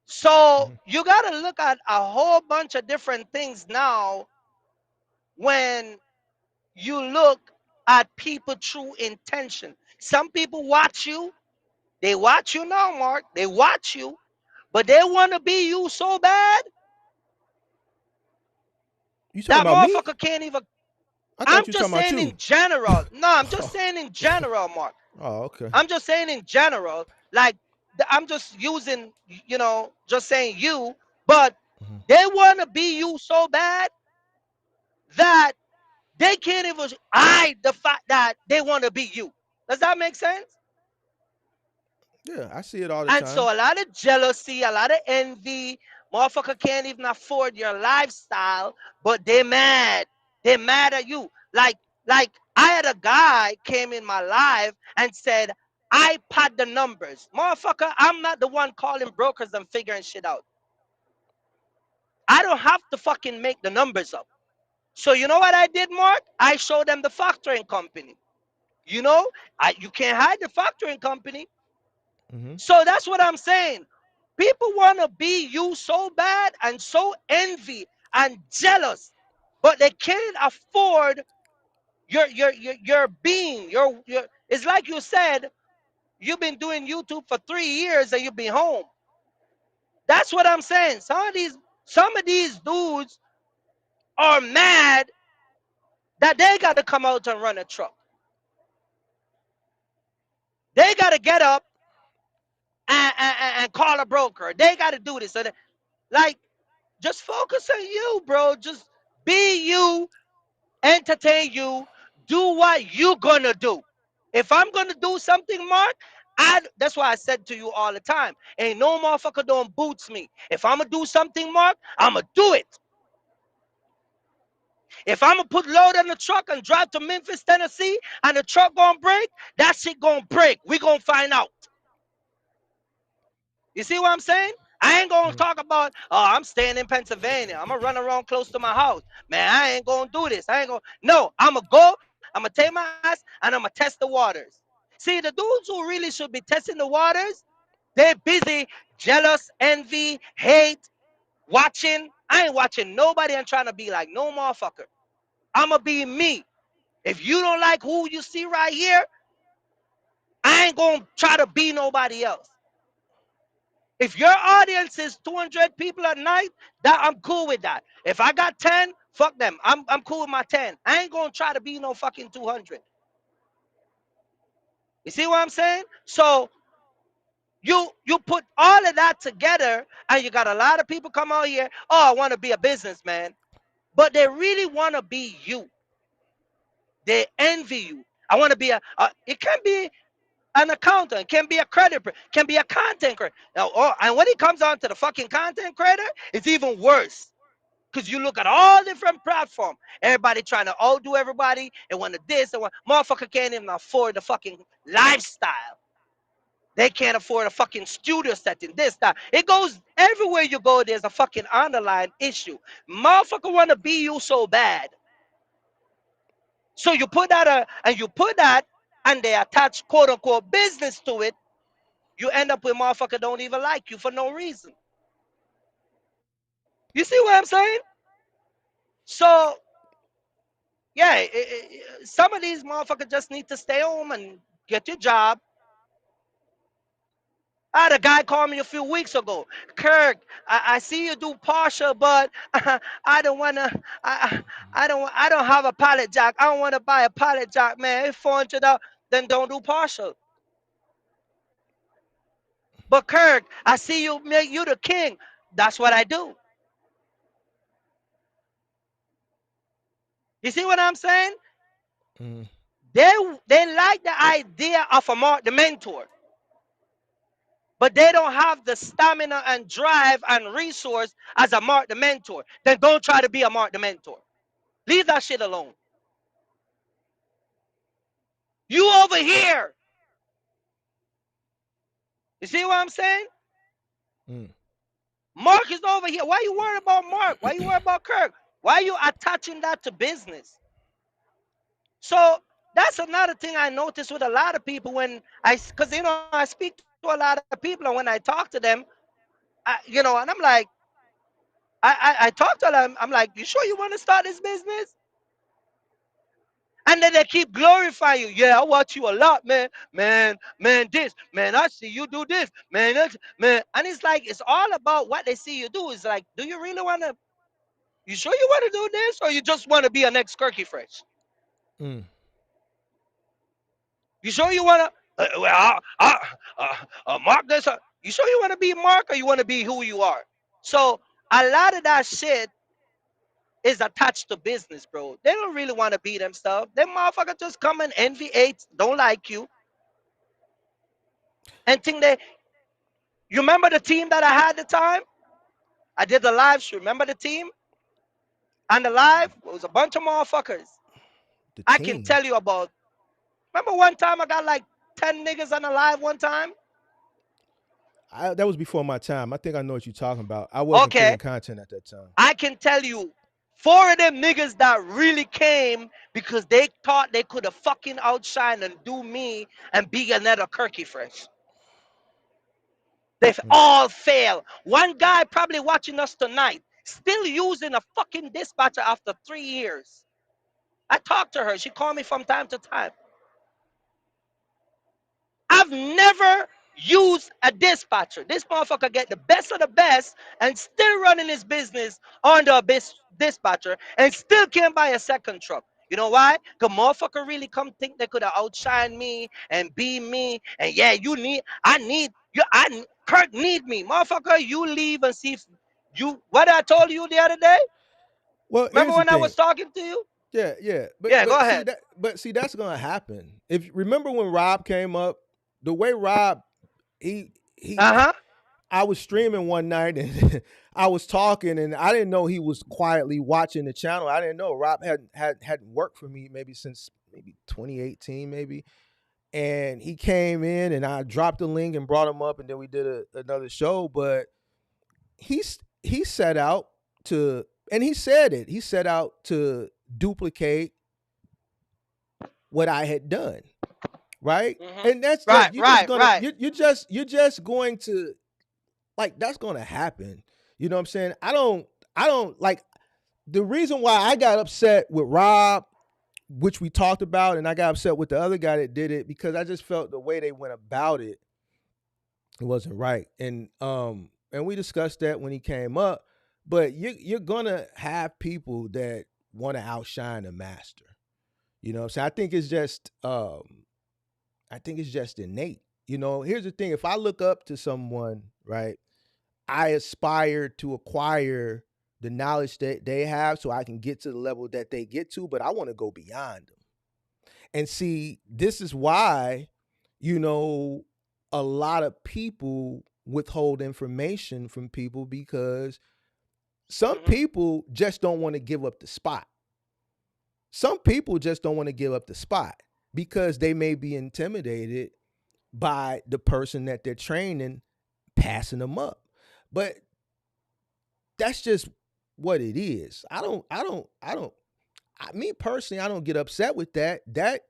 C: So
B: Mm-hmm.
C: you got to look at a whole bunch of different things now when you look at people true intention. Some people watch you. They watch you now, Mark. They watch you, but they want to be you so bad
B: You talking
C: that
B: about me?
C: motherfucker can't even.
B: I
C: I'm
B: thought you
C: just
B: talking about
C: saying in
B: you.
C: general. No, I'm just
B: Oh,
C: saying in general, Mark.
B: oh, okay.
C: I'm just saying in general. Like, I'm just using, just saying you, but
B: Mm-hmm.
C: they want to be you so bad that they can't even hide the fact that they want to be you. Does that make sense?
B: Yeah, I see it all the
C: And
B: time.
C: so a lot of jealousy, a lot of envy. Motherfucker can't even afford your lifestyle, but they mad. They mad at you. Like I had a guy came in my life and said, I pad the numbers. Motherfucker, I'm not the one calling brokers and figuring shit out. I don't have to fucking make the numbers up. So you know what I did, Mark? I showed them the factoring company. You know, you can't hide the factoring company.
B: Mm-hmm.
C: So that's what I'm saying. People want to be you so bad and so envy and jealous, but they can't afford your being. Your It's like you said, you've been doing YouTube for 3 years and you've been home. That's what I'm saying. Some of these dudes are mad that they got to come out and run a truck. They got to get up and call a broker. They got to do this. Like, just focus on you, bro. Just be you, entertain you, do what you gonna do. If I'm gonna do something, Mark, that's why I said to you all the time, ain't no motherfucker don't boots me. If I'm gonna do something, Mark, I'm gonna do it. If I'm gonna put load on the truck and drive to Memphis, Tennessee, and the truck gonna break, that shit gonna break. We gonna find out. You see what I'm saying? I ain't gonna talk about, oh, I'm staying in Pennsylvania. I'm gonna run around close to my house. Man, I ain't gonna do this. I ain't gonna. No, I'm gonna go, I'm gonna take my ass, and I'm gonna test the waters. See, the dudes who really should be testing the waters, they're busy, jealous, envy, hate, watching. I ain't watching nobody and trying to be like no motherfucker. I'm gonna be me. If you don't like who you see right here, I ain't gonna try to be nobody else. If your audience is 200 people at night, that I'm cool with that. If I got 10, fuck them. I'm cool with my 10. I ain't gonna try to be no fucking 200. You see what I'm saying? So you put all of that together, and you got a lot of people come out here. Oh, I want to be a businessman, but they really want to be you. They envy you. I want to be It can be an accountant, can be a creditor, can be a content creator. Now, and when it comes on to the fucking content creator, it's even worse. Because you look at all different platforms, everybody trying to outdo everybody, and want to this, and one motherfucker can't even afford the fucking lifestyle. They can't afford a fucking studio setting, this, that. It goes everywhere you go, there's a fucking underlying issue. Motherfucker want to be you so bad. So you put that, and they attach quote unquote business to it, you end up with motherfucker don't even like you for no reason. You see what I'm saying? So Yeah, some of these motherfuckers just need to stay home and get your job. I had a guy call me a few weeks ago. Kirk, I see you do partial, but I don't wanna. I don't have a pallet jack. I don't wanna buy a pallet jack, man. It's $400. Then don't do partial. But Kirk, I see you make you the king. That's what I do. You see what I'm saying?
B: Mm.
C: They they like the idea of a Mark the mentor, but they don't have the stamina and drive and resource as a Mark the mentor. Then don't try to be a Mark the mentor. Leave that shit alone. You over here. You see what I'm saying?
B: Mm.
C: Mark is over here. Why you worried about Mark? Why you worried about Kirk? Why are you attaching that to business? So that's another thing I notice with a lot of people when because I speak to a lot of people, and when I talk to them, and I'm like, I talk to them, I'm like, you sure you want to start this business? And then they keep glorifying you. Yeah, I watch you a lot, man. Man, this, man, I see you do this, man, man. And it's like, it's all about what they see you do. It's like, do you really want to, you sure you want to do this, or you just want to be an ex-Kirky Fresh?
B: Mm.
C: You sure you want to, Mark this? You sure you want to be Mark, or you want to be who you are? So a lot of that shit is attached to business, bro. They don't really want to be themselves. Them motherfuckers just come and envy, hate, don't like you, and think they. You remember the team that I had at the time? I did the live stream. Remember the team? And the live it was a bunch of motherfuckers.
B: The
C: I can
B: team.
C: tell you about. Remember one time I got like 10 niggas on the live one time?
B: That was before my time. I think I know what you're talking about. I wasn't
C: Okay.
B: creating content at that time.
C: I can tell you four of them niggas that really came because they thought they could have fucking outshine and do me and be another Kirky Fresh. They've
B: Mm.
C: all failed. One guy probably watching us tonight, still using a fucking dispatcher after 3 years. I talked to her. She called me from time to time. I've never used a dispatcher. This motherfucker get the best of the best and still running his business under a dispatcher and still can't buy a second truck. You know why? Because motherfucker really come think they could have outshine me and be me. And yeah, I need, Kirk need me. Motherfucker, you leave and see if what I told you the other day?
B: Well,
C: Remember
B: here's the
C: when I
B: thing.
C: was talking to you?
B: Yeah, yeah. But
C: Yeah, go
B: but see
C: ahead.
B: that but see that's gonna happen. If remember when Rob came up, the way Rob he
C: Uh-huh.
B: I was streaming one night and I was talking and I didn't know he was quietly watching the channel. I didn't know Rob hadn't worked for me maybe since maybe 2018 maybe. And he came in and I dropped the link and brought him up and then we did another show. But he set out to and he said it. He set out to duplicate what I had done, right?
C: Mm-hmm.
B: And that's just
C: Right,
B: you're just
C: right,
B: gonna
C: right.
B: you're just going to like that's gonna happen. You know what I'm saying? I don't like the reason why I got upset with Rob, which we talked about, and I got upset with the other guy that did it because I just felt the way they went about it wasn't right. And we discussed that when he came up. But you're gonna have people that want to outshine a master. You know what I'm saying? I think it's just innate. You know, here's the thing. If I look up to someone, right, I aspire to acquire the knowledge that they have so I can get to the level that they get to, but I want to go beyond them. And see, this is why, you know, a lot of people withhold information from people because some
C: Mm-hmm.
B: people just don't want to give up the spot. Some people just don't want to give up the spot because they may be intimidated by the person that they're training passing them up. But that's just what it is. Me personally, I don't get upset with that. That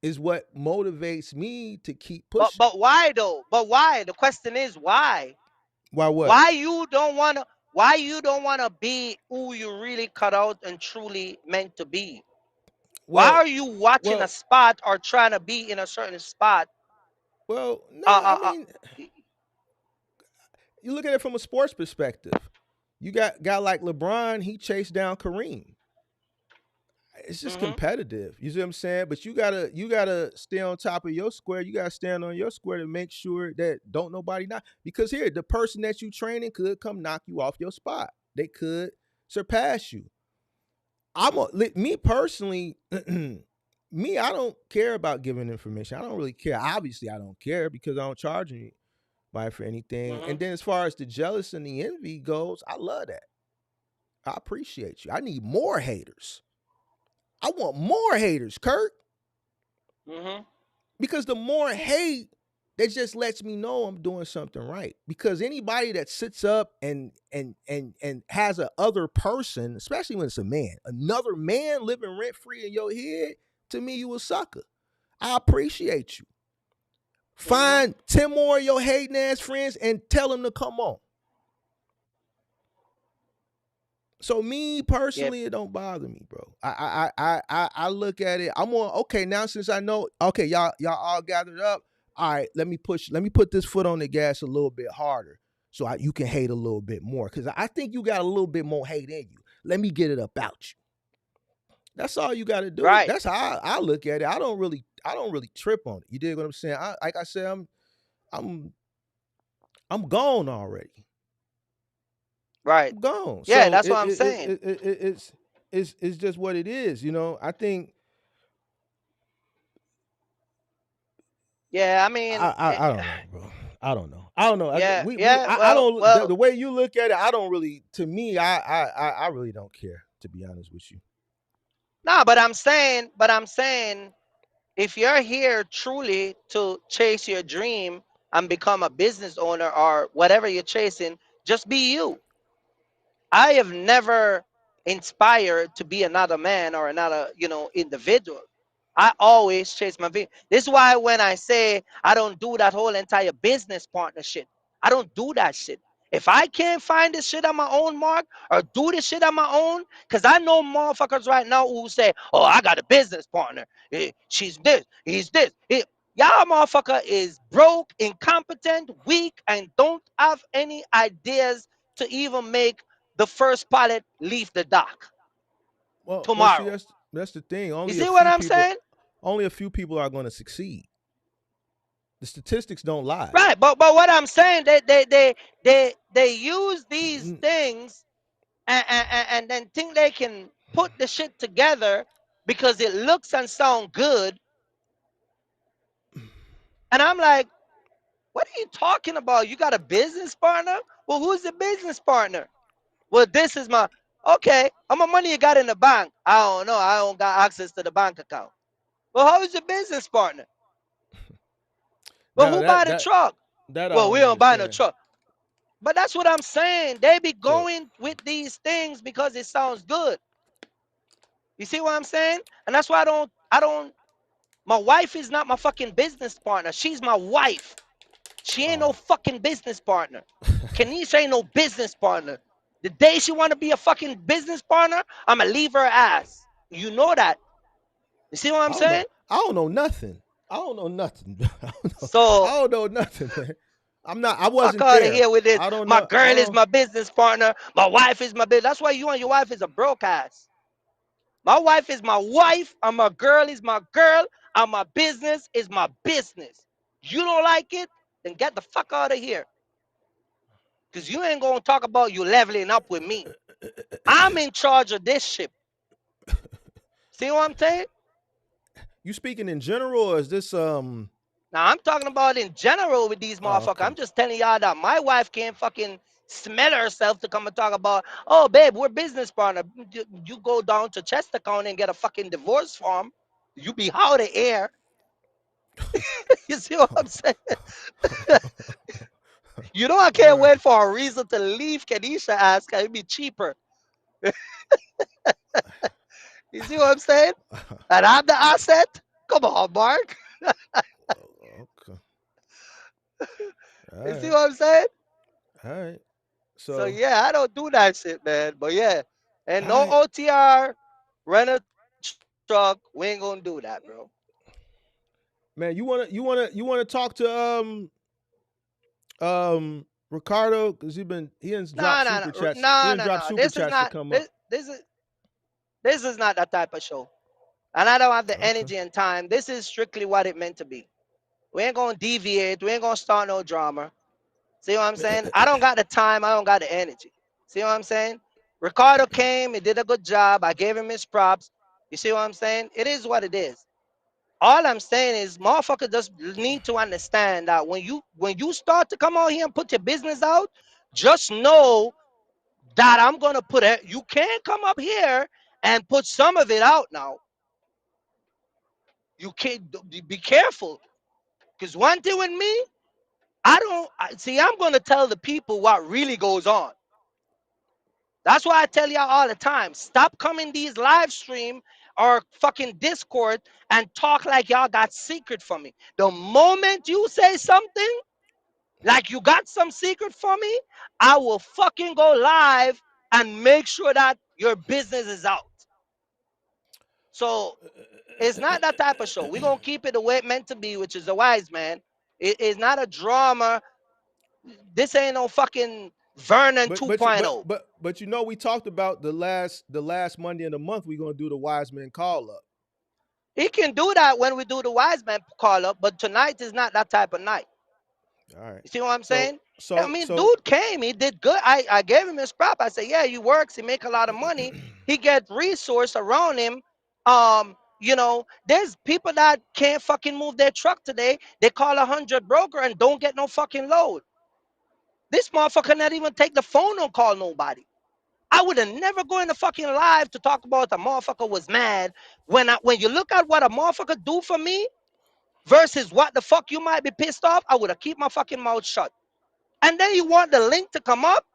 B: is what motivates me to keep
C: But
B: pushing.
C: but why though? But why? The question is why?
B: Why what?
C: Why you don't wanna be who you really cut out and truly meant to be? Why
B: Well,
C: are you watching a
B: well,
C: spot or trying to be in a certain spot?
B: well. No, I
C: Uh, uh,
B: mean, you look at it from a sports perspective. You got guy like LeBron. He chased down Kareem. It's just
C: mm-hmm,
B: competitive. You see what I'm saying? But you gotta stay on top of your square. You gotta stand on your square to make sure that don't nobody knock. Because here, the person that you training could come knock you off your spot. They could surpass you. Me personally. Me, I don't care about giving information. I don't really care. Obviously, I don't care because I don't charge anybody for anything.
C: mm-hmm.
B: And then as far as the jealous and the envy goes, I love that. I appreciate you. I need more haters. I want more haters, Kirk.
C: Mm-hmm.
B: Because the more hate, that just lets me know I'm doing something right. Because anybody that sits up and has a other person, especially when it's a man, another man living rent free in your head, to me, you a sucker. I appreciate you.
C: Mm-hmm.
B: Find 10 more of your hating ass friends and tell them to come on. So me
C: Yep.
B: personally, it don't bother me, bro. I look at it. I'm on okay now since I know. Okay, y'all all gathered up. All right, let me push. Let me put this foot on the gas a little bit harder, so you can hate a little bit more. Because I think you got a little bit more hate in you. Let me get it about you. That's all you got to do.
C: Right.
B: That's how I look at it. I don't really trip on it. You dig what I'm saying? Like I said, I'm I'm gone already.
C: Right.
B: I'm gone.
C: Yeah,
B: So
C: that's what I'm saying.
B: it's just what it is. I think
C: Yeah, I mean,
B: I don't know, bro. I don't know.
C: yeah,
B: We
C: yeah.
B: I
C: Well,
B: don't
C: well,
B: the way you look at it. I don't really. To me, I really don't care. To be honest with you.
C: no, but I'm saying, if you're here truly to chase your dream and become a business owner or whatever you're chasing, just be you. I have never inspired to be another man or another, individual. I always chase my vision. This is why when I say I don't do that whole entire business partnership, I don't do that shit. If I can't find this shit on my own, Mark, or do this shit on my own, because I know motherfuckers right now who say, "Oh, I got a business partner. She's this, he's this." Y'all motherfucker is broke, incompetent, weak, and don't have any ideas to even make the first pilot leave the dock
B: Well, see,
C: tomorrow.
B: that's the thing.
C: You see what I'm saying?
B: Only a few people are going to succeed. The statistics don't lie.
C: Right, but what I'm saying, they use these
B: Mm,
C: things and then think they can put the shit together because it looks and sound good. And I'm like, what are you talking about? You got a business partner? Well, who's the business partner? Well, this is my okay. How much money you got in the bank? I don't know. I don't got access to the bank account. Well, how is your business partner? Well,
B: Now
C: who buy the truck?
B: that I
C: Well, we
B: don't
C: don't buy no
B: understand.
C: truck. But that's what I'm saying. They be
B: So
C: going with these things because it sounds good. You see what I'm saying? And that's why I don't my wife is not my fucking business partner. She's my wife. She ain't no
B: oh.
C: fucking business partner. Kanisha ain't no business partner. The day she want to be a fucking business partner, I'ma leave her ass. You know that. You see what I'm
B: I don't know.
C: saying?
B: I don't know nothing. I don't know nothing.
C: So
B: I don't know nothing, man. I
C: fuck
B: wasn't
C: out of
B: there.
C: here with this.
B: I don't
C: My
B: know. I
C: girl is
B: don't.
C: my business partner. My wife is my business. That's why you and your wife is a broke ass. My wife is my wife, and my girl is my girl, and my business is my business. You don't like it? Then get the fuck out of here. Because you ain't going to talk about you leveling up with me. I'm in charge of this ship. See what I'm saying?
B: You speaking in general, or is this
C: Now, I'm talking about in general with these
B: Oh,
C: motherfuckers.
B: okay.
C: I'm just telling y'all that my wife can't fucking smell herself to come and talk about, oh, babe, we're business partner. You go down to Chester County and get a fucking divorce form. You be out of air. You see what I'm saying? You know I can't
B: All
C: wait for a reason to leave Kenisha ass. Can it be cheaper? You see what I'm saying?
B: right.
C: And I'm the asset. Come on, Mark.
B: Okay. All
C: You see
B: right.
C: what I'm saying?
B: All right.
C: So
B: So,
C: yeah, I don't do that shit, man. But yeah, and
B: all
C: no
B: right.
C: OTR, rent a truck. truck. We ain't gonna do that, bro.
B: Man, you wanna talk to Ricardo, because he didn't drop
C: No, no,
B: super
C: no,
B: chats. He
C: no,
B: didn't
C: no,
B: drop
C: no.
B: super
C: This is
B: chats to
C: not
B: come up.
C: this is not that type of show. And I don't have the
B: Okay.
C: energy and time. This is strictly what it meant to be. We ain't gonna deviate. We ain't gonna start no drama. See what I'm saying? I don't got the time. I don't got the energy. See what I'm saying? Ricardo came. He did a good job. I gave him his props. You see what I'm saying? It is what it is. All I'm saying is, motherfucker just need to understand that when you start to come out here and put your business out, just know that I'm gonna put it. You can't come up here and put some of it out now. You can't be careful. Because one thing with me, see. I'm gonna tell the people what really goes on. That's why I tell y'all all the time. Stop coming these live stream or fucking Discord and talk like y'all got secret from me. The moment you say something like you got some secret from me, I will fucking go live and make sure that your business is out. So it's not that type of show. We're gonna keep it the way it meant to be, which is a wise man. It is not a drama. This ain't no fucking Vernon
B: But but you
C: 2.0.
B: but we talked about the last Monday in the month we're gonna do the Wiseman call up.
C: He can do that when we do the wise man call up, but tonight is not that type of night.
B: All right.
C: You see what I'm
B: So
C: saying? I
B: so
C: mean,
B: so
C: dude came, he did good. I gave him his prop. I said, yeah, he works, he make a lot of money, he get resource around him. There's people that can't fucking move their truck today. They call 100 broker and don't get no fucking load. This motherfucker not even take the phone and call nobody. I would have never go in the fucking live to talk about a motherfucker was mad. When you look at what a motherfucker do for me versus what the fuck you might be pissed off, I would have keep my fucking mouth shut. And then you want the link to come up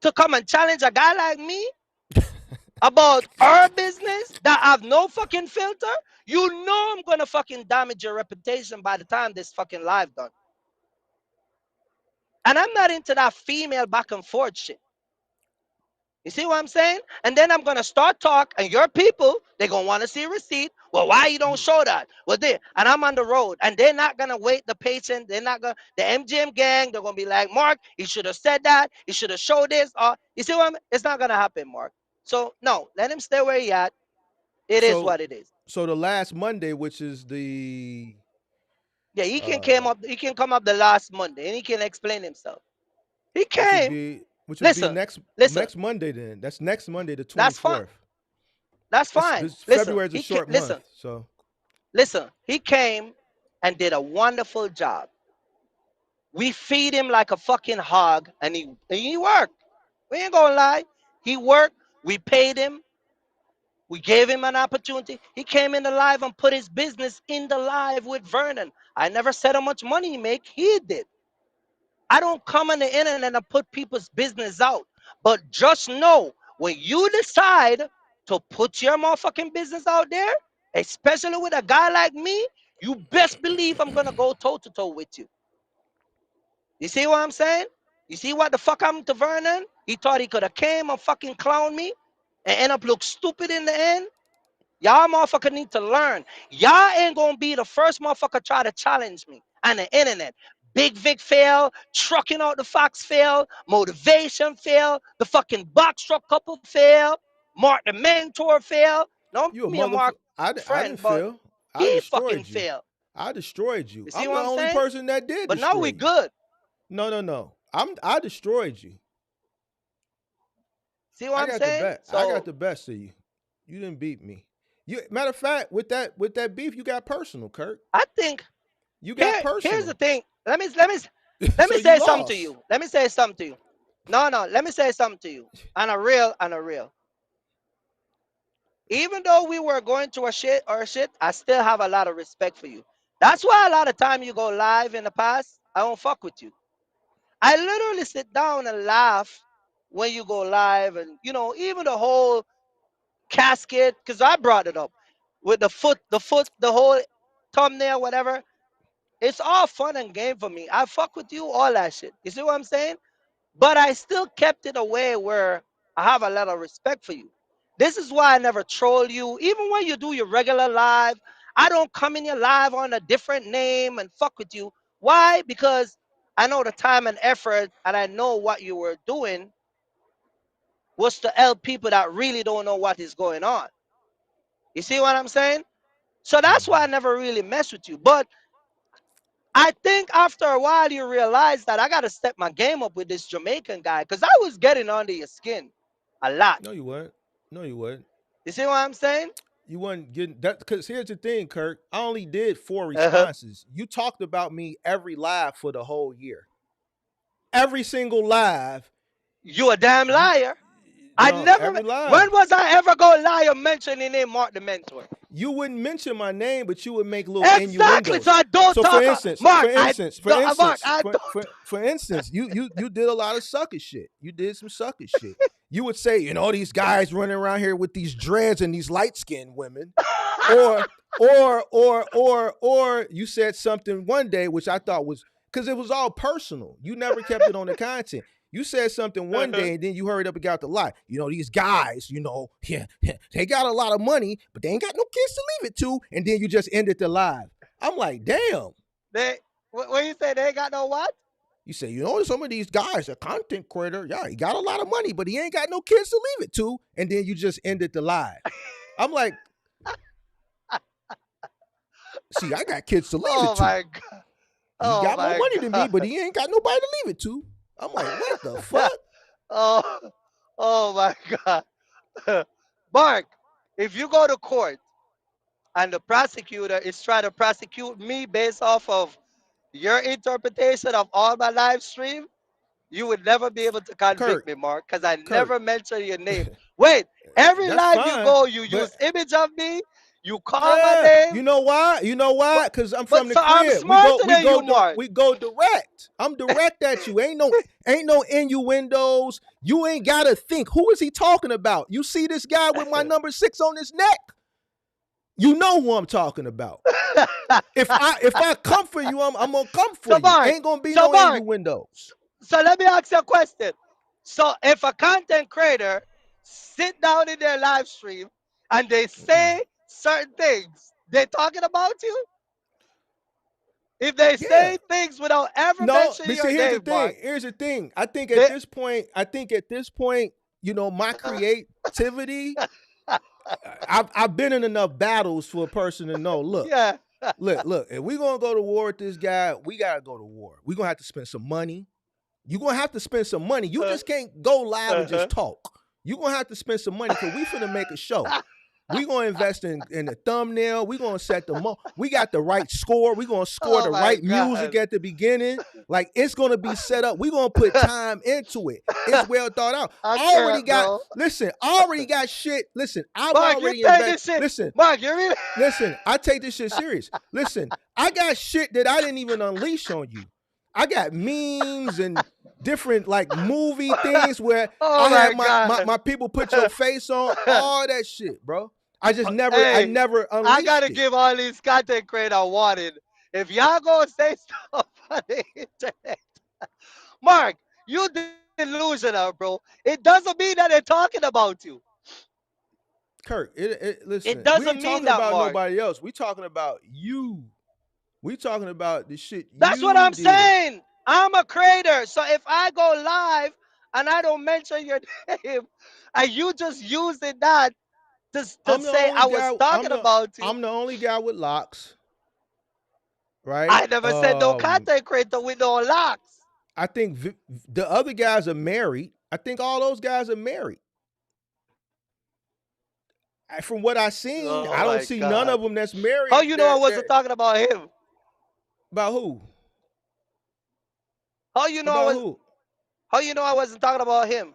C: to come and challenge a guy like me about our business that have no fucking filter? You know I'm gonna fucking damage your reputation by the time this fucking live done. And I'm not into that female back and forth shit. You see what I'm saying? And then I'm gonna start talk, and your people they gonna want to see a receipt. Well, why you don't show that? Well, there, and I'm on the road, and they're not gonna wait the patient. They're not gonna the MGM gang. They're gonna be like, Mark, you should have said that. You should have showed this. You see what I'm? It's not gonna happen, Mark. So no, let him stay where he at. It is
B: so
C: what it is.
B: so the last Monday, which is the
C: Yeah, he can came
B: uh
C: up. He can come up the last Monday, and he can explain himself. He
B: which would
C: came.
B: be which would be
C: Listen,
B: next
C: listen.
B: next Monday then. That's next Monday the
C: That's fine.
B: 24th.
C: That's
B: This
C: fine.
B: this
C: Listen,
B: February is a
C: he can
B: short month,
C: listen.
B: so
C: Listen, he came and did a wonderful job. We feed him like a fucking hog, and he worked. We ain't gonna lie. He worked. We paid him. We gave him an opportunity. He came in the live and put his business in the live with Vernon. I never said how much money he make. He did. I don't come on the internet and put people's business out. But just know when you decide to put your motherfucking business out there, especially with a guy like me, you best believe I'm gonna go toe to toe with you. You see what I'm saying? You see what the fuck happened to Vernon? He thought he could have came and fucking clown me and end up look stupid in the end. Y'all motherfucker need to learn. Y'all ain't gonna be the first motherfucker try to challenge me on the internet. Big Vic fail, trucking out the Fox fail, motivation fail, the fucking box truck couple fail, Mark the mentor fail. No, me
B: you a
C: and Mark
B: motherfucker. I
C: friend,
B: didn't
C: but
B: fail. I
C: he fucking
B: destroyed you.
C: failed.
B: I destroyed you.
C: You see
B: I'm the
C: what I'm
B: only
C: saying?
B: person that did
C: But now
B: destroy
C: we
B: you.
C: good.
B: No. I destroyed you.
C: See what
B: I
C: I'm
B: got the
C: saying?
B: best. I got
C: So
B: the best of you. You didn't beat me. You matter of fact, with that beef, you got personal, Kirk.
C: I think
B: You got
C: here's the
B: personal.
C: thing. Let
B: So
C: me
B: you
C: say something to
B: lost.
C: you. Let me say something to you. No, let me say something to you. On a real. Even though we were going through a shit, I still have a lot of respect for you. That's why a lot of time you go live in the past, I don't fuck with you. I literally sit down and laugh when you go live, and even the whole casket, because I brought it up with the foot, the whole thumbnail, whatever. It's all fun and game for me. I fuck with you, all that shit. You see what I'm saying? But I still kept it away where I have a lot of respect for you. This is why I never troll you. Even when you do your regular live, I don't come in your live on a different name and fuck with you. Why? Because I know the time and effort, and I know what you were doing was to help people that really don't know what is going on. You see what I'm saying? So that's why I never really mess with you. But I think after a while you realize that I got to step my game up with this Jamaican guy because I was getting under your skin a lot.
B: No, you weren't. No, you weren't.
C: You see what I'm saying?
B: You wasn't getting that because here's the thing, Kirk. I only did 4
C: Uh-huh.
B: responses. You talked about me every live for the whole year. Every single live.
C: You a damn
B: You
C: liar. I
B: no
C: never.
B: every live.
C: When was I ever gonna lie or mention the name Mark the Mentor?
B: You wouldn't mention my name, but you would make little
C: Exactly. So
B: innuendos.
C: I don't
B: So for
C: talk.
B: instance,
C: Mark, I Mark, I don't.
B: for instance, you did a lot of sucker shit. You did some sucker shit. You would say, these guys running around here with these dreads and these light skinned women, or you said something one day which I thought was because it was all personal. You never kept it on the content. You said something one day and then you hurried up and got the lie. These guys, they got a lot of money, but they ain't got no kids to leave it to. And then you just ended the live. I'm like, damn.
C: When you say they ain't got no what?
B: You say, some of these guys, a content creator, yeah, he got a lot of money, but he ain't got no kids to leave it to. And then you just ended the live. I'm like, see, I got kids to leave it to.
C: Oh my God.
B: He got more money than me, but he ain't got nobody to leave it to. I'm like, what the fuck?
C: Oh my God. Mark, if you go to court and the prosecutor is trying to prosecute me based off of your interpretation of all my live stream, you would never be able to convict
B: Kirk,
C: me, Mark, because I
B: Kirk,
C: never mention your name. Wait, every
B: that's
C: live you
B: fine,
C: go, you
B: but
C: use image of me, you call my
B: yeah,
C: name.
B: you know why? You know why? Because I'm
C: But
B: from the
C: so I'm
B: crib.
C: smarter than you, Mark.
B: We go direct. I'm direct at you. Ain't no innuendos. You ain't gotta think. Who is he talking about? You see this guy with my number 6 on his neck? You know who I'm talking about. If I come for you, I'm gonna come for you.
C: Mark,
B: Ain't gonna be no
C: Mark,
B: innuendos.
C: so let me ask you a question. So if a content creator sit down in their live stream and they say certain things, they talking about you? If they
B: Yeah.
C: say things without ever
B: No,
C: mentioning
B: but see,
C: your
B: here's the
C: name, Mark,
B: thing. Here's the thing. I think
C: they,
B: at this point, my creativity. I've been in enough battles for a person to know. Look,
C: yeah.
B: look. If we gonna go to war with this guy, we gotta go to war. We gonna have to spend some money. You gonna have to spend some money. You just can't go live and just talk. You gonna have to spend some money because we finna make a show. We gonna invest in the thumbnail. We gonna set the we got the right score. We gonna score
C: Oh
B: the
C: my
B: right
C: God.
B: music at the beginning. Like it's gonna be set up. We gonna put time into it. It's well thought out. I already got shit. Listen, I've
C: Mark,
B: already
C: you take
B: invested.
C: this shit.
B: Listen,
C: Mark, you really?
B: listen. I take this shit serious. Listen, I got shit that I didn't even unleash on you. I got memes and different like movie things where
C: Oh
B: I had
C: my God.
B: my people put your face on all that shit, bro. I never
C: Hey,
B: unleashed
C: I gotta
B: it.
C: give all these content creators a warning. If y'all gonna say stuff on the internet, Mark, you delusional, bro. It doesn't mean that they're talking about you.
B: Kirk,
C: It
B: listen, we
C: doesn't
B: ain't
C: mean
B: talking
C: that,
B: about
C: Mark.
B: nobody else. We talking about you. We talking about the shit
C: That's what
B: you
C: I'm
B: did.
C: saying. I'm a creator. So if I go live and I don't mention your name, and you just using that to
B: I'm the
C: say
B: only
C: I was
B: guy.
C: talking about you,
B: I'm the only guy with locks, right?
C: I never said no content creator with no locks.
B: I think the other guys are married. I think all those guys are married. From what I seen,
C: Oh
B: I don't
C: my
B: see none
C: God.
B: of them that's
C: How
B: married.
C: you know I wasn't talking about him?
B: About who?
C: How you know I
B: About
C: was?
B: who?
C: How you know I wasn't talking about him?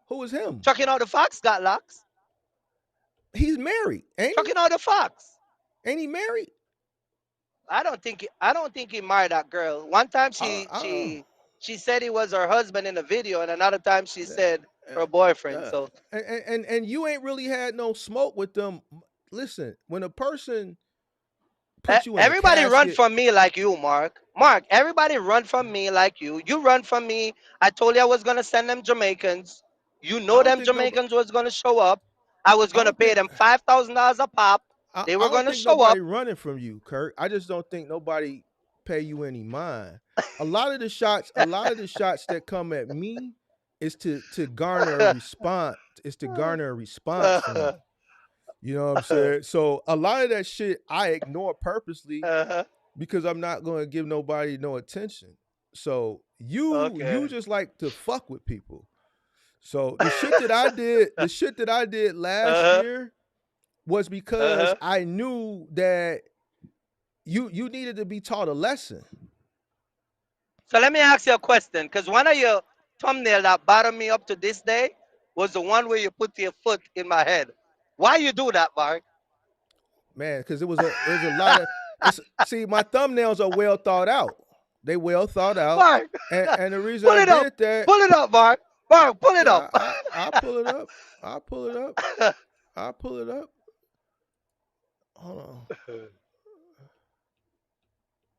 B: Who is him?
C: Chucking out the fox got locks.
B: He's married, ain't he?
C: Chucking out the fox.
B: Ain't he married?
C: I don't think he married that girl. One time
B: I
C: she said he was her husband in a video, and another time she
B: uh,
C: said
B: uh,
C: her boyfriend.
B: uh,
C: So
B: and you ain't really had no smoke with them. Listen, when a person put you in a
C: everybody run
B: casket,
C: from me like you, Mark. Mark, everybody run from me like you. You run from me. I told you I was gonna send them Jamaicans. You
B: I
C: know
B: don't
C: them
B: think nobody.
C: Jamaicans was gonna show up. I was
B: I
C: gonna
B: don't
C: pay
B: think
C: them $5,000 a pop.
B: I,
C: They
B: I
C: were
B: don't
C: gonna
B: think
C: show up.
B: nobody running from you, Kirk. I just don't think nobody pay you any mind. A lot of the shots that come at me is to garner a response. Is to garner a response from you. You know what I'm saying? So a lot of that shit I ignore purposely because I'm not going to give nobody no attention. So you
C: Okay.
B: just like to fuck with people. So the shit that I did last
C: Uh-huh.
B: year was because
C: Uh-huh.
B: I knew that you needed to be taught a lesson.
C: So let me ask you a question, because one of your thumbnail that bothered me up to this day was the one where you put your foot in my head. Why you do that, Mark?
B: Man, because it was a lot of it's see, my thumbnails are well thought out. They well thought out.
C: Mark,
B: And the reason
C: pull
B: I
C: it up.
B: did that,
C: Pull it up, Mark. Mark, pull it up.
B: yeah, I pull it up. I pull it up. I pull it up. Hold on.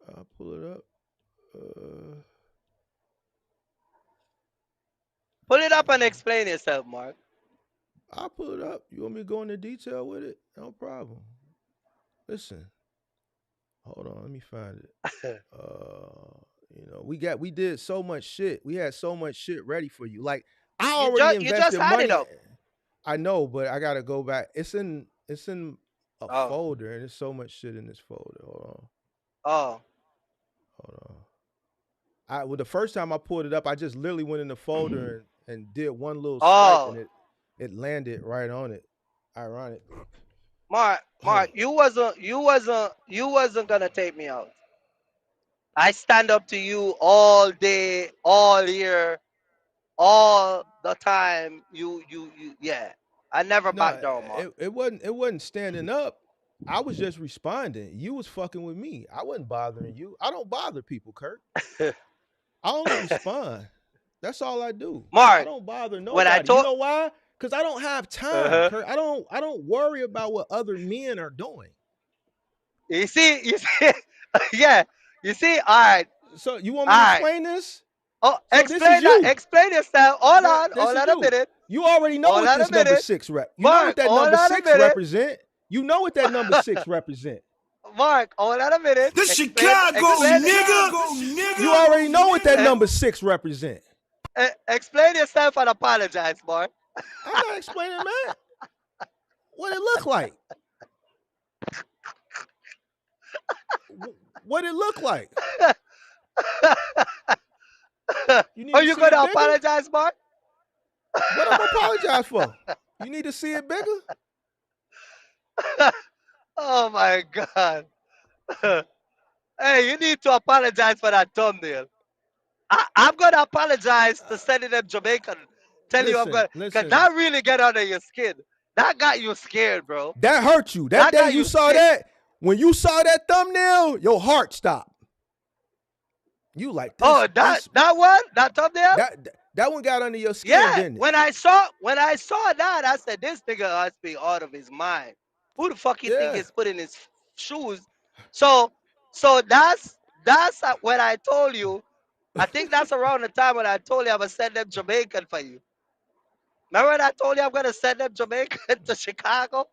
B: I pull it up.
C: Pull it up and explain yourself, Mark.
B: I pull it up. You want me to go into detail with it? No problem. Listen. Hold on, let me find it. We did so much shit. We had so much shit ready for you. Like I already
C: You just
B: invested
C: had it
B: money.
C: up.
B: I know, but I gotta go back. It's in a
C: Oh.
B: folder, and there's so much shit in this folder.
C: Oh.
B: Hold on. The first time I pulled it up, I just literally went in the folder and did one little swipe,
C: Oh.
B: and it landed right on it. Ironic.
C: Mark, you wasn't gonna take me out. I stand up to you all day, all year, all the time. Yeah. I never
B: No,
C: back down, Mark.
B: it wasn't standing up. I was just responding. You was fucking with me. I wasn't bothering you. I don't bother people, Kirk. I only respond. That's all I do. I
C: Mark,
B: don't bother
C: when I
B: nobody. You
C: told
B: know why? Because I don't have time,
C: uh-huh.
B: Kirk. I don't worry about what other men are doing.
C: You see, yeah. You see, all right,
B: So you want
C: all
B: me to
C: right.
B: explain this?
C: Oh,
B: So this is you.
C: explain yourself.
B: This
C: Hold
B: is
C: on a
B: you.
C: minute.
B: You already know
C: Hold
B: what
C: on a
B: this number
C: minute.
B: six rep. You know what
C: Mark,
B: that
C: hold
B: number
C: on a
B: six
C: minute.
B: represent. You know what that number six represent.
C: Mark, hold on a minute.
D: The Chicago nigga.
B: You already know what that number six represent.
C: Explain yourself and apologize, Mark.
B: I'm not explaining, man. What it look like? What it look like? You need
C: Are
B: to
C: you
B: see it
C: gonna
B: bigger?
C: apologize, Mark?
B: What I'm gonna apologize for? You need to see it bigger?
C: Oh my God. Hey, you need to apologize for that thumbnail. I'm gonna apologize to sending them Jamaican. Tell you I'm gonna, cause
B: Listen.
C: that really get under your skin. That got you scared, bro.
B: That hurt you. That
C: That
B: day
C: got
B: you
C: you
B: saw
C: scared.
B: that, when you saw that thumbnail, your heart stopped. You like this?
C: Oh, that thumbnail.
B: That one got under your skin,
C: Yeah.
B: didn't it?
C: When I saw that, I said this nigga must be out of his mind. Who the fuck you think
B: Yeah.
C: is putting his shoes? So, that's when I told you. I think that's around the time when I told you I'm gonna send them Jamaican for you. Remember when I told you I'm gonna send them Jamaican to Chicago?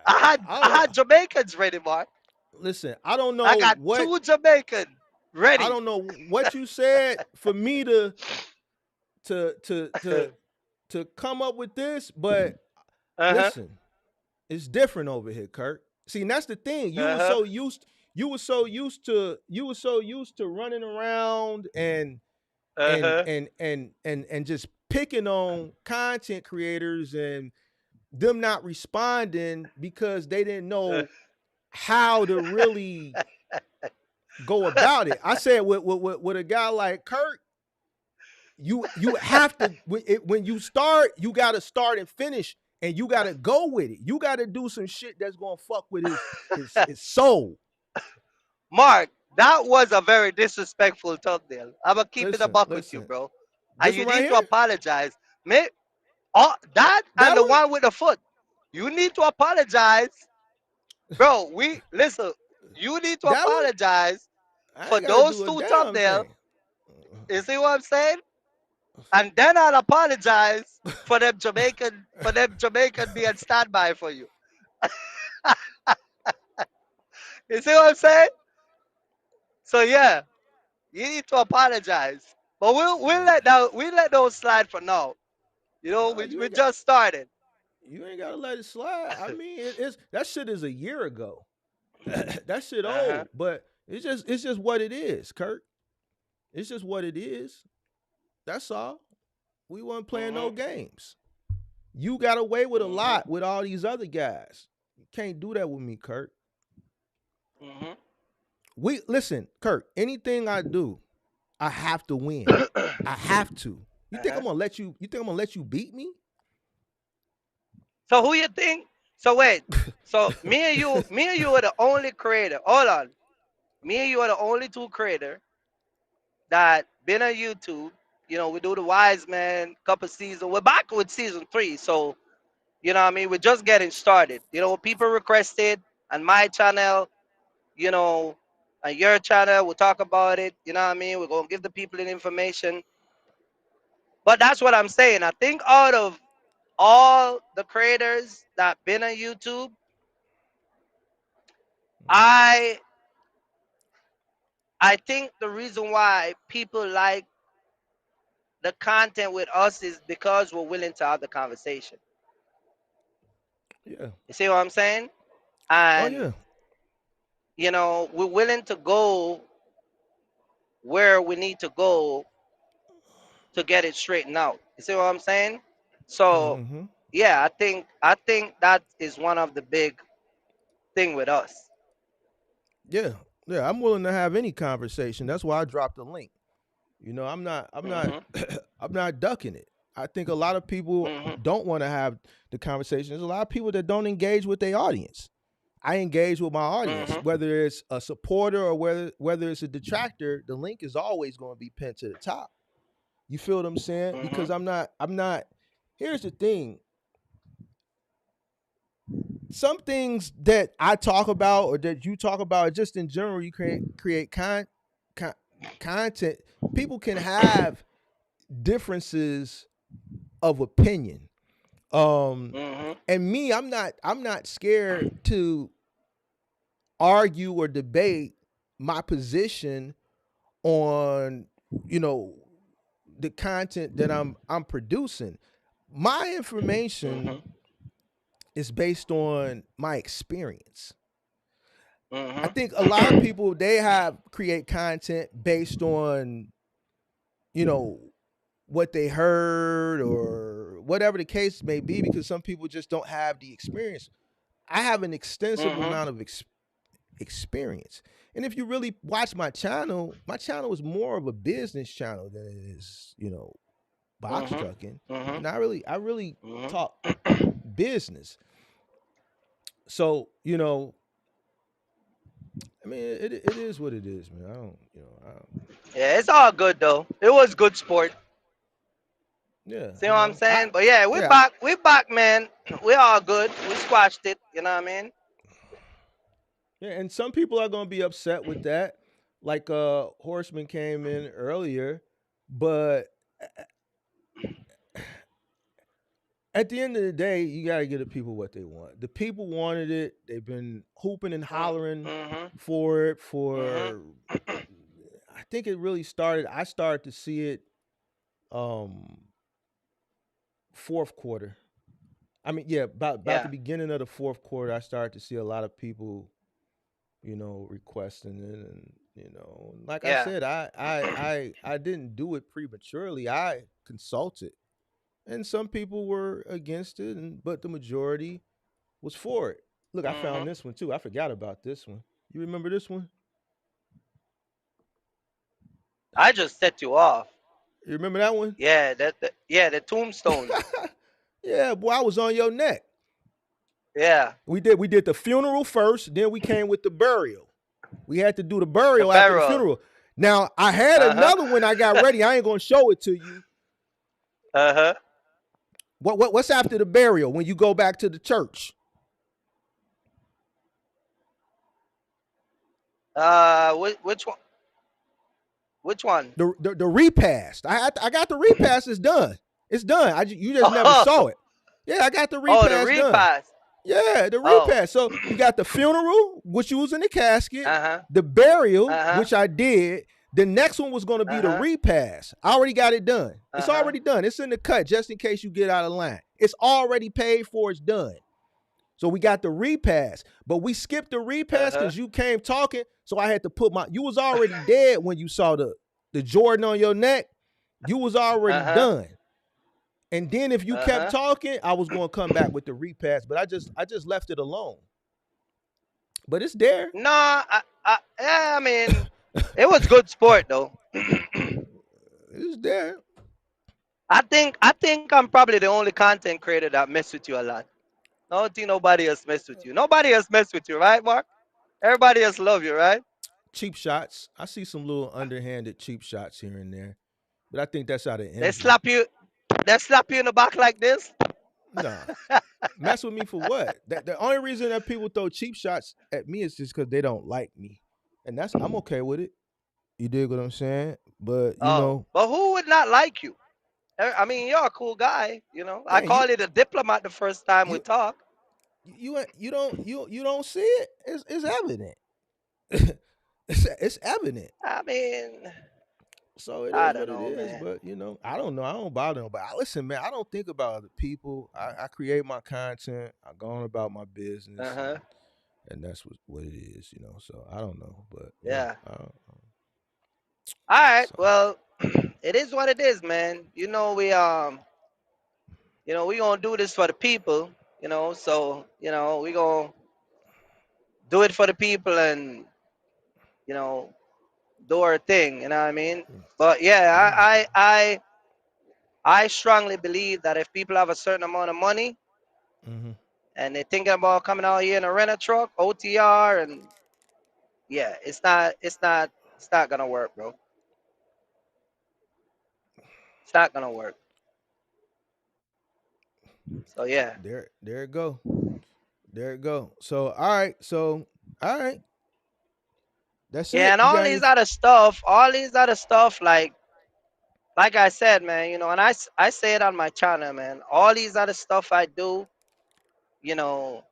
B: I
C: I
B: don't know.
C: had Jamaicans ready, Mark.
B: Listen, I don't
C: I
B: know
C: got
B: what
C: 2 Jamaican ready.
B: I don't know what you said for me to to come up with this, but
C: Uh-huh.
B: listen, it's different over here, Kirk. See, and that's the thing.
C: Uh-huh.
B: You were so used to running around
C: Uh-huh.
B: and just picking on content creators and them not responding because they didn't
C: Uh,
B: know how to really go about it. I said with a guy like Kirk, you have to when you start, you got to start and finish, and you got to go with it. You got to do some shit that's gonna fuck with his soul.
C: Mark, that was a very disrespectful thumbnail. I'm gonna keep it a buck with you,
B: Listen.
C: bro. And
B: This
C: you
B: one right
C: need to
B: here,
C: apologize. That and
B: that
C: the
B: one.
C: one with the foot. You need to apologize. Bro, listen, you need to
B: That one,
C: apologize
B: I
C: for
B: ain't gotta
C: those
B: do a
C: two
B: damn
C: thumbnails.
B: thing.
C: You see what I'm saying? and then I'll apologize for them Jamaican being standby for you. You see what I'm saying? So yeah, you need to apologize. But we'll let those slide for now. You know,
B: No,
C: we just started.
B: you ain't gotta let it slide. I mean, it's that shit is a year ago. That shit
C: Uh-huh.
B: old, but it's just what it is, Kurt. It's just what it is. That's all. We wasn't playing no
C: Mhm.
B: games. You got away with a
C: Mhm.
B: lot with all these other guys. You can't do that with me, Kurt.
C: Mhm.
B: We listen, Kurt. Anything I do, I have to win. I have to. You think
C: Uh-huh.
B: I'm gonna let you? You think I'm gonna let you beat me?
C: So who you think? So wait. So me and you are the only creator. Hold on. Me and you are the only two creator that been on YouTube. You know, we do the Wiseman couple seasons. We're back with season 3. So, you know what I mean? We're just getting started. You know, people requested on my channel, you know, on your channel, we'll talk about it. You know what I mean? We're going to give the people the information. But that's what I'm saying. I think out of all the creators that been on YouTube, I I think the reason why people like the content with us is because we're willing to have the conversation.
B: Yeah.
C: You see what I'm saying?
B: Oh
C: And
B: yeah.
C: you know, we're willing to go where we need to go to get it straightened out. You see what I'm saying? So
B: Mm-hmm.
C: yeah, I think that is one of the big thing with us.
B: Yeah. Yeah. I'm willing to have any conversation. That's why I dropped the link. You know, I'm not
C: Mhm.
B: I'm not ducking it. I think a lot of people
C: Mhm.
B: don't want to have the conversation. There's a lot of people that don't engage with their audience. I engage with my audience,
C: Mhm.
B: whether it's a supporter or whether it's a detractor. The link is always going to be pinned to the top. You feel what I'm saying? Because
C: Mhm.
B: I'm not. Here's the thing. Some things that I talk about or that you talk about, just in general, you create con, content. People can have differences of opinion.
C: Mhm.
B: And me, I'm not scared to argue or debate my position on, you know, the content that I'm producing. My information
C: Mhm.
B: is based on my experience. I
C: Mhm.
B: think a lot of people they have create content based on, you know, what they heard or whatever the case may be, because some people just don't have the experience. I have an extensive
C: Mhm.
B: amount of experience. And if you really watch my channel is more of a business channel than it is, you know, box
C: Mhm.
B: trucking.
C: Mhm.
B: And I really
C: Mhm.
B: talk business. So, you know, I mean, it is what it is, man. I don't, you know,
C: Yeah, it's all good though. It was good sport.
B: yeah,
C: See
B: you
C: what I'm
B: know,
C: saying? But yeah, we
B: yeah,
C: back. We back, man. We all good. We squashed it. You know what I mean?
B: yeah, and some people are gonna be upset with that. Like Horseman came in earlier, but at the end of the day, you gotta give the people what they want. The people wanted it. They've been hooping and hollering
C: Mhm.
B: for it
C: Mhm.
B: for I think it really started. I started to see it um fourth quarter. I mean, yeah, about the
C: Yeah.
B: beginning of the fourth quarter, I started to see a lot of people, you know, requesting it, and you know, like I
C: Yeah.
B: said, I didn't do it prematurely. I consulted, and some people were against it, and but the majority was for it. Look, I found
C: Mhm.
B: this one too. I forgot about this one. You remember this one?
C: I just set you off.
B: You remember that one?
C: Yeah. Yeah. The tombstone.
B: Yeah, boy, I was on your neck.
C: Yeah.
B: We did the funeral first, then we came with the burial. We had to do the
C: The
B: burial after the
C: barrel.
B: funeral. Now I had
C: Uh
B: another one I got
C: huh.
B: ready. I ain't gonna show it to you.
C: Uh huh.
B: What's after the burial when you go back to the church?
C: Which one? Which one?
B: The repass. I got the repass. It's done. It's done. You just never saw
C: Oh,
B: it. Yeah, I got the
C: oh, the
B: repass done.
C: repass.
B: Yeah, the
C: Oh,
B: repass. So you got the funeral, which you was in the casket,
C: uh-huh,
B: the burial,
C: uh-huh,
B: which I did. The next one was going to be the
C: uh-huh,
B: repass. I already got it done. It's
C: uh-huh,
B: already done. It's in the cut just in case you get out of line. It's already paid for. It's done. So we got the repass, but we skipped the repass
C: uh-huh,
B: because you came talking. So I had to put you was already dead when you saw the Jordan on your neck. You was already
C: uh-huh,
B: done. And then if you kept
C: uh-huh.
B: talking, I was going to come back with the repass, but I just left it alone. But it's there.
C: No, yeah, I mean, it was good sport though.
B: It's there.
C: I think I'm probably the only content creator that mess with you a lot. I don't think nobody else mess with you. Nobody else mess with you, right, Mark? Everybody else love you, right?
B: Cheap shots. I see some little underhanded cheap shots here and there, but I think that's out of
C: They
B: envy.
C: slap you. They slap you in the back like this.
B: Nah, mess with me for what? That the only reason that people throw cheap shots at me is just because they don't like me, and I'm okay with it. You dig what I'm saying? But
C: Oh, but who would not like you? I mean, you're a cool guy. I
B: man,
C: called it a diplomat the first time we
B: you
C: talked.
B: you don't see it. It's evident. It's evident.
C: I mean,
B: So it
C: I
B: is
C: don't
B: what it
C: know,
B: is.
C: man.
B: But I don't know. I don't bother nobody. Listen, man, I don't think about other people. I create my content. I go on about my
C: Uh
B: business,
C: huh.
B: and that's what it is. So I don't know, but yeah,
C: Yeah.
B: I don't know.
C: All right.
B: So
C: Well, it is what it is, man. We gonna do this for the people. So we gonna do it for the people and you know do our thing. You know what I mean? But yeah,
B: yeah.
C: I strongly believe that if people have a certain amount of money
B: Hmm.
C: and they're thinking about coming out here in a rent a truck, OTR, and yeah, it's not gonna work, bro. It's not gonna work. So yeah.
B: There it go. There it go. So all right. So all right. That's
C: Yeah,
B: it.
C: and
B: You got any?
C: all these other stuff, like I said, man, and I say it on my channel, man. All these other stuff I do, you know,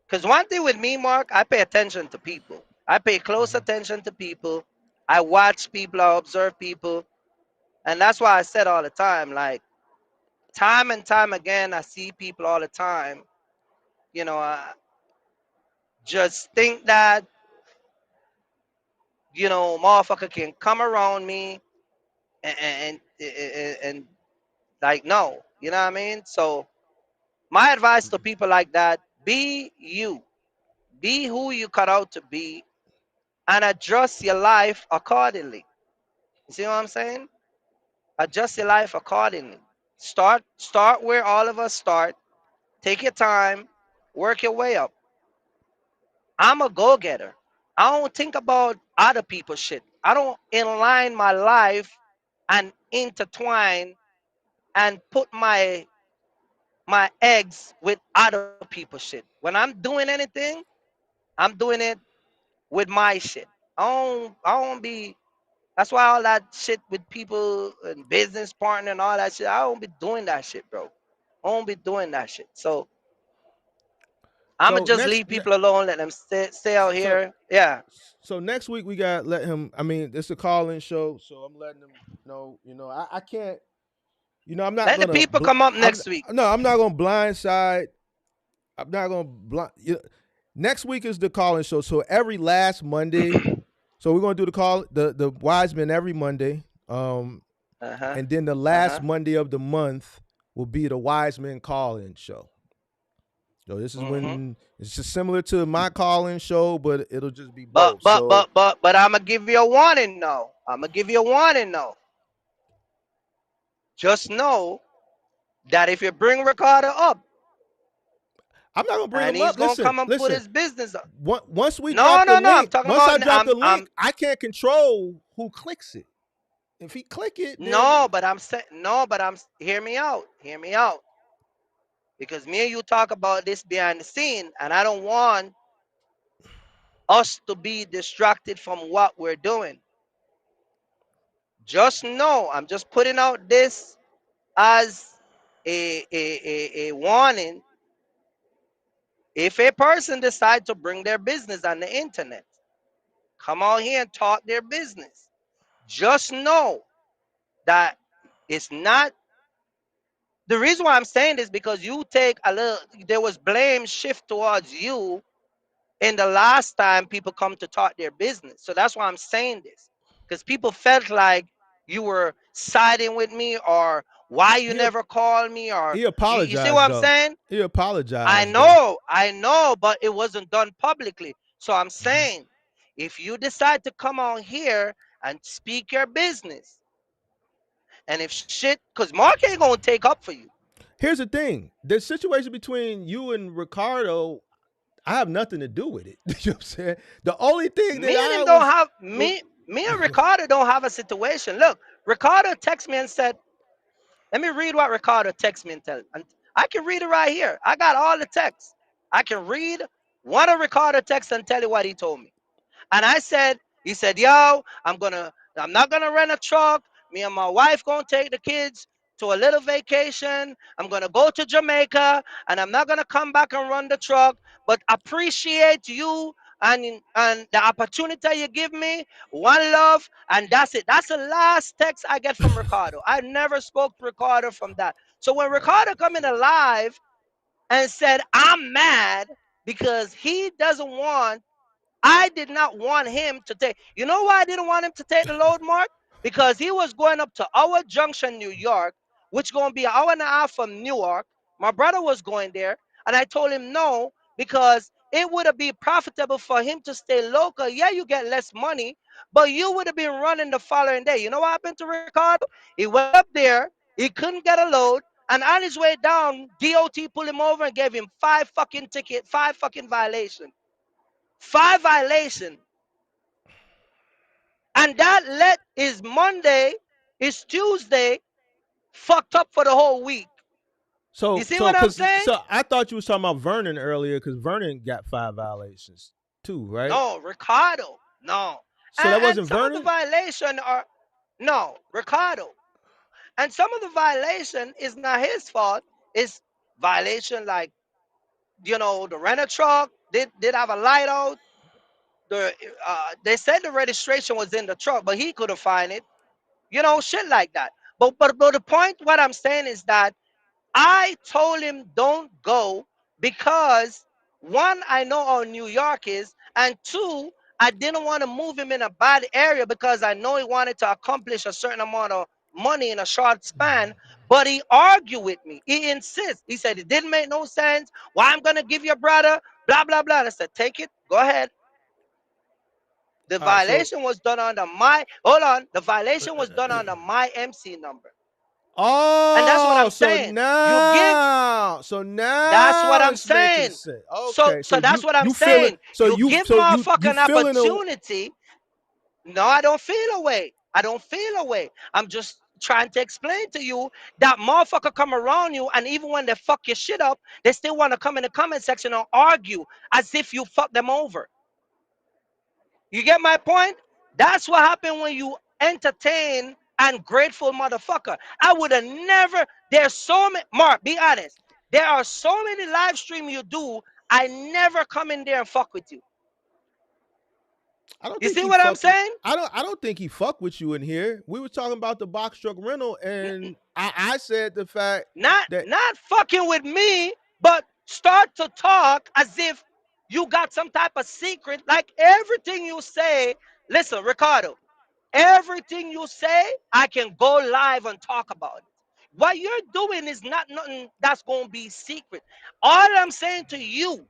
C: because one thing with me, Mark, I pay attention to people. I pay close
B: Mhm.
C: attention to people. I watch people. I observe people, and that's why I said all the time, like time and time again, I see people all the time. I just think that motherfucker can come around me and like no, you know what I mean. So my advice to people like that: be you, be who you cut out to be, and adjust your life accordingly. You see what I'm saying? Adjust your life accordingly. Start where all of us start. Take your time, work your way up. I'm a go-getter. I don't think about other people's shit. I don't inline my life and intertwine and put my eggs with other people's shit. When I'm doing anything, I'm doing it with my shit. I don't be. That's why all that shit with people and business partner and all that shit. I don't be doing that shit, bro. I won't be doing that shit. So I'ma
B: So
C: just leave people alone. Let them stay out
B: so
C: here. Yeah.
B: so next week we got let him. I mean, it's a call-in show, so I'm letting him know. I can't. I'm not
C: Let the
B: gonna.
C: people come up
B: I'm
C: next week.
B: no. I'm not gonna blindside. I'm not gonna blind. Next week is the call-in show, so every last Monday. So we're gonna do the Wiseman every Monday.
C: Uh huh.
B: And then the
C: Uh
B: last
C: huh.
B: Monday of the month will be the Wiseman call-in show. So this is
C: Mhm.
B: when it's just similar to my call-in show, but it'll just be
C: But
B: both.
C: but
B: So
C: but but but I'ma give you a warning now. I'ma give you a warning now. Just know that if you bring Ricardo up
B: I'm not gonna bring
C: and
B: them
C: he's
B: up.
C: gonna
B: Listen,
C: come and put
B: listen.
C: his business up.
B: Once we
C: No,
B: drop the
C: no, no. I'm
B: link,
C: talking
B: once I
C: about
B: drop the
C: I'm
B: link, I can't control who clicks it. If he click it, then
C: no, but I'm saying no, but hear me out. Hear me out. Because me and you talk about this behind the scene, and I don't want us to be distracted from what we're doing. Just know, I'm just putting out this as a warning. If a person decides to bring their business on the internet, come out here and talk their business, just know that it's not. The reason why I'm saying this because you take a little. There was blame shift towards you in the last time people come to talk their business. So that's why I'm saying this, because people felt like you were siding with me, or why you
B: He
C: never called me, or
B: he
C: you see what
B: apologized
C: I'm
B: though.
C: saying?
B: He
C: I
B: apologized though.
C: know, I know, but it wasn't done publicly. So I'm saying, if you decide to come on here and speak your business, and if shit, because Mark ain't gonna take up for you.
B: Here's the thing: the situation between you and Ricardo, I have nothing to do with it. You know what I'm saying? The only thing that
C: Me and
B: I
C: him don't
B: was,
C: have
B: well,
C: me and Ricardo don't have a situation. Look, Ricardo texted me and said, let me read what Ricardo texted me and tell. And I can read it right here. I got all the texts. I can read one of Ricardo texts and tell you what he told me. And I said, he said, yo, I'm not gonna rent a truck. Me and my wife gonna take the kids to a little vacation. I'm gonna go to Jamaica, and I'm not gonna come back and run the truck. But appreciate you and the opportunity you give me. One love, and that's it. That's the last text I get from Ricardo. I never spoke to Ricardo from that. So when Ricardo come in alive and said, I'm mad because he doesn't want I did not want him to take. You know why I didn't want him to take the load, Mark? Because he was going up to our junction, New York, which going to be an hour and a half from Newark. My brother was going there, and I told him no because it would have been profitable for him to stay local. Yeah, you get less money, but you would have been running the following day. You know what happened to Ricardo? He went up there, he couldn't get a load, and on his way down, DOT pulled him over and gave him five fucking ticket, five fucking violations. Five violation. And that let his Monday, his Tuesday fucked up for the whole week. You see what I'm saying?
B: so I thought you was talking about Vernon earlier because Vernon got 5 violations too, right?
C: No, Ricardo. No.
B: So that
C: And
B: wasn't
C: some of the
B: Vernon.
C: violation are no, Ricardo. And some of the violation is not his fault. It's violation like, the renter truck did have a light out. They said the registration was in the truck, but he couldn't find it. Shit like that. But the point, what I'm saying is that I told him don't go because one, I know how New York is, and two, I didn't want to move him in a bad area because I know he wanted to accomplish a certain amount of money in a short span. But he argued with me. He insists. He said it didn't make no sense. Why I'm gonna give your brother blah blah blah. And I said, take it, go ahead. The
B: All right, so
C: violation was done under my hold on. The violation was done under my MC number. And that's what
B: oh,
C: I'm saying. You give
B: so
C: That's what
B: now
C: I'm
B: it's making
C: saying.
B: sense.
C: So
B: Okay, so
C: so that's what I'm
B: you feel it.
C: saying.
B: So
C: You give
B: you
C: motherfucker an
B: feeling a
C: opportunity. No, I don't feel away. I don't feel away. I'm just trying to explain to you that motherfucker come around you, and even when they fuck your shit up, they still want to come in the comment section and argue as if you fucked them over. You get my point? That's what happened when you entertain ungrateful motherfucker. I would have never. There's so many. Mark, be honest. There are so many live stream you do. I never come in there and fuck with you.
B: I don't
C: You
B: think
C: see
B: he
C: what I'm
B: fuck with.
C: saying?
B: I don't think he fuck with you in here. We were talking about the box truck rental, and I said the fact
C: Not
B: that
C: not fucking with me, but start to talk as if you got some type of secret. Like everything you say. Listen, Ricardo. Everything you say, I can go live and talk about it. What you're doing is not nothing that's going to be secret. All I'm saying to you,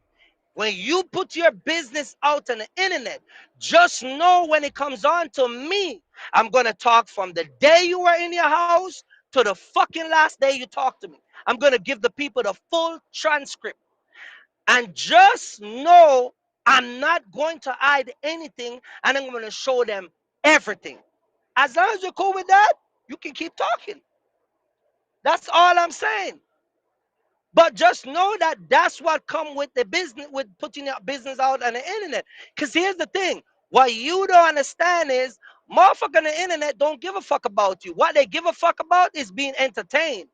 C: when you put your business out on the internet, just know when it comes on to me, I'm going to talk from the day you were in your house to the fucking last day you talk to me. I'm going to give the people the full transcript. And just know I'm not going to hide anything, and I'm going to show them everything. As long as you're cool with that, you can keep talking. That's all I'm saying. But just know that that's what come with the business, with putting your business out on the internet. Because here's the thing: what you don't understand is Motherfucker on the internet don't give a fuck about you. What they give a fuck about is being entertained.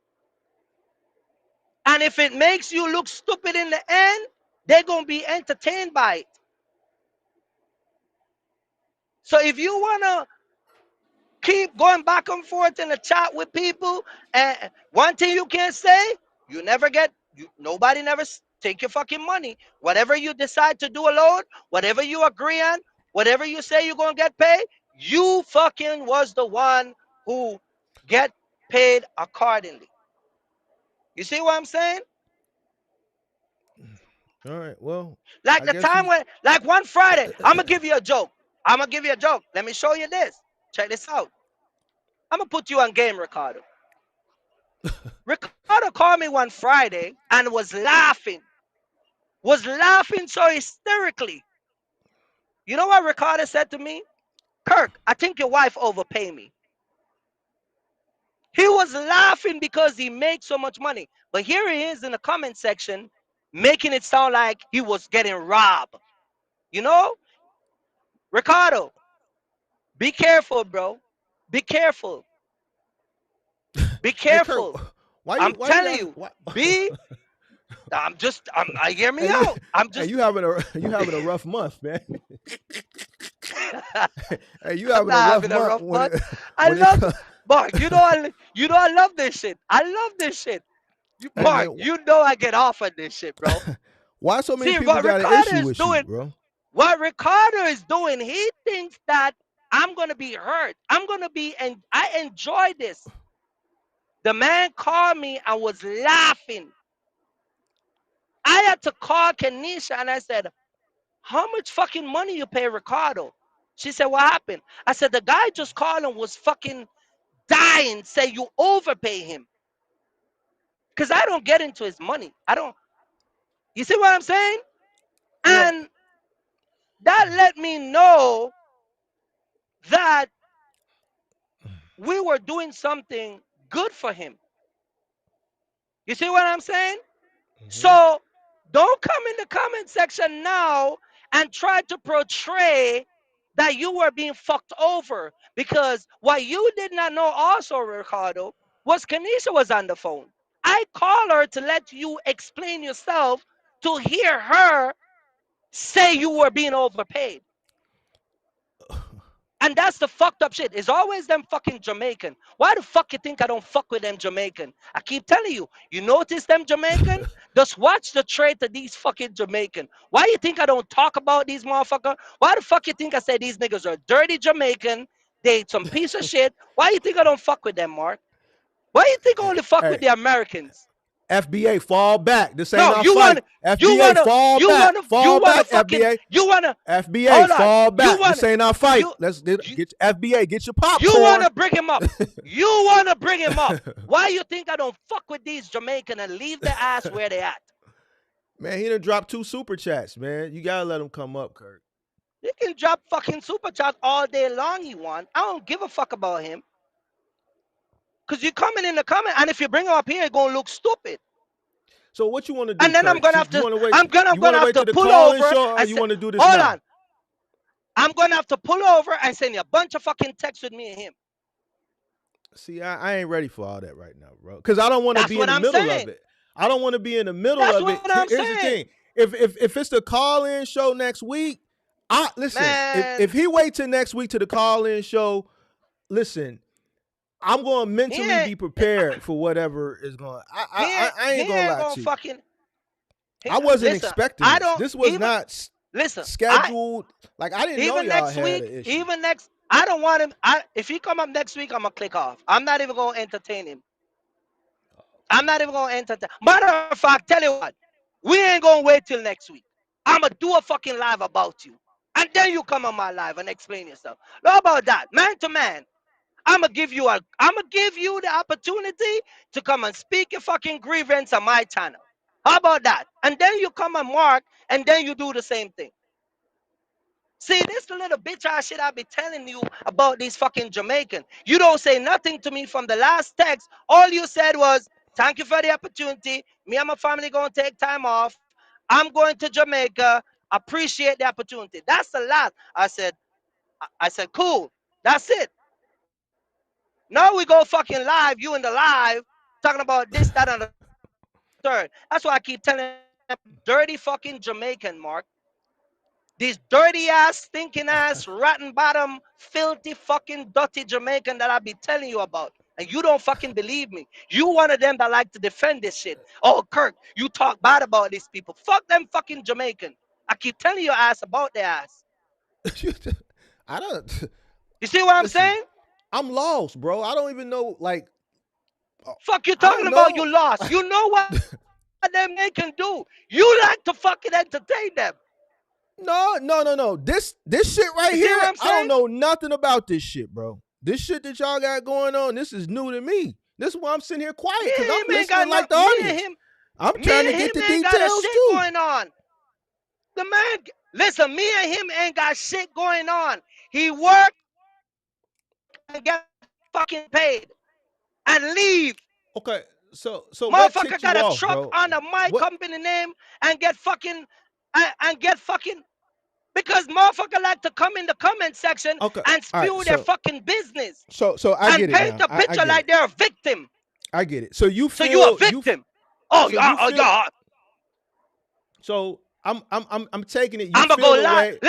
C: And if it makes you look stupid in the end, they're going to be entertained by it. So if you want to keep going back and forth in the chat with people, and one thing you can't say, you never get, nobody never take your fucking money. Whatever you decide to do alone, whatever you agree on, whatever you say you're going to get paid, you fucking was the one who get paid accordingly. You see what I'm saying?
B: All right. Well,
C: Like
B: I
C: the
B: guess
C: time
B: we.
C: when, like one Friday, I'm going to give you a joke. I'm going to give you a joke. Let me show you this. Check this out. I'm going to put you on game, Ricardo. Ricardo called me one Friday and was laughing so hysterically. You know what Ricardo said to me? Kirk, I think your wife overpaid me. He was laughing because he made so much money. But here he is in the comment section making it sound like he was getting robbed. You know? Ricardo, be careful, bro. Be careful. Be
B: Hey, Kurt,
C: careful.
B: why you
C: I'm
B: why you
C: telling
B: ask?
C: you.
B: Why?
C: Be I hear me
B: Hey, you,
C: out. I'm
B: hey,
C: just
B: you having a rough month, man. Hey, you
C: I'm
B: having a
C: not
B: rough
C: having a
B: month
C: rough
B: when
C: month.
B: it
C: I
B: when it
C: love
B: comes.
C: Mark. I love this shit. I love this shit.
B: Hey,
C: Mark,
B: man,
C: you know I get off on this shit, bro.
B: why so many
C: See
B: people
C: what
B: got an
C: Ricardo
B: issue
C: is
B: with you,
C: doing.
B: bro?
C: What Ricardo is doing, he thinks that I'm gonna be hurt. I'm gonna be, and I enjoy this. The man called me and was laughing. I had to call Kenisha and I said, "How much fucking money you pay Ricardo?" She said, "What happened?" I said, "The guy just called and was fucking dying, say you overpay him." Because I don't get into his money. I don't, you see what I'm saying?
B: Well,
C: And that let me know that we were doing something good for him. You see what I'm saying?
B: mhm.
C: So don't come in the comment section now and try to portray that you were being fucked over. Because what you did not know also, Ricardo, was Kanisha was on the phone. I call her to let you explain yourself to hear her say you were being overpaid. And that's the fucked up shit. It's always them fucking Jamaican. Why the fuck you think I don't fuck with them Jamaican? I keep telling you. You notice them Jamaican? Just watch the trait of these fucking Jamaican. Why you think I don't talk about these motherfucker? Why the fuck you think I say these niggas are dirty Jamaican? They some piece of shit. Why you think I don't fuck with them, Mark? Why you think I
B: Hey,
C: only fuck with
B: hey,
C: the Americans?
B: FBA, fall back. This ain't
C: No,
B: our fight.
C: you
B: FBA,
C: wanna,
B: fall
C: you
B: back.
C: wanna, you
B: Fall
C: wanna
B: back,
C: fucking,
B: FBA.
C: you wanna,
B: FBA,
C: hold on.
B: fall
C: You
B: back. This
C: wanna,
B: ain't our fight.
C: you,
B: Let's
C: you
B: get FBA. Get your
C: You
B: popcorn.
C: want to bring him up. You want to bring him up. Why you think I don't fuck with these Jamaican and leave their ass where they at?
B: Man, he done dropped 2 super chats, man. You gotta let him come up, Kirk.
C: He can drop fucking super chat all day long he want. I don't give a fuck about him. Because you coming in the comment, and if you bring him up here, it's going to look stupid.
B: So what you want to do,
C: And then I'm
B: Kirk?
C: going to
B: So
C: have
B: you
C: to,
B: want to wait?
C: I'm going
B: You want
C: to
B: to
C: have
B: wait
C: to
B: to the
C: pull
B: call-in
C: over
B: show, or
C: and
B: you
C: say,
B: want to do this
C: hold
B: now?
C: on. I'm going to have to pull over and send you a bunch of fucking texts with me and him.
B: See, I ain't ready for all that right now, bro. Because I don't want to
C: That's
B: be in
C: what
B: the
C: I'm
B: middle of
C: saying.
B: it. I don't want to be in the middle
C: That's
B: of
C: what
B: it.
C: I'm
B: Here's the
C: saying.
B: thing: if it's the call-in show next week, I listen. If
C: Man,
B: he wait till next week to the call-in show, listen, I'm going to
C: he
B: mentally
C: ain't,
B: be prepared for whatever is going. I
C: he
B: ain't gonna
C: ain't
B: lie
C: going to
B: to you.
C: fucking,
B: I wasn't
C: listen,
B: expecting
C: I
B: this.
C: don't,
B: This was
C: even,
B: not
C: listen,
B: scheduled. Like I didn't know
C: even
B: y'all
C: next
B: had
C: week,
B: an issue.
C: even next, I don't want him. If he come up next week, I'm gonna click off. I'm not even gonna entertain him. I'm not even gonna entertain. Matter of fact, tell you what, we ain't gonna wait till next week. I'm gonna do a fucking live about you, and then you come on my live and explain yourself. How about that, man to man? I'm gonna give you the opportunity to come and speak your fucking grievance on my channel. How about that? And then you come and Mark, and then you do the same thing. See, this the little bitch ass shit I be telling you about these fucking Jamaican. You don't say nothing to me from the last text. All you said was, "Thank you for the opportunity. Me and my family gonna take time off. I'm going to Jamaica. Appreciate the opportunity." That's the last. I said, cool. That's it. Now we go fucking live, you in the live, talking about this, that, and the third. That's why I keep telling them, dirty fucking Jamaican, Mark. These dirty ass, stinking ass, rotten bottom, filthy fucking dirty Jamaican that I be telling you about. And you don't fucking believe me. You one of them that like to defend this shit. Oh, Kirk, you talk bad about these people. Fuck them fucking Jamaican. I keep telling your ass about their ass.
B: I don't
C: You see what I'm
B: listen.
C: saying?
B: I'm lost, bro. I don't even know. Like,
C: Fuck you
B: I
C: talking
B: don't
C: about you
B: know.
C: lost. You know what them they can do. You like to fucking entertain them.
B: No. This shit
C: You
B: right
C: see what
B: here,
C: I'm
B: I
C: saying?
B: don't know nothing about this shit, bro. This shit that y'all got going on, this is new to me. This is why I'm sitting here quiet
C: Me
B: because
C: and
B: I'm
C: him ain't
B: listening
C: got
B: like the
C: nothing.
B: audience. I'm trying
C: Me
B: to
C: and
B: get
C: him
B: the
C: ain't got a
B: details
C: shit
B: too.
C: going on. The man, listen, me and him ain't got shit going on. He work and get fucking paid and leave.
B: Okay, so what
C: Motherfucker
B: ticked you
C: got a
B: off,
C: truck
B: bro?
C: under my
B: What?
C: company name and get fucking and get fucking because motherfucker like to come in the comment section
B: Okay,
C: and
B: all right.
C: spew their fucking business
B: So I
C: and
B: get it
C: paint
B: now.
C: a
B: I
C: picture
B: get
C: like
B: it.
C: they're a victim.
B: I get it. So you
C: So you a
B: feel you.
C: victim. Oh,
B: So you feel.
C: yeah.
B: So I'm taking it. You
C: I'm gonna go
B: feel
C: live.
B: away.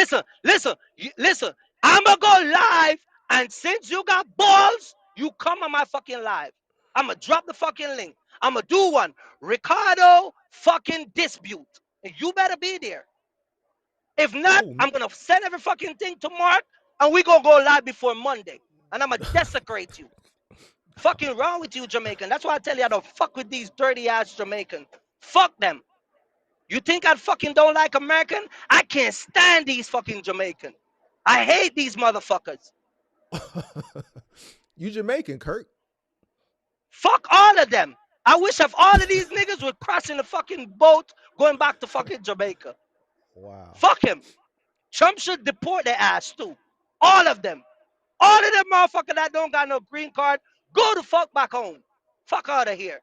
C: Listen. I'm gonna go live, and since you got balls, you come on my fucking live. I'm gonna drop the fucking link. I'm gonna do one. Ricardo fucking dispute. And you better be there. If not,
B: Oh,
C: I'm gonna send every fucking thing to Mark, and we gonna go live before Monday. And I'm gonna desecrate you. Fucking wrong with you, Jamaican. That's why I tell you I don't fuck with these dirty ass Jamaican. Fuck them. You think I fucking don't like American? I can't stand these fucking Jamaican. I hate these motherfuckers.
B: you Jamaican, Kirk.
C: Fuck all of them. I wish if all of these niggas would crash in the fucking boat going back to fucking Jamaica.
B: Wow.
C: Fuck him. Trump should deport their ass too. All of them. All of them motherfuckers that don't got no green card, go the fuck back home. Fuck out of here.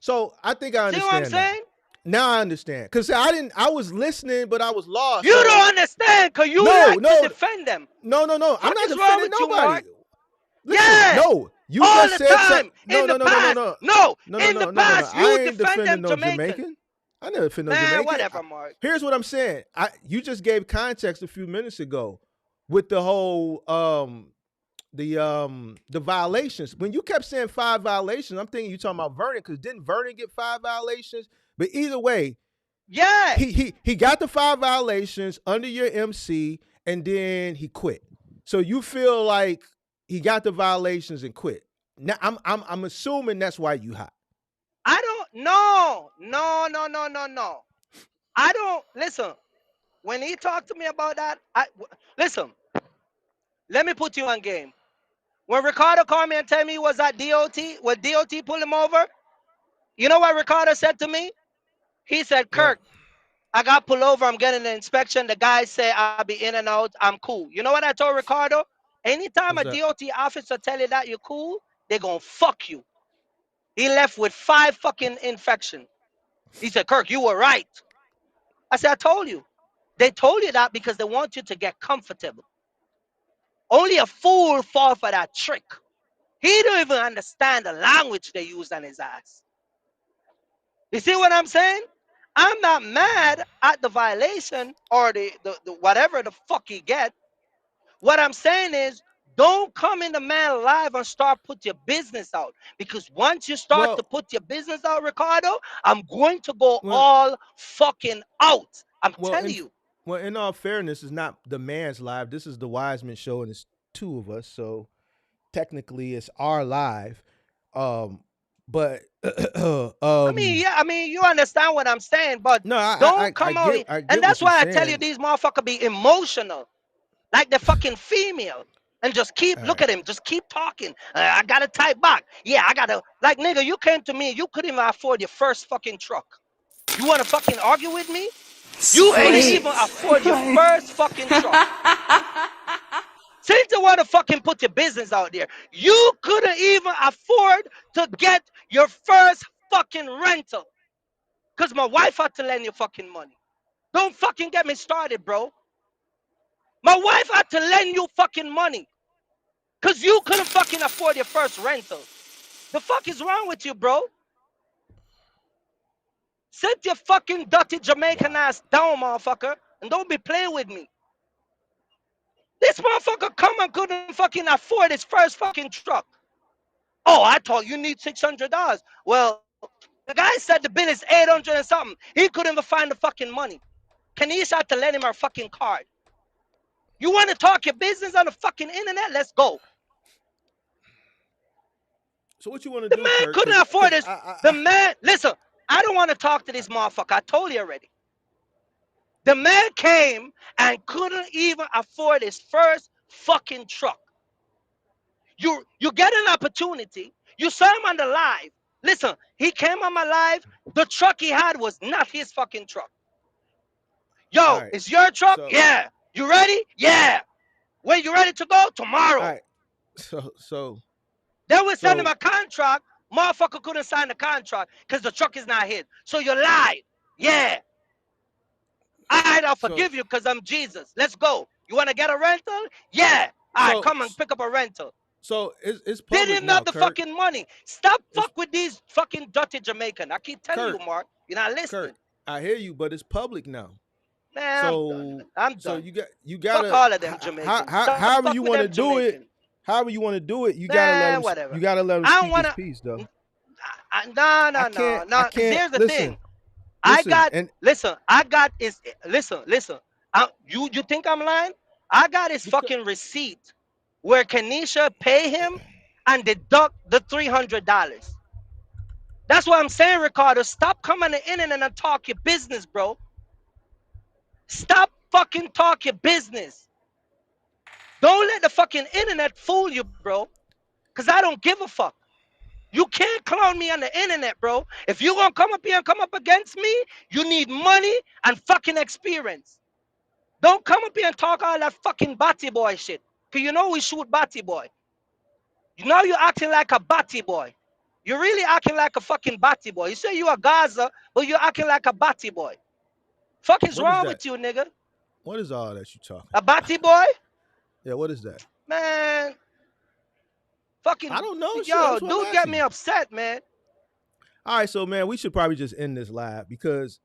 B: So I think I
C: See what I'm
B: understand now.
C: saying?
B: Now I understand because I didn't. I was listening, but I was lost.
C: You
B: So
C: don't understand because you
B: no,
C: like to
B: no,
C: defend them.
B: no. I'm
C: Fuck
B: not
C: is wrong
B: defending
C: with you,
B: nobody.
C: Mark?
B: Listen,
C: Yeah.
B: no. You
C: All
B: just
C: the
B: said something.
C: time. In the past. No. In the
B: No.
C: past,
B: I
C: you
B: ain't
C: defend
B: defending
C: them
B: no
C: Jamaican.
B: Jamaican. I never defend no
C: Man,
B: Jamaican.
C: whatever, Mark.
B: Here's what I'm saying. You just gave context a few minutes ago with the whole the violations. When you kept saying 5 violations, I'm thinking you talking about Vernon because didn't Vernon get 5 violations? But either way,
C: Yeah.
B: he got the 5 violations under your MC and then he quit. So you feel like he got the violations and quit. Now I'm assuming that's why you hot.
C: I don't. No. I don't. Listen. When he talked to me about that, listen. Let me put you on game. When Ricardo called me and told me he was at DOT, when DOT pulled him over, you know what Ricardo said to me? He said,
B: What?
C: Kirk, I got pulled over. I'm getting an inspection. The guy said I'll be in and out. I'm cool. You know what I told Ricardo? Anytime
B: What's
C: a
B: that?
C: DOT officer tell you that you're cool, they gonna fuck you. He left with 5 fucking infection. He said, Kirk, you were right. I said, I told you. They told you that because they want you to get comfortable. Only a fool fall for that trick. He don't even understand the language they use on his ass. You see what I'm saying? I'm not mad at the violation or the whatever the fuck he get. What I'm saying is, don't come in the man live and start put your business out. Because once you start to
B: Well,
C: put your business out, Ricardo, I'm going to go
B: well,
C: all fucking out. I'm
B: well,
C: telling
B: in
C: you.
B: well, in all fairness, it's not the man's live. This is the Wiseman show, and it's 2 of us, so technically it's our live. Um, but
C: I mean, you understand what I'm saying, but
B: no,
C: don't come out.
B: I
C: And
B: get what
C: that's
B: you're
C: why I tell you
B: saying.
C: these motherfuckers be emotional, like the fucking female. And just
B: All
C: look
B: right.
C: at him, just keep talking. I gotta type back. Yeah, I gotta, like, nigga, you came to me, you couldn't even afford your first fucking truck. You wanna fucking argue with me? You couldn't
D: Hey,
C: even afford your first fucking truck. Since you wanna fucking put your business out there, you couldn't even afford to get your first fucking rental. Because my wife had to lend you fucking money. Don't fucking get me started, bro. My wife had to lend you fucking money. Because you couldn't fucking afford your first rental. The fuck is wrong with you, bro? Sit your fucking dirty Jamaican
B: Wow.
C: ass down, motherfucker, and don't be playing with me. This motherfucker come and couldn't fucking afford his first fucking truck. Oh, I thought you need $600. Well, the guy said the bill is 800 and something. He couldn't even find the fucking money. Kanisha had to lend him her fucking card. You want to talk your business on the fucking internet? Let's go.
B: So what you want to
C: The
B: do,
C: man
B: Kirk?
C: couldn't afford
B: Cause
C: this. The man, listen, I don't want to talk to this motherfucker. I told you already. The man came and couldn't even afford his first fucking truck. You get an opportunity. You saw him on the live. Listen, he came on my live. The truck he had was not his fucking truck.
B: all
C: Yo,
B: right.
C: it's your truck?
B: So
C: Yeah. You ready? Yeah. When you ready to go?
B: all
C: Tomorrow.
B: right. So
C: Then we send him
B: so
C: a contract. Motherfucker couldn't sign the contract because the truck is not his. So you lied. Yeah. All right, I'll
B: so
C: forgive you because I'm Jesus. Let's go. You want to get a rental? Yeah. All right,
B: so
C: come and pick up a rental.
B: so it's
C: Didn't
B: public
C: even have
B: now,
C: the
B: Kirk.
C: fucking money. Stop
B: It's
C: fuck with these fucking dirty Jamaican. I keep telling you,
B: Kirk.
C: Mark. You're not
B: Kirk.
C: listening.
B: I hear you, but it's public now.
C: Man, I'm done, man.
B: So
C: I'm
B: so
C: done.
B: you
C: Fuck
B: gotta
C: all of them Jamaicans. Stop
B: however
C: fuck
B: you
C: with
B: want
C: them
B: to do it.
C: Jamaicans.
B: However you want to do it, you gotta let
C: Man,
B: him. You
C: whatever.
B: gotta let him
C: I don't
B: speak
C: want
B: his
C: to.
B: piece, though.
C: No,
B: I
C: no,
B: can't.
C: no,
B: I
C: no.
B: can't
C: Here's the
B: listen.
C: thing. I got,
B: And
C: listen, I got his, listen. You think I'm lying? I got his
B: because
C: fucking receipt where Kenisha pay him and deduct the $300. That's what I'm saying, Ricardo. Stop coming to the internet and talk your business, bro. Stop fucking talk your business. Don't let the fucking internet fool you, bro. Because I don't give a fuck. You can't clown me on the internet, bro. If you gonna come up here and come up against me, you need money and fucking experience. Don't come up here and talk all that fucking batty boy shit. Cause you know we shoot batty boy. You know you're acting like a batty boy. You're really acting like a fucking batty boy. You say you a Gaza, but you're acting like a batty boy. Fuck is
B: what is
C: wrong
B: that?
C: with you, nigga?
B: What is all that you talking
C: A
B: about?
C: batty boy?
B: Yeah, what is that?
C: Man,
B: I
C: fucking,
B: don't know. Shit,
C: yo,
B: that's what I'm
C: dude get
B: asking
C: me
B: you.
C: upset, man.
B: All right, so man, we should probably just end this live because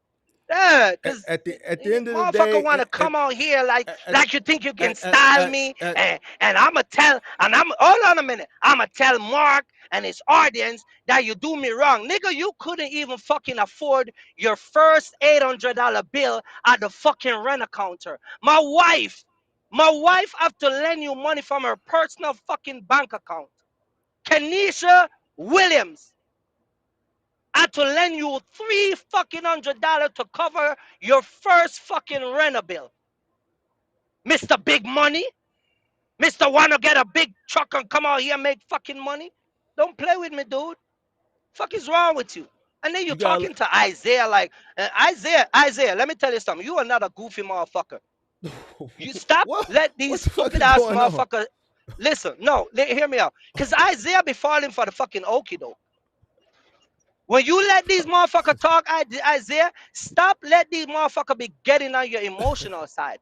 C: Yeah, because
B: at the end of the
C: motherfucker
B: day,
C: want to come out here
B: at,
C: like you think you can
B: at,
C: style
B: at,
C: me,
B: at
C: and I'ma tell, and I'm, hold on a minute, I'ma tell Mark and his audience that you do me wrong. Nigga, you couldn't even fucking afford your first $800 bill at the fucking rent counter. My wife have to lend you money from her personal fucking bank account. Kenisha Williams had to lend you three fucking $100 to cover your first fucking renter bill. Mr. Big Money, Mr. Wanna get a big truck and come out here and make fucking money. Don't play with me, dude. Fuck is wrong with you? And then you're
B: you got
C: talking to Isaiah like Isaiah. Let me tell you something. You are not a goofy motherfucker. You stop. Let
B: what
C: these
B: the fuck
C: stupid
B: is
C: ass
B: going on?
C: motherfucker. Listen, no, hear me out. Cause Isaiah be falling for the fucking okie doke. When you let these motherfuckers talk, Isaiah, stop let these motherfuckers be getting on your emotional side.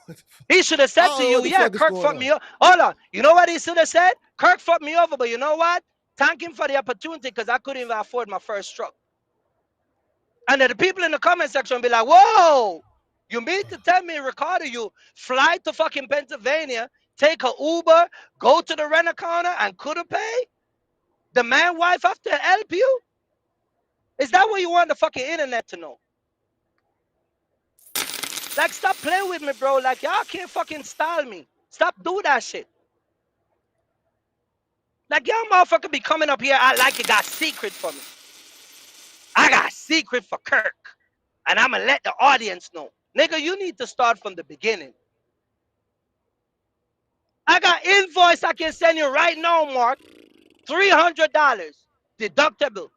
B: What the fuck?
C: He should have
B: I
C: said
B: don't
C: to
B: know what
C: you,
B: the
C: yeah,
B: fuck is
C: Kirk
B: going
C: fucked
B: on.
C: me up. Hold on. You know what he should have said? Kirk fucked me over, but you know what? Thank him for the opportunity because I couldn't even afford my first truck. And then the people in the comment section be like, whoa, you mean to tell me, Ricardo, you fly to fucking Pennsylvania, take a Uber, go to the rent counter and couldn't pay? The man wife have to help you? Is that what you want the fucking internet to know? Like, stop playing with me, bro. Like, y'all can't fucking style me. Stop do that shit. Like, y'all motherfucker be coming up here, I like you got secret for me. I got secret for Kirk. And I'm gonna let the audience know. Nigga, you need to start from the beginning. I got invoice I can send you right now, Mark. $300 deductible.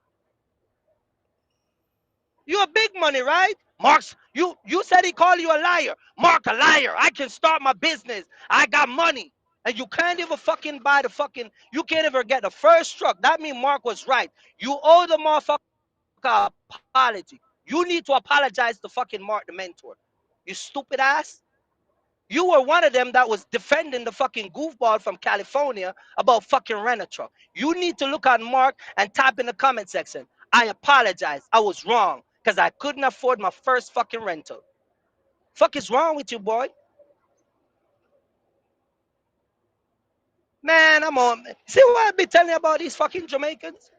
C: You a big money, right? Mark's, you said he called you a liar. Mark a liar. I can start my business. I got money. And you can't even fucking buy the fucking, you can't even get the first truck. That means Mark was right. You owe the motherfucker apology. You need to apologize to fucking Mark the mentor. You stupid ass. You were one of them that was defending the fucking goofball from California about fucking rent a truck. You need to look at Mark and type in the comment section. I apologize. I was wrong because I couldn't afford my first fucking rental. Fuck is wrong with you, boy? Man, I'm on. See what I be telling you about these fucking Jamaicans?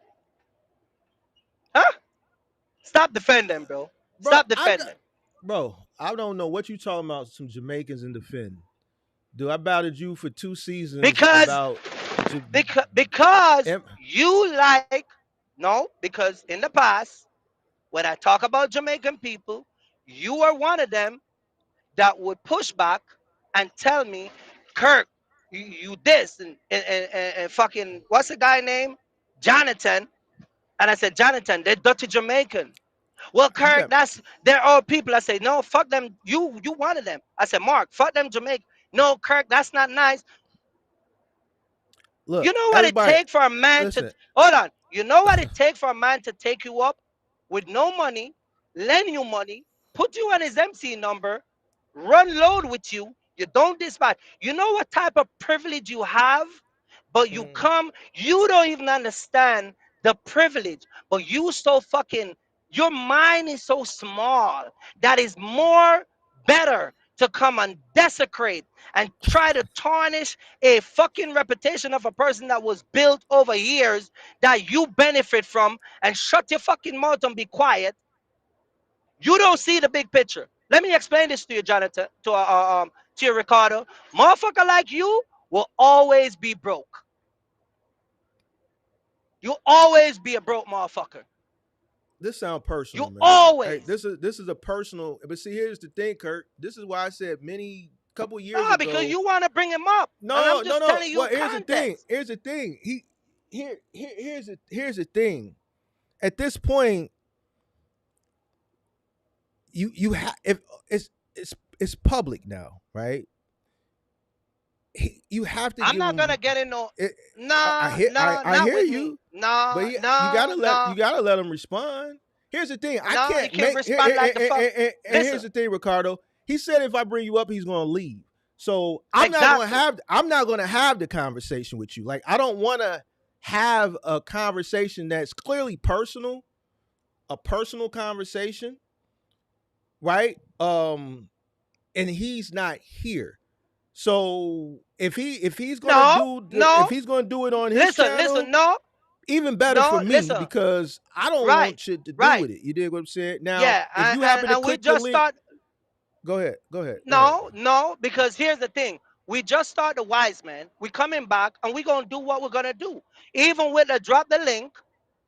C: Huh? Stop defending, bro.
B: Bro,
C: Stop defending.
B: I don't know what you talking about. Some Jamaicans in defend. Dude, I battled you for 2 seasons
C: Because
B: about
C: because you like because in the past when I talk about Jamaican people, you are one of them that would push back and tell me, Kirk, you this and fucking what's the guy name? Jonathan. And I said, Jonathan, they're dirty Jamaican. Well, Kirk, they're all people. I say, no, fuck them. You one of them. I said, Mark, fuck them Jamaican. No, Kirk, that's not nice.
B: Look,
C: you know what it takes for a man to hold on. You know what it takes for a man to take you up with no money, lend you money, put you on his MC number, run load with you. You don't dispatch. You know what type of privilege you have, but you you don't even understand the privilege. But you so fucking, your mind is so small that is more better to come and desecrate and try to tarnish a fucking reputation of a person that was built over years that you benefit from, and shut your fucking mouth and be quiet. You don't see the big picture. Let me explain this to you, Jonathan, to you, Ricardo. Motherfucker like you will always be broke. You'll always be a broke motherfucker.
B: This sounds personal,
C: you
B: man.
C: Always.
B: Hey, this is a personal. But see, here's the thing, Kirk. This is why I said couple years ago.
C: Because you want to bring him up.
B: No.
C: Telling you
B: well, here's the thing. Here's the thing. At this point, you have if it's public now, right? You have to.
C: I'm not gonna get in no.
B: I hear you.
C: No,
B: but you gotta let him respond. Here's the thing. I can't
C: he can't respond like the fuck.
B: And here's the thing, Ricardo. He said if I bring you up, he's gonna leave. So I'm not gonna have the conversation with you. Like, I don't want to have a conversation that's clearly personal, a personal conversation, right? And he's not here. So if he's gonna do it on his channel, even better for me, because I don't want shit to do with it. You dig what I'm saying? Now, if you happen to click the link, go ahead.
C: No, because here's the thing. We just started the Wisemen. We coming back and we're gonna do what we're gonna do. Even with the drop the link,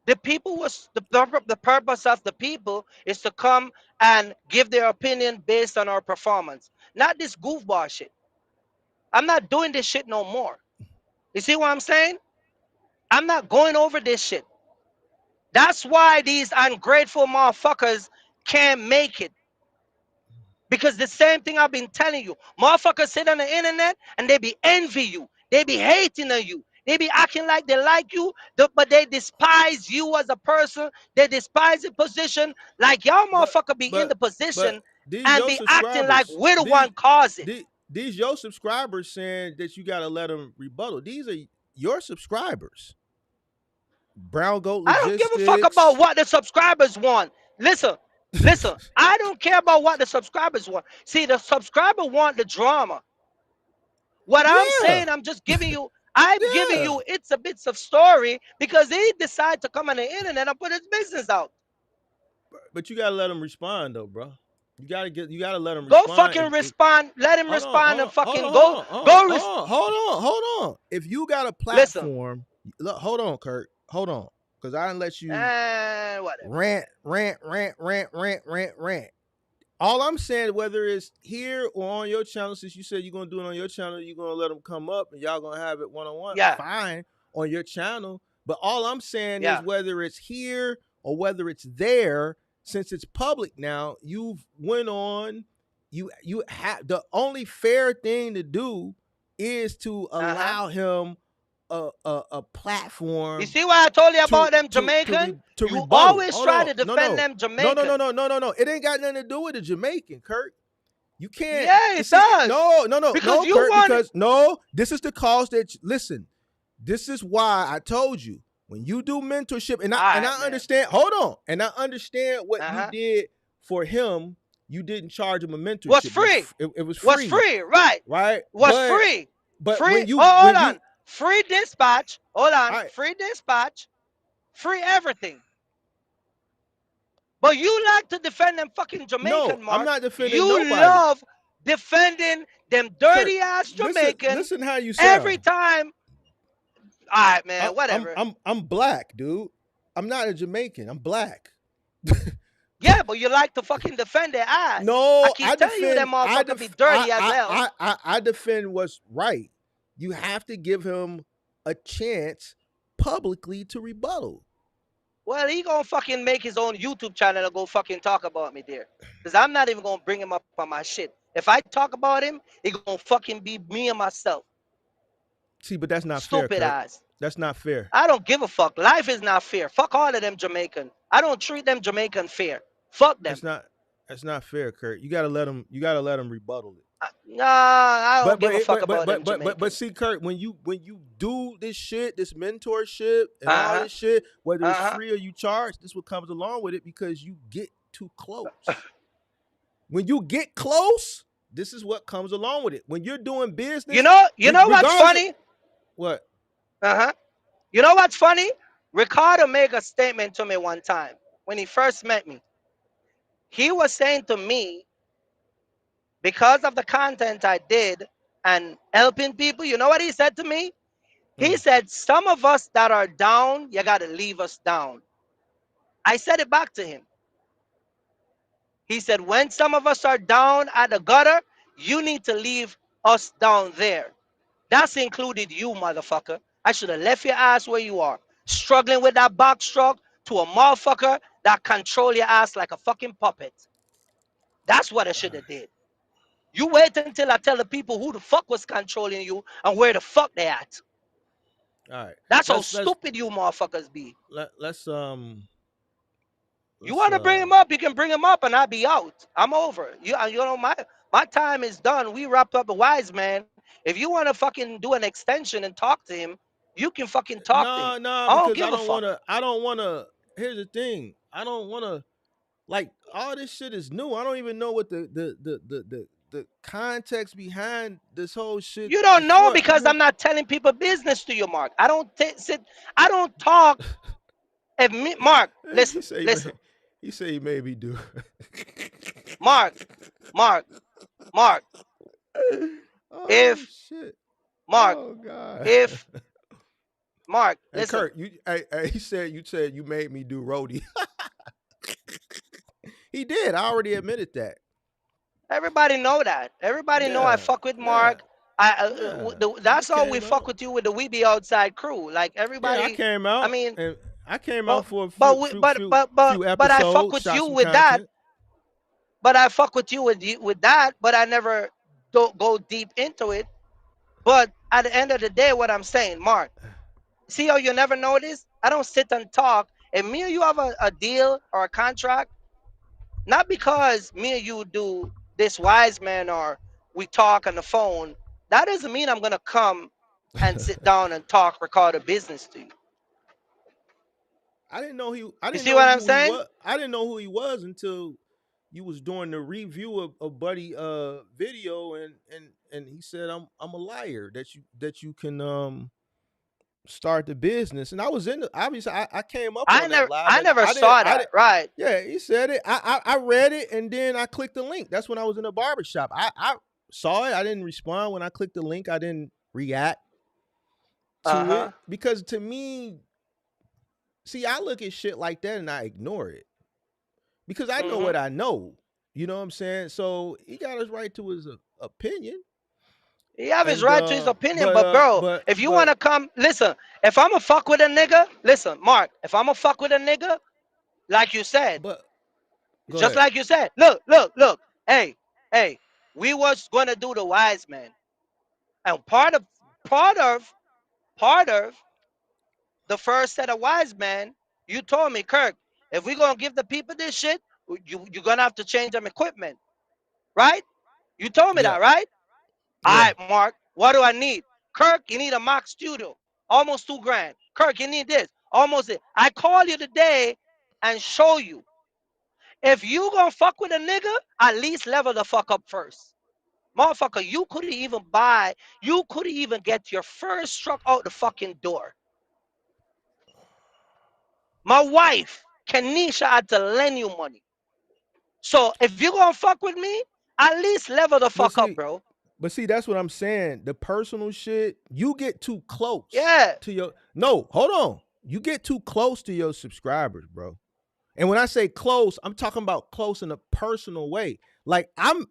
C: the people was the purpose of the people is to come and give their opinion based on our performance, not this goofball shit. I'm not doing this shit no more. You see what I'm saying? I'm not going over this shit. That's why these ungrateful motherfuckers can't make it. Because the same thing I've been telling you. Motherfuckers sit on the internet and they be envy you. They be hating on you. They be acting like they like you, but they despise you as a person. They despise the position. Like y'all motherfucker be in the position and be acting like we're the one causing it.
B: These your subscribers saying that you got to let them rebuttal. These are your subscribers. Brown Goat Logistics.
C: I don't give a fuck about what the subscribers want. Listen. I don't care about what the subscribers want. See, the subscriber want the drama. What I'm saying, I'm just giving you. Giving you it's a bits of story because they decide to come on the internet and put his business out.
B: But you gotta let him respond, though, bro. You gotta let him
C: go
B: respond.
C: Go fucking respond. Let him respond and fucking go.
B: Hold on. If you got a platform, look, hold on, Kirk. Hold on, because I didn't let you rant. All I'm saying, whether it's here or on your channel, since you said you're gonna do it on your channel, you're gonna let them come up and y'all gonna have it one-on-one.
C: Yeah.
B: Fine on your channel. But all I'm saying is whether it's here or whether it's there, since it's public now, you've went on. You have the only fair thing to do is to allow him a platform.
C: You see why I told you about them Jamaican? You always try to defend them Jamaican.
B: No. It ain't got nothing to do with the Jamaican, Kirk. You can't.
C: Yeah, it does.
B: No,
C: Because you
B: Kurt.
C: want
B: Because no, this is the cause that. Listen, this is why I told you when you do mentorship, and I
C: man.
B: understand. Hold on, and I understand what you
C: Uh-huh.
B: did for him. You didn't charge him a mentorship.
C: Was free.
B: It was free.
C: Was free, right?
B: Right.
C: Was free.
B: But
C: free.
B: when you
C: hold on. Free dispatch. Hold on.
B: Right.
C: Free dispatch. Free everything. But you like to defend them fucking Jamaican, Mark.
B: I'm not defending
C: you
B: nobody.
C: You love defending them dirty ass Jamaican.
B: Listen how you sound.
C: Every time. All right, man. Whatever.
B: I'm black, dude. I'm not a Jamaican. I'm black.
C: Yeah, but you like to fucking defend their ass.
B: No,
C: I keep telling you them motherfuckers be dirty as hell.
B: I defend what's right. You have to give him a chance publicly to rebuttal.
C: Well, he gonna fucking make his own YouTube channel and go fucking talk about me there. Because I'm not even gonna bring him up on my shit. If I talk about him, he gonna fucking be me and myself.
B: See, but that's not
C: fair. Stupid
B: ass. That's not fair.
C: I don't give a fuck. Life is not fair. Fuck all of them Jamaican. I don't treat them Jamaican fair. Fuck them.
B: That's not fair, Kurt. You gotta let him rebuttal it.
C: Nah, I don't give a fuck about them Jamaican.
B: But see, Kurt, when you do this shit, this mentorship and all this shit, whether it's free or you charge, this is what comes along with it because you get too close. When you get close, this is what comes along with it. When you're doing business,
C: you know what's funny?
B: What?
C: You know what's funny? Ricardo made a statement to me one time when he first met me. He was saying to me, because of the content I did and helping people, you know what he said to me? He said, some of us that are down, you got to leave us down. I said it back to him. He said, when some of us are down at the gutter, you need to leave us down there. That's included you, motherfucker. I should have left your ass where you are, struggling with that box truck to a motherfucker that control your ass like a fucking puppet. That's what I should have did. You wait until I tell the people who the fuck was controlling you and where the fuck they at.
B: All right.
C: That's how stupid you motherfuckers be.
B: Let's
C: you want to bring him up, you can bring him up and I'll be out. I'm over. You know, my time is done. We wrapped up the Wiseman. If you want to fucking do an extension and talk to him, you can fucking talk to him.
B: No,
C: I don't give a fuck.
B: I don't want to. Here's the thing. I don't want to. Like, all this shit is new. I don't even know what the context behind this whole shit.
C: You don't know because I'm not telling people business to you, Mark. I don't sit. I don't talk. Mark, listen.
B: He said he maybe do.
C: Mark.
B: Oh,
C: if
B: shit.
C: Mark,
B: oh, God.
C: if Mark,
B: hey,
C: listen.
B: Kurt, you said you made me do roadie. He did. I already admitted that.
C: Everybody know that. Everybody know I fuck with Mark. That's how we fuck with you with the We Be Outside crew. Like everybody.
B: Yeah, I came out.
C: I mean,
B: I came out for a few
C: episodes. But I fuck with you with that. But I fuck with you with that. But I never don't go deep into it. But at the end of the day, what I'm saying, Mark, see how you never notice? I don't sit and talk. If me and you have a deal or a contract, not because me and you do this Wiseman or we talk on the phone, that doesn't mean I'm going to come and sit down and talk, record a business to you.
B: I didn't know
C: you see what I'm saying?
B: I didn't know who he was until you was doing the review of Buddy video and he said I'm a liar that you can start the business, and I was in the obviously I came up on that live.
C: I never saw that. Right.
B: Yeah, he said it. I read it and then I clicked the link. That's when I was in the barbershop. I saw it. I didn't respond when I clicked the link. I didn't react to it because to me, see, I look at shit like that and I ignore it because I know what I know. You know what I'm saying? So he got his right to his opinion.
C: He have his right to his opinion, but bro, if you want to come, listen, if I'm a fuck with a nigga, listen, Mark, if I'm a fuck with a nigga, like you said, like you said, look, hey, we was going to do the Wiseman. And part of the first set of Wiseman, you told me, Kirk, if we're going to give the people this shit, you're going to have to change them equipment, right? You told me
B: Yeah.
C: that, right? All
B: Yeah.
C: right, Mark. What do I need? Kirk, you need a Mac Studio, almost $2,000. Kirk, you need this, almost it. I call you today and show you. If you gonna fuck with a nigga, at least level the fuck up first. Motherfucker, you couldn't even buy, you couldn't even get your first truck out the fucking door. My wife, Kenisha, had to lend you money. So if you gonna fuck with me, at least level the
B: But
C: fuck up,
B: see,
C: bro.
B: that's what I'm saying. The personal shit, you get too close
C: Yeah.
B: to your no, hold on. You get too close to your subscribers, bro. And when I say close, I'm talking about close in a personal way. Like I'm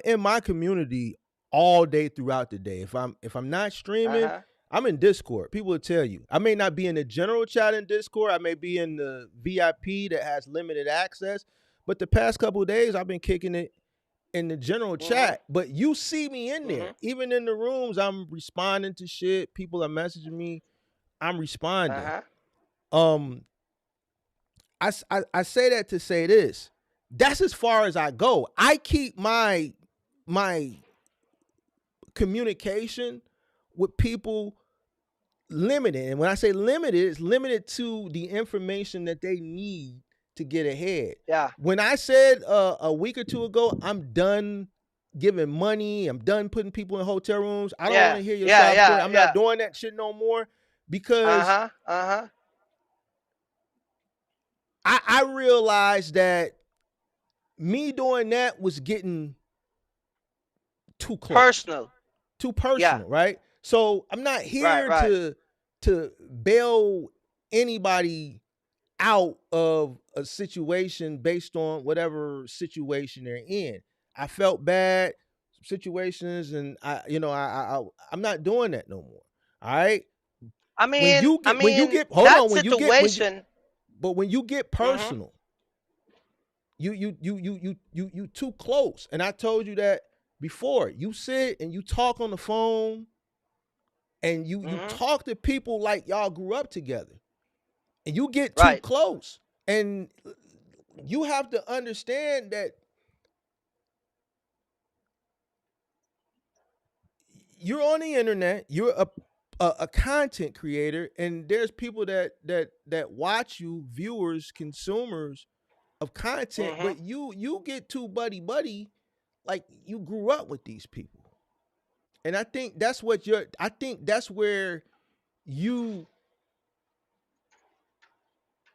B: in my community all day throughout the day. If I'm not streaming,
C: Uh-huh.
B: I'm in Discord. People will tell you. I may not be in the general chat in Discord. I may be in the VIP that has limited access. But the past couple of days, I've been kicking it in the general
C: Mm-hmm.
B: chat. But you see me in there.
C: Mm-hmm.
B: Even in the rooms, I'm responding to shit. People are messaging me. I'm responding.
C: Uh-huh.
B: Um, I say that to say this. That's as far as I go. I keep my communication with people limited. And when I say limited, it's limited to the information that they need to get ahead.
C: Yeah.
B: When I said a week or two ago, I'm done giving money, I'm done putting people in hotel rooms. I don't want
C: Yeah.
B: to hear your
C: Yeah.
B: soft story.
C: Yeah.
B: I'm
C: Yeah.
B: not doing that shit no more because
C: Uh-huh. Uh-huh.
B: I realized that me doing that was getting too close,
C: Personal.
B: too
C: Yeah.
B: personal, right? So I'm not
C: Right,
B: here
C: right.
B: to bail anybody out of a situation based on whatever situation they're in. I felt bad situations, and I'm not doing that no more. All right.
C: I
B: When you
C: mean
B: get hold
C: that
B: on
C: situation.
B: when you get
C: Mm-hmm.
B: personal, you too close. And I told you that before. You sit and you talk on the phone and you
C: Mm-hmm.
B: talk to people like y'all grew up together. And you get too
C: Right.
B: close. And you have to understand that you're on the internet, you're a content creator, and there's people that watch you, viewers, consumers of content,
C: Mm-hmm.
B: but you get too buddy, like you grew up with these people. And I think that's where you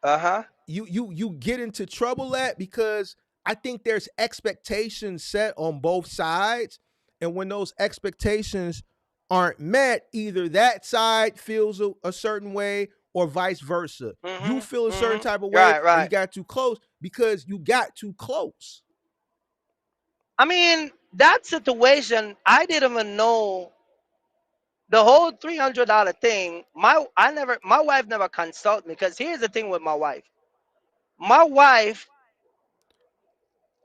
C: Uh-huh.
B: you get into trouble at, because I think there's expectations set on both sides, and when those expectations aren't met, either that side feels a certain way or vice versa. You
C: Mm-hmm.
B: feel a certain
C: Mm-hmm.
B: type of way
C: Right,
B: and you
C: right.
B: got too close because you got too close.
C: I mean, that situation, I didn't even know the whole $300 thing. My wife never consulted me because here's the thing with my wife. My wife,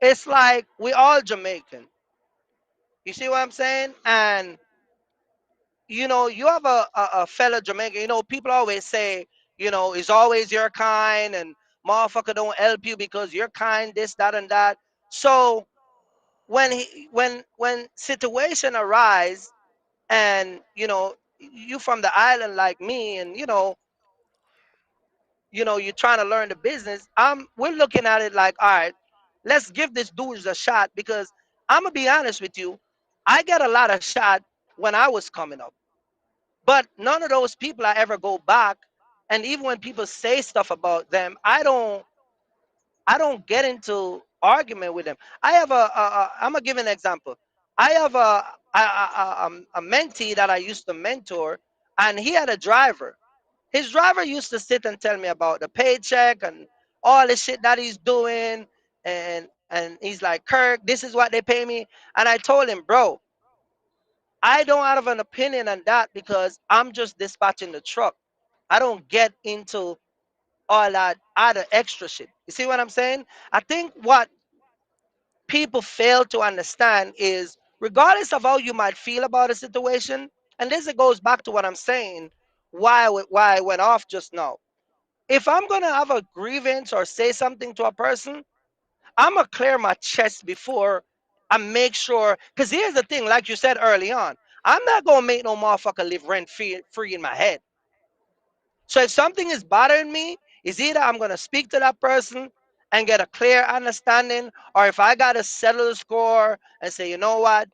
C: it's like we all Jamaican. You see what I'm saying? And you have a fellow Jamaican. People always say, it's always your kind, and motherfucker don't help you because you're kind, this, that, and that. So when situation arise, and you from the island like me, and you're trying to learn the business, we're looking at it like, all right, let's give this dude a shot, because I'm gonna be honest with you, I get a lot of shot when I was coming up, but none of those people I ever go back. And even when people say stuff about them, I don't get into argument with them. I have I'm gonna give an example. I have a mentee that I used to mentor, and he had a driver. His driver used to sit and tell me about the paycheck and all the shit that he's doing, and he's like, Kirk, this is what they pay me. And I told him, bro, I don't have an opinion on that because I'm just dispatching the truck. I don't get into all that other extra shit. You see what I'm saying? I think what people fail to understand is, regardless of how you might feel about a situation, and this goes back to what I'm saying, why I went off just now. If I'm gonna have a grievance or say something to a person, I'm gonna clear my chest before and make sure, because here's the thing, like you said early on, I'm not gonna make no motherfucker live rent free in my head. So if something is bothering me, is either I'm gonna speak to that person and get a clear understanding, or if I gotta settle the score and say, you know what,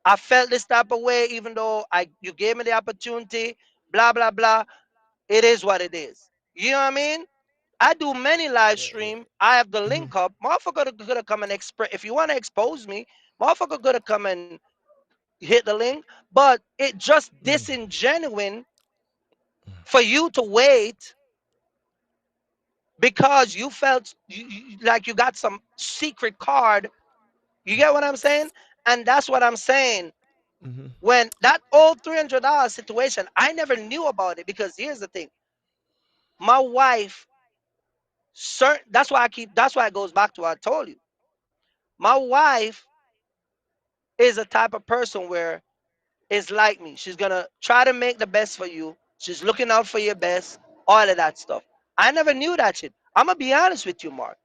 C: I felt this type of way, even though you gave me the opportunity, blah blah blah. It is what it is. You know what I mean? I do many live stream. I have the
B: Mm-hmm.
C: link up. Motherfucker could have come and express. If you want to expose me, motherfucker could have come and hit the link. But it just disingenuine for you to wait because you felt like you got some secret card. You get what I'm saying? And that's what I'm saying.
B: Mm-hmm.
C: When that old $300 situation, I never knew about it because here's the thing. My wife, that's why it goes back to what I told you. My wife is a type of person where it's like me. She's gonna try to make the best for you. She's looking out for your best, all of that stuff. I never knew that shit. I'm gonna be honest with you, Mark.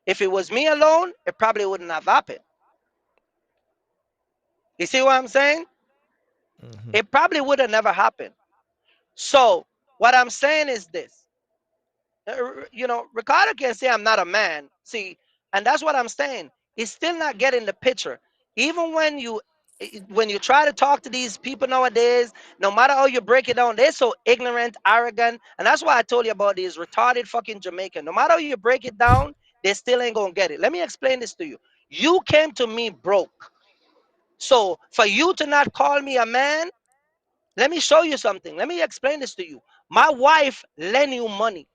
C: If it was me alone, it probably wouldn't have happened. You see what I'm saying?
B: Mm-hmm.
C: It probably would have never happened. So what I'm saying is this. Ricardo can say I'm not a man. See, and that's what I'm saying. He's still not getting the picture. Even when you try to talk to these people nowadays, no matter how you break it down, they're so ignorant, arrogant, and that's why I told you about these retarded fucking Jamaican. No matter how you break it down, they still ain't gonna get it. Let me explain this to you. You came to me broke, so for you to not call me a man, let me show you something. Let me explain this to you. My wife lend you money.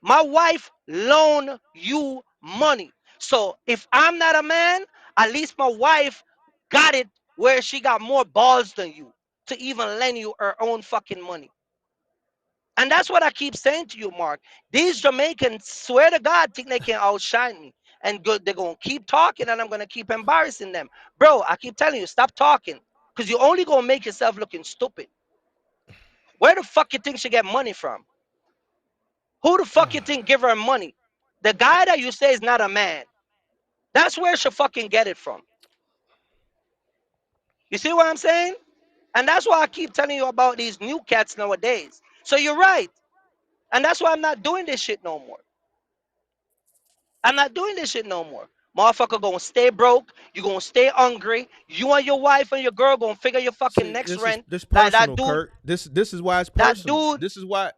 C: My wife loan you money. So if I'm not a man, at least my wife got it where she got more balls than you to even lend you her own fucking money. And that's what I keep saying to you, Mark. These Jamaicans, swear to God, think they can outshine me. And they're going to keep talking and I'm going to keep embarrassing them. Bro, I keep telling you, stop talking. Because you're only going to make yourself looking stupid. Where the fuck you think she get money from? Who the fuck you think give her money? The guy that you say is not a man. That's where she fucking get it from. You see what I'm saying? And that's why I keep telling you about these new cats nowadays. So you're right. And that's why I'm not doing this shit no more. I'm not doing this shit no more. Motherfucker gonna stay broke. You gonna stay hungry. You and your wife and your girl gonna figure your fucking
B: See,
C: next
B: this is
C: rent.
B: this
C: Like that
B: personal,
C: dude,
B: Kurt. This is why it's
C: that
B: personal.
C: dude.
B: This is why.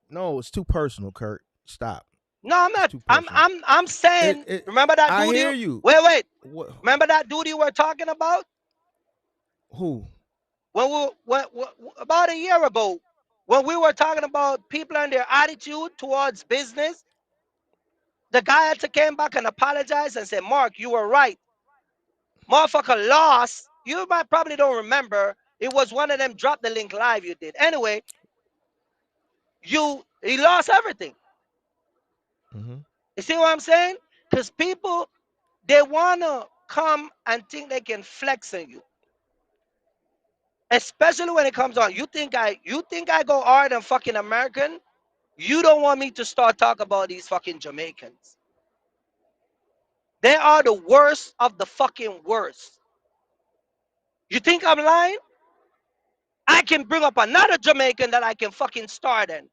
B: No, it's too personal, Kurt. Stop.
C: No, I'm
B: It's
C: not.
B: too
C: I'm
B: personal.
C: I'm I'm saying.
B: It.
C: Remember that
B: I
C: dude
B: hear
C: you
B: you.
C: wait.
B: What?
C: Remember that dude you were talking about?
B: Who?
C: When about a year ago, when we were talking about people and their attitude towards business, the guy had to came back and apologize and say, Mark, you were right. Motherfucker lost. You might probably don't remember. It was one of them drop the link live you did. Anyway, he lost everything.
B: Mm-hmm.
C: You see what I'm saying? Because people, they wanna come and think they can flex on you. Especially when it comes on. You think I go hard on fucking American? You don't want me to start talking about these fucking Jamaicans. They are the worst of the fucking worst. You think I'm lying? I can bring up another Jamaican that I can fucking start in.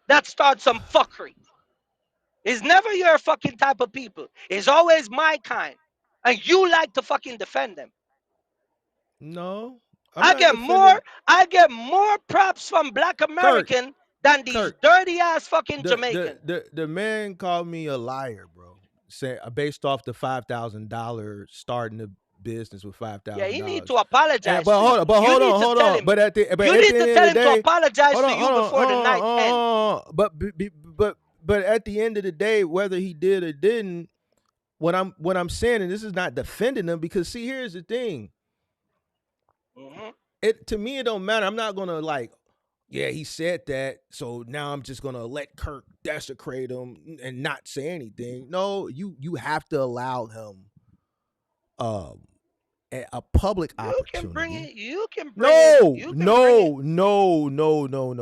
C: That starts some fuckery. It's never your fucking type of people. It's always my kind. And you like to fucking defend them.
B: No, I'm
C: I
B: not
C: get more,
B: defending
C: I get more props from black
B: Kurt.
C: American than these
B: Kurt.
C: dirty ass fucking
B: The the
C: Jamaican.
B: the the man called me a liar, bro. Say based off the $5,000 starting a business with five
C: Yeah,
B: thousand
C: he need to
B: dollars. And
C: apologize
B: but
C: to you.
B: hold on, but
C: You
B: hold
C: need
B: on,
C: to
B: hold
C: tell
B: on.
C: him.
B: But
C: You
B: at the
C: need to
B: end of
C: tell
B: the
C: him to
B: day,
C: apologize
B: hold
C: to
B: on,
C: you
B: hold on,
C: before
B: hold
C: the
B: on,
C: night ends.
B: but at the end of the day, whether he did or didn't, what I'm saying, and this is not defending him because see, here's the thing.
C: Hmm.
B: It to me, it don't matter. I'm not gonna like, yeah, he said that, so now I'm just gonna let Kirk desecrate him and not say anything. No, you have to allow him um a public
C: You
B: opportunity.
C: can bring it. You can bring it.
B: No.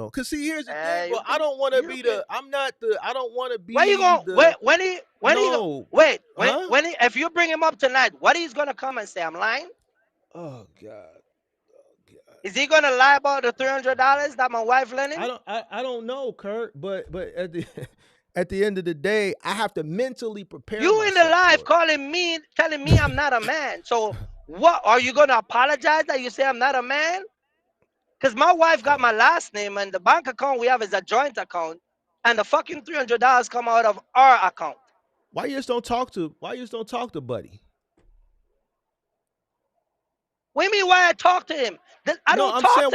B: Cause see, here's the thing, bro. I don't want to be the. I'm not the. I don't want to be.
C: Where you going? When he
B: Huh?
C: if you bring him up tonight, what he's gonna come and say? I'm lying.
B: Oh God.
C: Is he gonna lie about the $300 that my wife lent him?
B: I don't know, Kurt. But at the at the end of the day, I have to mentally prepare.
C: You in the live calling me, telling me I'm not a man. So what are you gonna apologize that you say I'm not a man? Because my wife got my last name and the bank account we have is a joint account, and the fucking $300 come out of our account.
B: Why you just don't talk to Buddy?
C: What do you mean why I talk to him? I don't talk to him.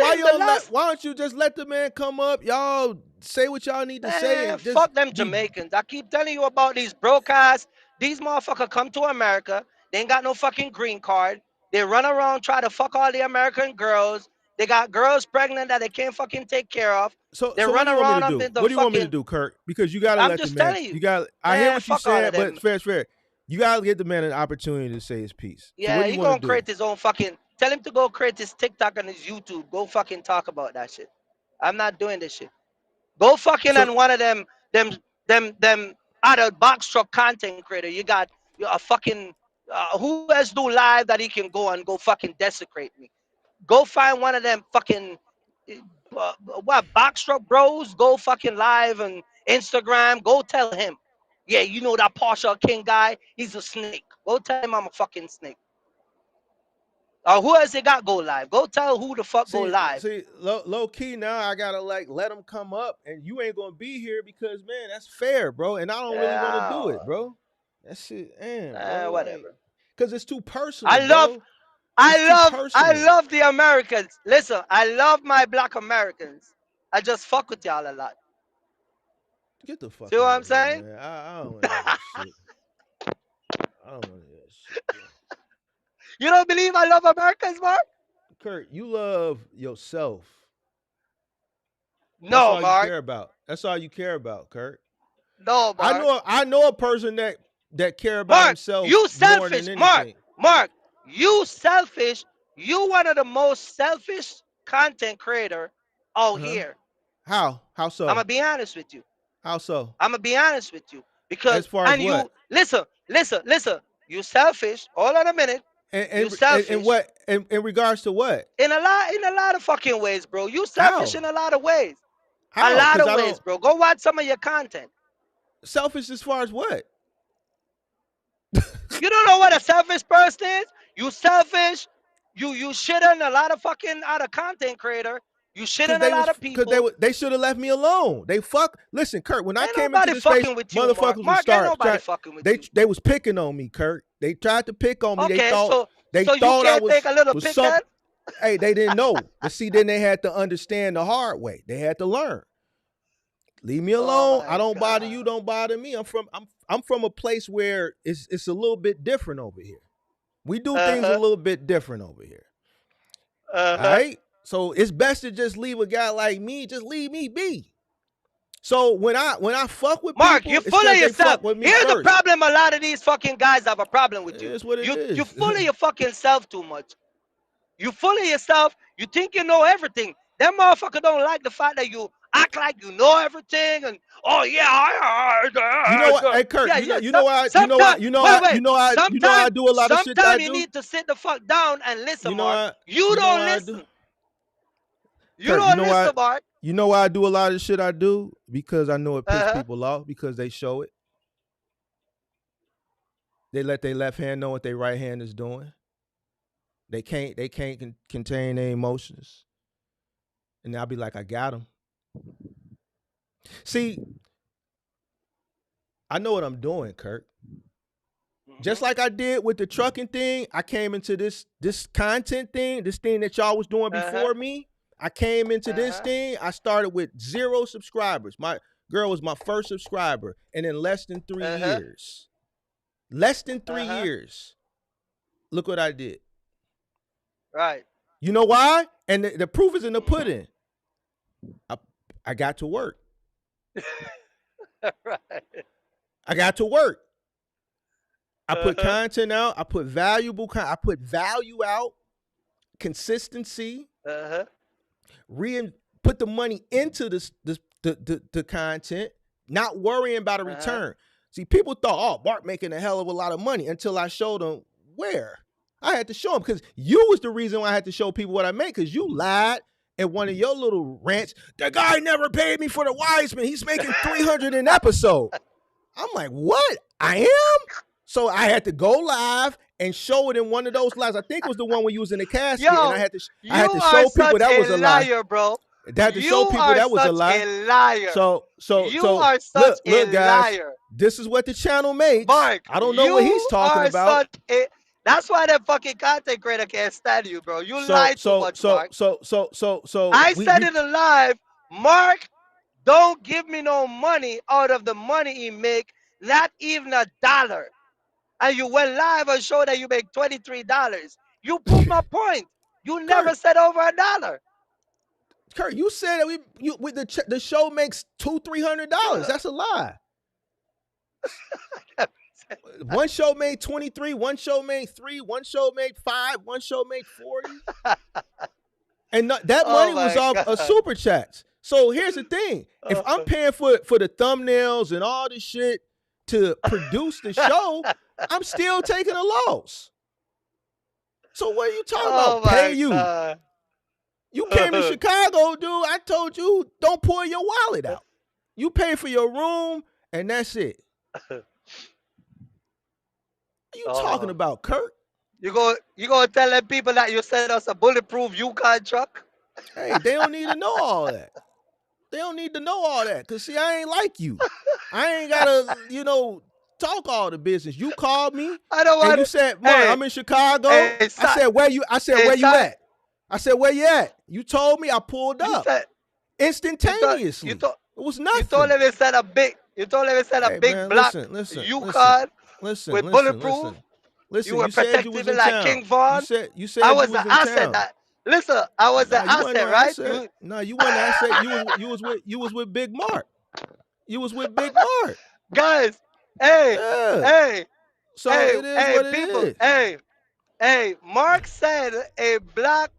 B: Why don't you just let the man come up? Y'all say what y'all need to say. And
C: fuck them Jamaicans. I keep telling you about these broke ass. These motherfuckers come to America. They ain't got no fucking green card. They run around, try to fuck all the American girls. They got girls pregnant that they can't fucking take care of.
B: So
C: they
B: run around. What do you want me to do, Kirk? Because you gotta let the man.
C: You
B: got. I hear what you said, but fair. You gotta get the man an opportunity to say his piece.
C: Yeah, he gonna create his own fucking. Tell him to go create his TikTok and his YouTube. Go fucking talk about that shit. I'm not doing this shit. Go fucking on one of them other box truck content creator. You got a fucking who else do live that he can go and go fucking desecrate me? Go find one of them fucking what box truck bros. Go fucking live on Instagram. Go tell him, yeah, you know that Partial King guy. He's a snake. Go tell him I'm a fucking snake. Who else they got go live? Go tell who the fuck go live.
B: See, low key now, I gotta let him come up, and you ain't gonna be here because man, that's fair, bro. And I don't really want to do it, bro. That shit, man.
C: Whatever.
B: Because it's too personal.
C: I love the Americans. Listen, I love my black Americans. I just fuck with y'all a lot.
B: Get the fuck.
C: See what I'm saying?
B: Man. I don't want to hear that shit. I don't want to hear that shit. Bro.
C: You don't believe I love Americans, Mark?
B: Kurt, you love yourself.
C: No,
B: Mark. That's all you care about. That's all you care about, Kurt.
C: No, Mark.
B: I know a person that care about
C: Mark,
B: himself.
C: You selfish,
B: more than anything.
C: Mark. You selfish. You one of the most selfish content creator out here.
B: How so?
C: I'm gonna be honest with you.
B: How so?
C: I'm gonna be honest with you because
B: as far as
C: and
B: what?
C: You listen. You selfish. Hold on a minute. You selfish.
B: And what? In regards to what?
C: In a lot of fucking ways, bro. You selfish in a lot of ways.
B: How?
C: A lot of ways, bro. Go watch some of your content.
B: Selfish as far as what?
C: You don't know what a selfish person is? You selfish. You shit on a lot of fucking other content creator. You shit on a lot of people.
B: Because they should have left me alone. They fuck. Listen, Kurt, when I came into this space, motherfuckers
C: Mark, nobody fucking with you.
B: They was picking on me, Kurt. They tried to pick on me.
C: Okay,
B: they thought
C: you can't
B: I was
C: take a little pick at?
B: Hey, they didn't know. But see, then they had to understand the hard way. They had to learn. Leave me alone. I don't bother you. Don't bother me. I'm from a place where it's a little bit different over here. We do things a little bit different over here. All right. So it's best to just leave a guy like me. Just leave me be. So when I fuck with
C: Mark,
B: people,
C: you're full of yourself. Here's
B: first.
C: the problem. A lot of these fucking guys have a problem with you.
B: That's what it is.
C: You're full of your fucking self too much. You full of yourself. You think you know everything. Them motherfucker don't like the fact that you act like you know everything and
B: you know what? Hey Kurt, you know why I do a lot of shit that I do.
C: Sometimes you need to sit the fuck down and listen, Mark.
B: You
C: don't listen. You don't listen, Mark.
B: You know why I do a lot of shit I do? Because I know it pisses people off because they show it. They let their left hand know what their right hand is doing. They can't contain their emotions. And I'll be like, I got them. See, I know what I'm doing, Kirk. Just like I did with the trucking thing, I came into this content thing, this thing that y'all was doing before me. I came into this thing. I started with 0 subscribers. My girl was my first subscriber. And in less than 3 years, look what I did.
C: Right.
B: You know why? And the proof is in the pudding. I got to work.
C: Right.
B: I got to work. I put content out. I put I put value out. Consistency. Put the money into the content. Not worrying about a return. See, people thought, oh, Mark making a hell of a lot of money until I showed them where. I had to show them because you was the reason why I had to show people what I made because you lied at one of your little rants. The guy never paid me for the Wisemen. He's making $300 an episode. I'm like, what? I am? So I had to go live and show it in one of those lives. I think it was the one where you was in the casket.
C: Yo,
B: and I had to show people that was a
C: liar,
B: lie.
C: bro.
B: I had to show people that was a lie.
C: A liar.
B: So
C: you are such
B: look,
C: a
B: guys,
C: liar.
B: This is what the channel makes.
C: Mark,
B: I don't know what he's talking about.
C: That's why that fucking content creator can't stand you, bro. You lie too much, Mark.
B: I
C: said in the live, Mark, don't give me no money out of the money he make, not even $1. And you went live and showed that you make $23. You proved my point. You never said over $1.
B: Kirk, you said that the show makes $200-$300. That's a lie. One show made 23, one show made 3, one show made 5, one show made 40. And that money was off of super chats. So here's the thing. If I'm paying for the thumbnails and all this shit to produce the show, I'm still taking a loss. So what are you talking about? Pay you. God. You came to Chicago, dude. I told you, don't pull your wallet out. You pay for your room, and that's it. What are you talking about, Kirk?
C: You gonna tell them people that you sent us a bulletproof Yukon truck?
B: Hey, they don't need to know all that. They don't need to know all that. Because, see, I ain't like you. I ain't got to, talk all the business. You called me.
C: I don't want
B: and you said, Mark, I'm in Chicago. I said, where you at? I said, where you at? You told me, I pulled up. Instantaneously. It was nothing. You told him it said a big black Yukon with bulletproof. Listen,
C: you were protecting me like King Vaughn.
B: You said
C: I was an asset. Listen, I was an asset, right?
B: No, you weren't an asset. You was with Big Mark. You was with Big Mark.
C: Guys, hey. So it is what it is. Hey, Mark said a black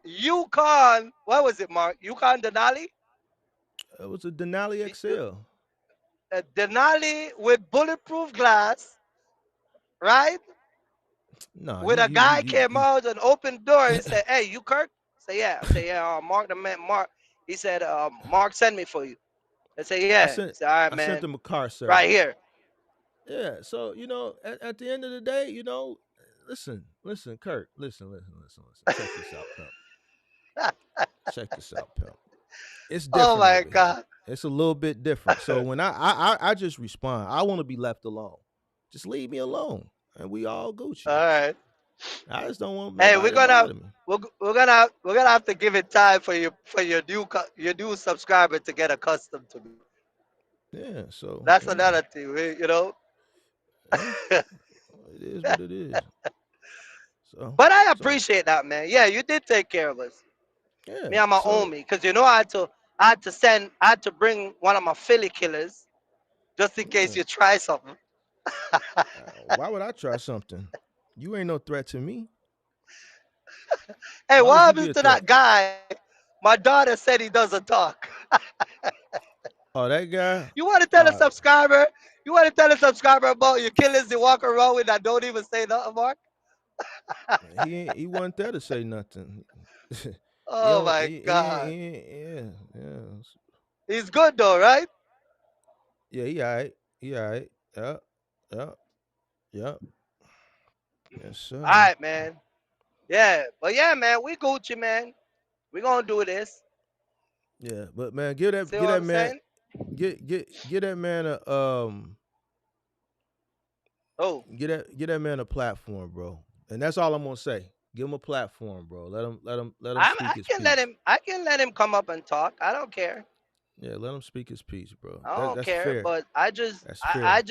C: Yukon. What was it, Mark? Yukon Denali?
B: It was a Denali XL.
C: A Denali with bulletproof glass, right?
B: No.
C: With a guy came out and opened door and said, "Hey, you Kirk?" Say yeah. I say yeah. Mark the man. Mark. He said, "Mark sent me for you." I say yeah. All right, man.
B: I sent him a car, sir.
C: Right here.
B: Yeah. So at the end of the day, listen, Kirk. Listen. Check this out, pimp. Check this out, pimp. It's different.
C: Oh my God.
B: It's a little bit different. So when I just respond, I want to be left alone. Just leave me alone, and we all Gucci.
C: All right.
B: I just don't want.
C: Hey, we're gonna have to give it time for your new subscriber to get accustomed to me.
B: Yeah. So
C: that's another thing,
B: Yeah, it is what it is. So,
C: but I appreciate that, man. Yeah, you did take care of us.
B: Yeah.
C: Me and my homie, because I had to bring one of my Philly killers, just in case you try something.
B: Why would I try something? You ain't no threat to me.
C: Hey, what happens to that guy? My daughter said he doesn't talk.
B: Oh, that guy?
C: You want to tell a subscriber? You want to tell a subscriber about your killers that walk around with that don't even say nothing, Mark?
B: He wasn't there to say nothing.
C: Oh my God.
B: Yeah.
C: He's good though, right?
B: Yeah, he all right. Yep. Yes, sir.
C: All right, man. Yeah, but yeah, man, we Gucci, man. We gonna do this.
B: Yeah, but man, get that man get that man a platform, bro. And that's all I'm gonna say. Give him a platform, bro. Let him speak his piece.
C: I can let him come up and talk. I don't care.
B: Yeah, let him speak his piece, bro.
C: I don't care,
B: fair.
C: but I just I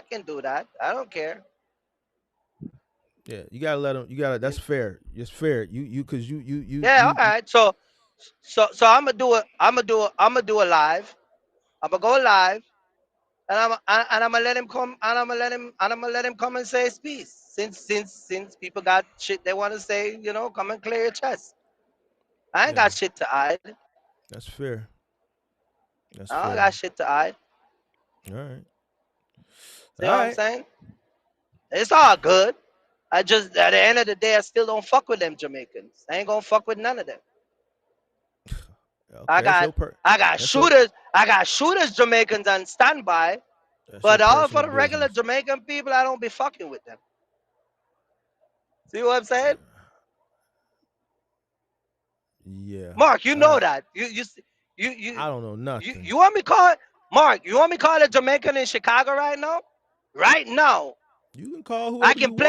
C: can do that. I don't care.
B: Yeah, you gotta let him. That's fair. It's fair. You.
C: Yeah, all right. So I'm gonna do a live. I'm gonna go live, And I'm gonna let him come. And I'm gonna let him come and say his piece. Since people got shit they want to say, come and clear your chest. I ain't
B: Yeah,
C: got shit to hide.
B: that's fair. That's
C: I don't
B: fair.
C: got shit to hide.
B: All right.
C: See
B: All
C: what I'm
B: right.
C: saying? It's all good. I just at the end of the day, I still don't fuck with them Jamaicans. I ain't gonna fuck with none of them. I
B: Okay, that's
C: got
B: your
C: I got
B: that's your
C: shooters. I got shooters Jamaicans on standby.
B: that's your
C: But all for
B: personal
C: the regular
B: business.
C: Jamaican people, I don't be fucking with them. See what I'm saying?
B: Yeah.
C: Mark, you know that. You
B: I don't know
C: you
B: nothing.
C: you want me call Mark? You want me call a Jamaican in Chicago right now? Right now,
B: You can call
C: I
B: whoever
C: can
B: you
C: play